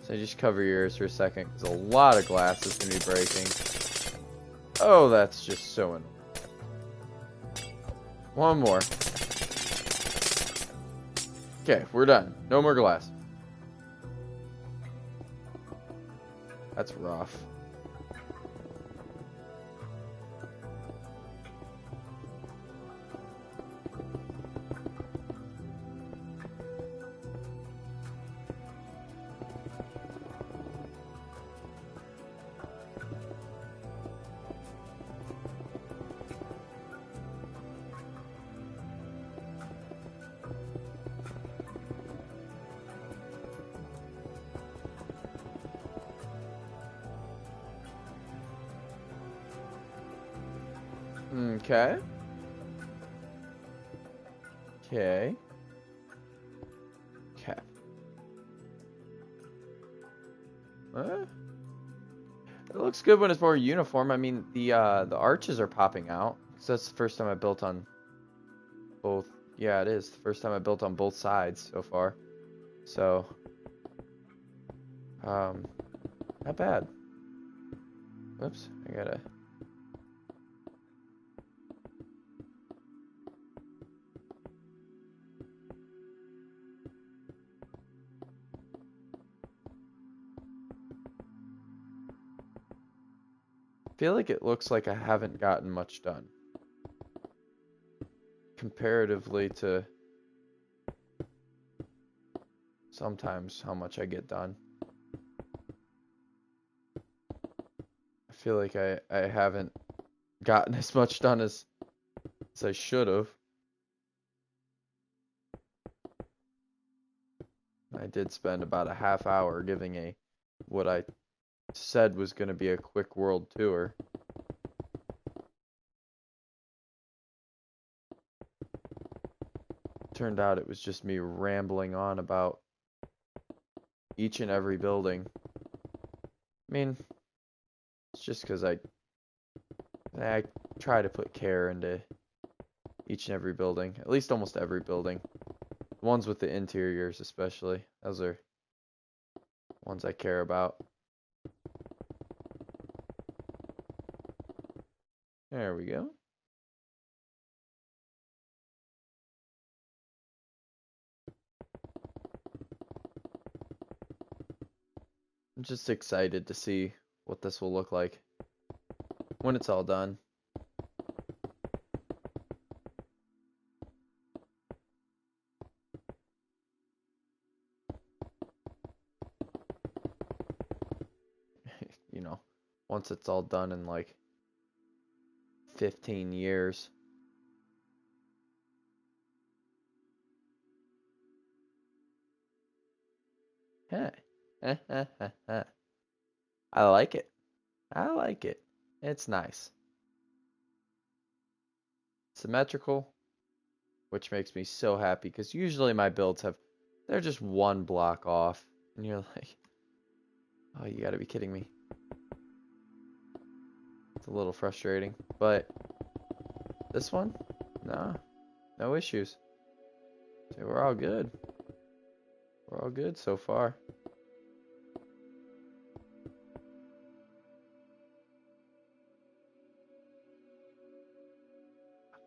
So just cover your ears for a second, because a lot of glass is going to be breaking. Oh, that's just so annoying. One more. Okay, we're done. No more glass. That's rough. Okay. Okay. Okay. It looks good when it's more uniform. I mean, the arches are popping out. So that's the first time I built on both. Yeah, it is the first time I built on both sides so far. So, not bad. Oops, I gotta. Feel like it looks like I haven't gotten much done comparatively to sometimes how much I get done. I feel like I haven't gotten as much done as I should have. I did spend about a half hour giving what I said was going to be a quick world tour. Turned out it was just me rambling on about each and every building. I mean, it's just because I try to put care into each and every building, at least almost every building. The ones with the interiors especially. Those are ones I care about. There we go. I'm just excited to see what this will look like when it's all done. You know, once it's all done in like 15 years. Huh. I like it. I like it. It's nice. Symmetrical, which makes me so happy because usually my builds they're just one block off and you're like, oh, you gotta be kidding me. It's a little frustrating, but this one, no issues. So we're all good. We're all good so far.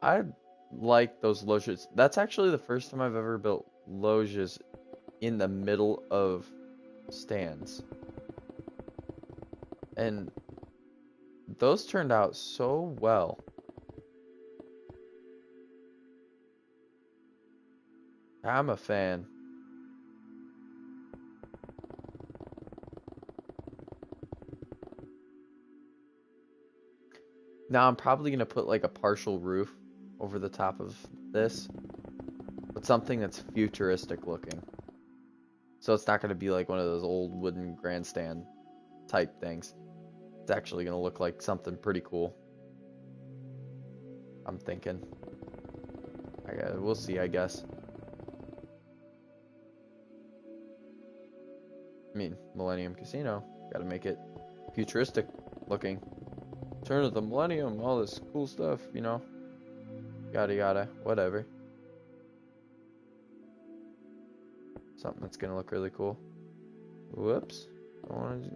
I like those loges. That's actually the first time I've ever built loges in the middle of stands. And those turned out so well. I'm a fan. Now I'm probably going to put like a partial roof over the top of this, but something that's futuristic looking. So it's not going to be like one of those old wooden grandstand type things. It's actually going to look like something pretty cool. I'm thinking. We'll see, I guess. I mean, Millennium Casino. Gotta make it futuristic looking. Turn of the Millennium, all this cool stuff, you know. Yada yada, whatever. Something that's gonna look really cool. Whoops. I want to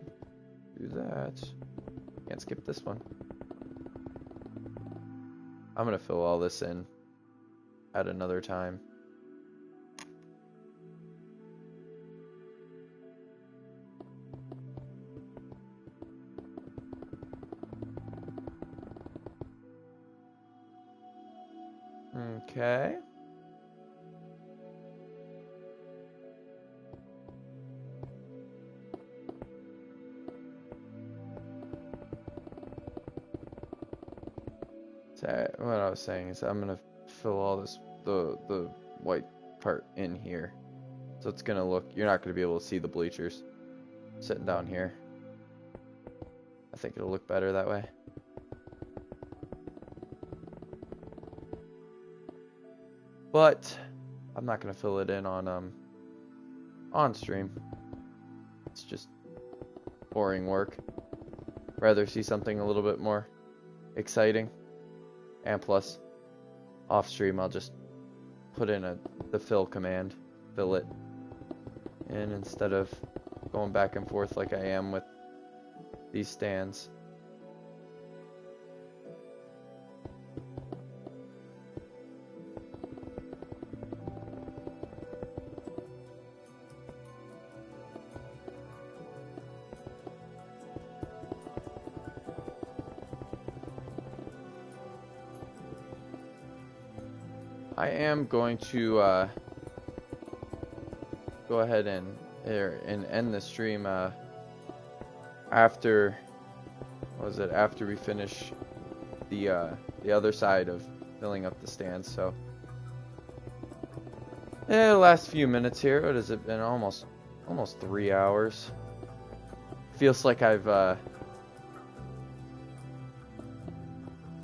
do that. Can't skip this one. I'm gonna fill all this in at another time. Okay. So what I was saying is I'm gonna fill all this the white part in here. So it's gonna look, you're not gonna be able to see the bleachers sitting down here. I think it'll look better that way. But I'm not gonna fill it in on stream. It's just boring work. Rather see something a little bit more exciting. And plus, off stream I'll just put in the fill command, fill it in instead of going back and forth like I am with these stands. I am going to go ahead and end the stream after after we finish the other side of filling up the stands. So the last few minutes here. What has it been? Almost 3 hours. Feels like I've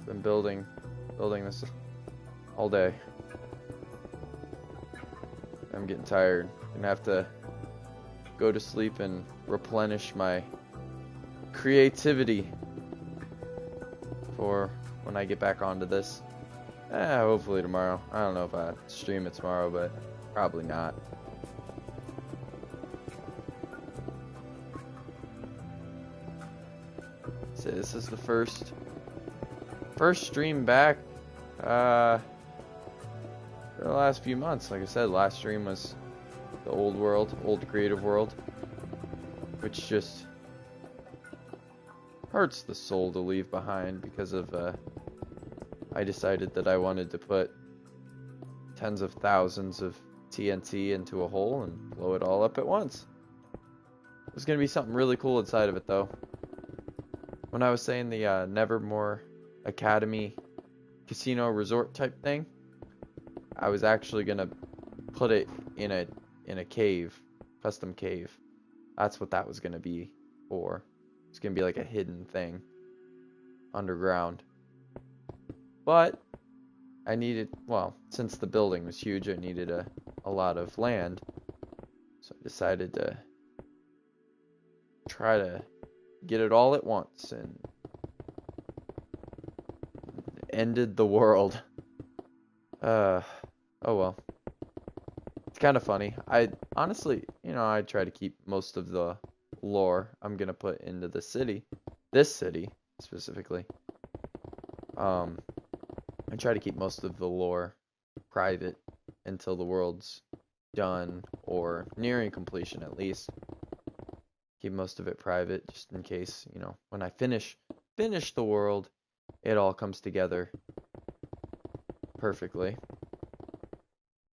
been building this all day. I'm getting tired. Gonna have to go to sleep and replenish my creativity for when I get back onto this. Hopefully tomorrow. I don't know if I stream it tomorrow, but probably not. So this is the first stream back for the last few months. Like I said, last stream was the old creative world, which just hurts the soul to leave behind because of I decided that I wanted to put tens of thousands of TNT into a hole and blow it all up at once. There's gonna be something really cool inside of it though. When I was saying the Nevermore Academy casino resort type thing, I was actually gonna put it in a cave, custom cave. That's what that was gonna be for. It's gonna be like a hidden thing underground. But I needed, well, since the building was huge, I needed a lot of land. So I decided to try to get it all at once and ended the world. Oh well. It's kind of funny. I honestly, I try to keep most of the lore I'm gonna put into the city. This city, specifically. I try to keep most of the lore private until the world's done, or nearing completion at least. Keep most of it private, just in case, when I finish the world, it all comes together perfectly.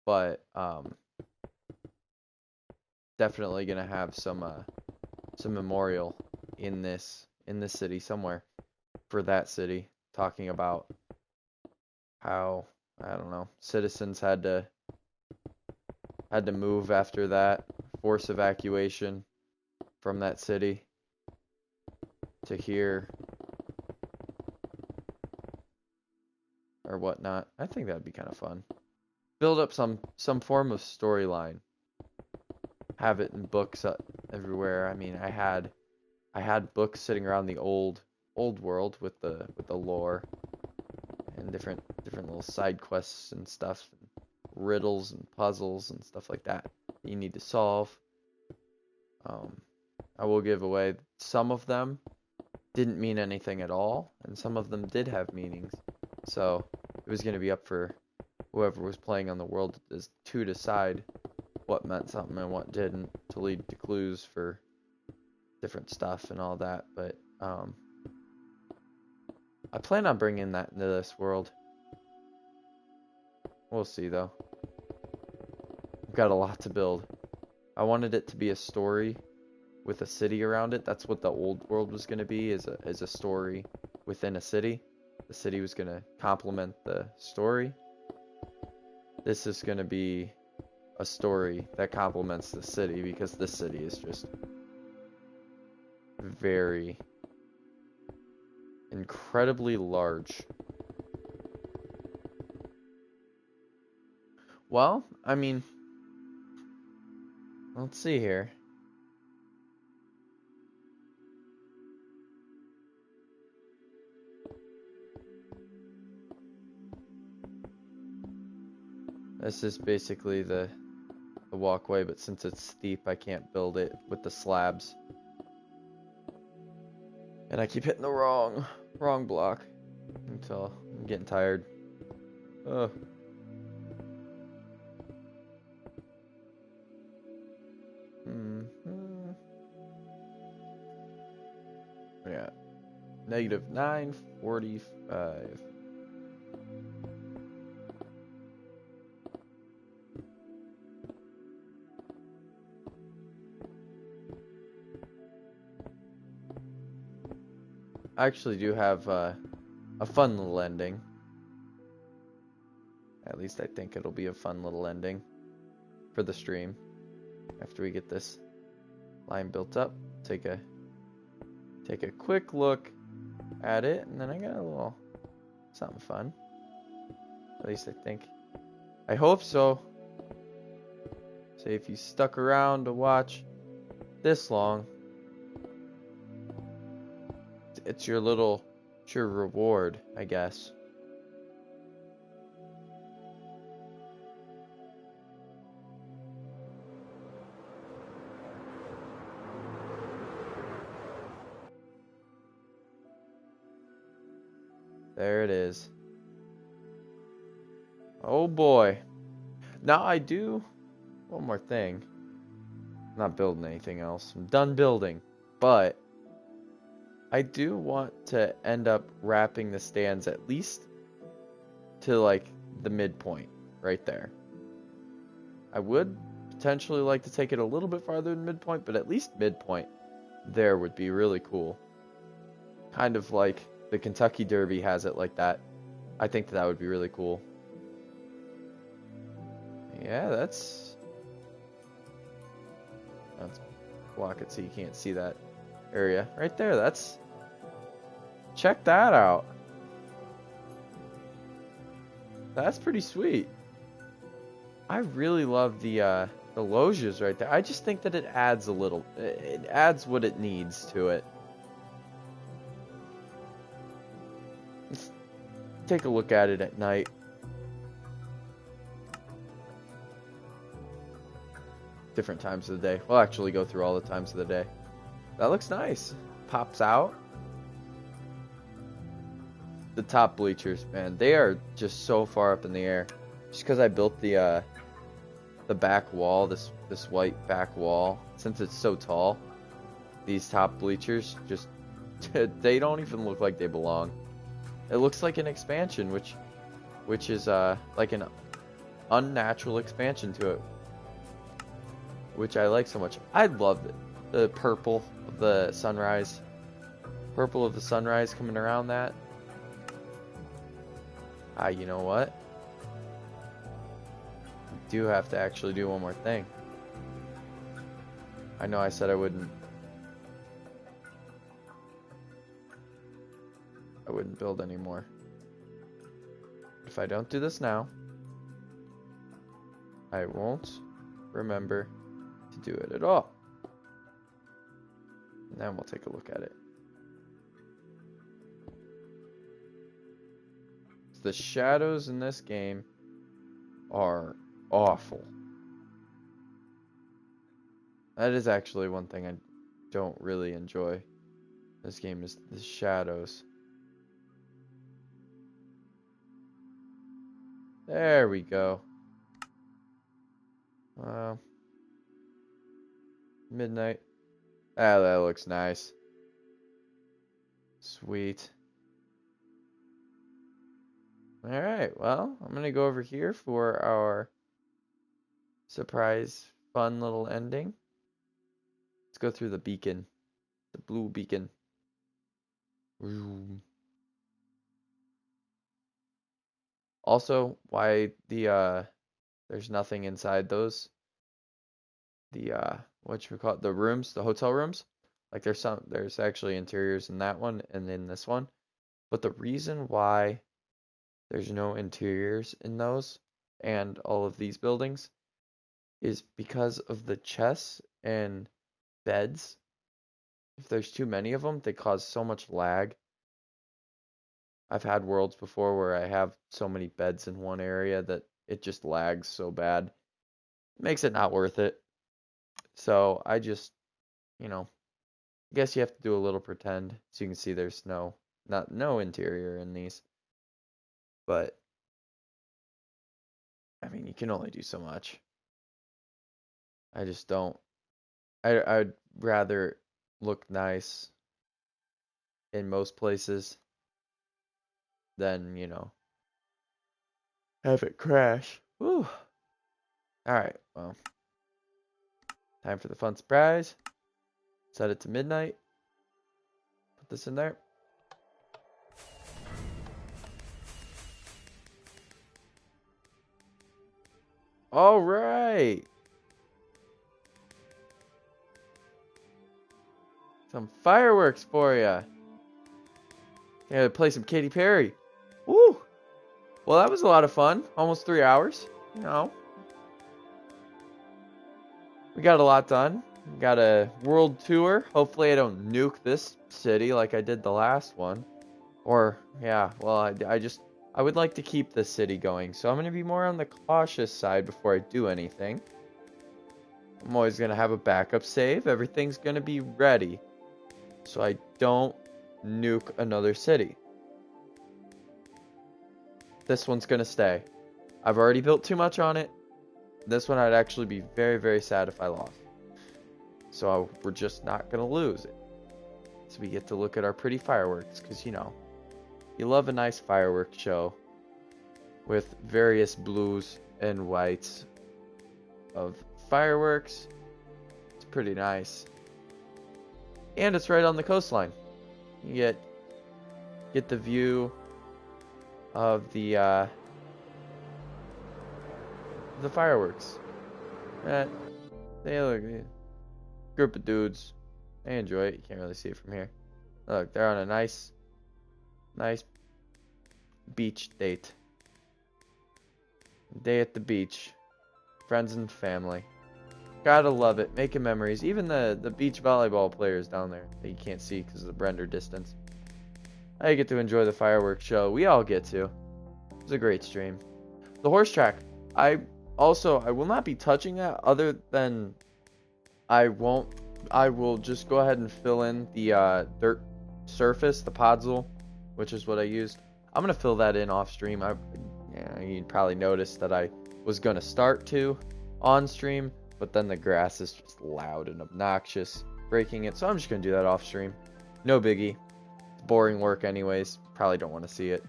But definitely gonna have some memorial in this city somewhere for that city, talking about how, I don't know, citizens had to move after that, force evacuation from that city to here or whatnot. I think that'd be kind of fun. build up some form of storyline. Have it in books everywhere. I mean, I had books sitting around the old world with the lore and different little side quests and stuff, and riddles and puzzles and stuff like that you need to solve. I will give away some of them didn't mean anything at all, and some of them did have meanings. So it was going to be up for whoever was playing on the world to decide what meant something and what didn't, to lead to clues for different stuff and all that. But I plan on bringing that into this world. We'll see though. I've got a lot to build. I wanted it to be a story with a city around it. That's what the old world was going to be, is a story within a city. The city was going to complement the story. This is going to be a story that complements the city, because this city is just very incredibly large. Well, I mean, let's see here. This is basically the walkway, but since it's steep, I can't build it with the slabs. And I keep hitting the wrong block until I'm getting tired. Ugh. Yeah. Negative 945. I actually do have a fun little ending. At least I think it'll be a fun little ending for the stream. After we get this line built up, take a quick look at it, and then I got a little something fun. At least I think. I hope so. Say if you stuck around to watch this long, it's your reward, I guess. There it is. Oh boy. Now I do one more thing. I'm not building anything else. I'm done building. But I do want to end up wrapping the stands at least to like the midpoint right there. I would potentially like to take it a little bit farther than midpoint, but at least midpoint there would be really cool. Kind of like the Kentucky Derby has it like that. I think that would be really cool. Yeah, let's block it so you can't see that area right there. Check that out. That's pretty sweet. I really love the loges right there. I just think that it adds it adds what it needs to it. Let's take a look at it at night. Different times of the day. We'll actually go through all the times of the day. That looks nice. Pops out. The top bleachers, man, they are just so far up in the air. Just because I built the back wall, this white back wall, since it's so tall, these top bleachers just they don't even look like they belong. It looks like an expansion, which is like an unnatural expansion to it, which I like so much. I love it. The purple of the sunrise. Purple of the sunrise coming around that. You know what? I do have to actually do one more thing. I know I said I wouldn't build anymore. If I don't do this now, I won't remember to do it at all. And then we'll take a look at it. The shadows in this game are awful. That is actually one thing I don't really enjoy. This game is the shadows. There we go. Midnight. Ah, that looks nice. Sweet. Alright, well, I'm going to go over here for our surprise, fun little ending. Let's go through the beacon. The blue beacon. Also, why there's nothing inside those. What you call it? The rooms, the hotel rooms. Like there's actually interiors in that one and in this one. But the reason why there's no interiors in those and all of these buildings is because of the chests and beds. If there's too many of them, they cause so much lag. I've had worlds before where I have so many beds in one area that it just lags so bad. It makes it not worth it. So I just, I guess you have to do a little pretend. So you can see there's no interior in these. But I mean, you can only do so much. I just don't. I'd rather look nice in most places than, have it crash. Whew. Alright, well. Time for the fun surprise. Set it to midnight. Put this in there. All right. Some fireworks for you. Yeah, play some Katy Perry. Woo! Well, that was a lot of fun. Almost 3 hours. We got a lot done. We got a world tour. Hopefully I don't nuke this city like I did the last one. Or, yeah, well, I would like to keep this city going. So I'm going to be more on the cautious side before I do anything. I'm always going to have a backup save. Everything's going to be ready. So I don't nuke another city. This one's going to stay. I've already built too much on it. This one I'd actually be very, very sad if I lost. So we're just not going to lose it. So we get to look at our pretty fireworks. Because, you love a nice fireworks show. With various blues and whites of fireworks. It's pretty nice. And it's right on the coastline. You get the view of the fireworks. They look group of dudes. They enjoy it. You can't really see it from here. Look, they're on a nice beach date. Day at the beach. Friends and family. Gotta love it. Making memories. Even the beach volleyball players down there that you can't see because of the render distance. I get to enjoy the fireworks show. We all get to. It was a great stream. The horse track. I will not be touching that other than I will just go ahead and fill in the dirt surface, the podzol, which is what I used. I'm going to fill that in off stream. You'd probably notice that I was going to start to on stream, but then the grass is just loud and obnoxious, breaking it. So I'm just going to do that off stream. No biggie. It's boring work anyways. Probably don't want to see it.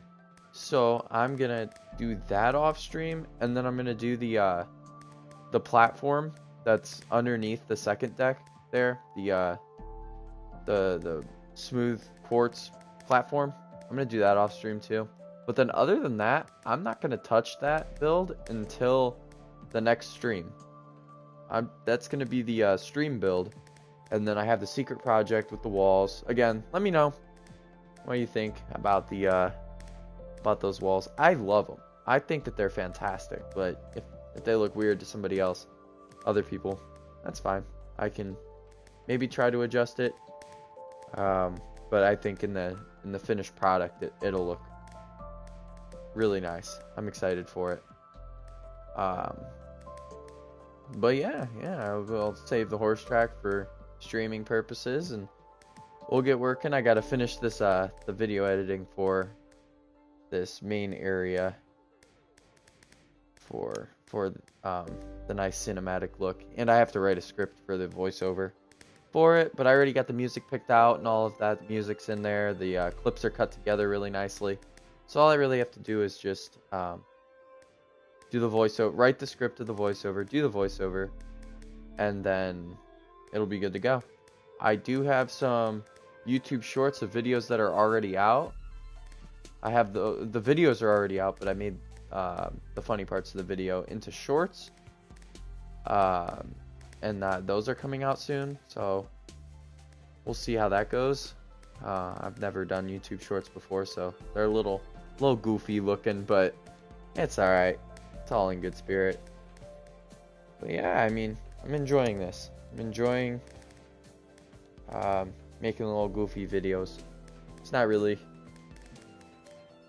So I'm going to do that off stream, and then I'm going to do the platform that's underneath the second deck there, the smooth quartz platform. I'm going to do that off stream too. But then other than that, I'm not going to touch that build until the next stream. That's going to be the stream build. And then I have the secret project with the walls. Again, let me know what you think about about those walls. I love them. I think that they're fantastic. But if they look weird to somebody else, other people, that's fine. I can maybe try to adjust it. But I think in the finished product, it'll look really nice. I'm excited for it. But yeah, I'll save the horse track for streaming purposes, and we'll get working. I gotta finish this the video editing for this main area for the nice cinematic look, and I have to write a script for the voiceover for it, but I already got the music picked out and all of that. The music's in there. The clips are cut together really nicely. So all I really have to do is just do the voiceover, write the script of the voiceover, do the voiceover, and then it'll be good to go. I do have some YouTube shorts of videos that are already out. I have the videos are already out, but I made the funny parts of the video into shorts. And those are coming out soon, so we'll see how that goes. I've never done YouTube shorts before, so they're a little goofy looking, but it's alright. It's all in good spirit. But yeah, I mean, I'm enjoying this. I'm enjoying making little goofy videos. It's not really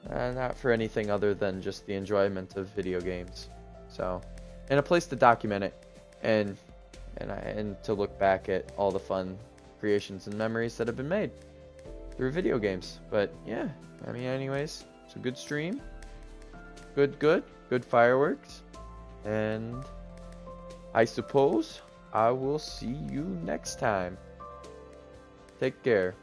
not for anything other than just the enjoyment of video games. So, and a place to document it, and to look back at all the fun creations and memories that have been made through video games. But yeah, I mean, anyways, it's a good stream. Good fireworks. And I suppose I will see you next time. Take care.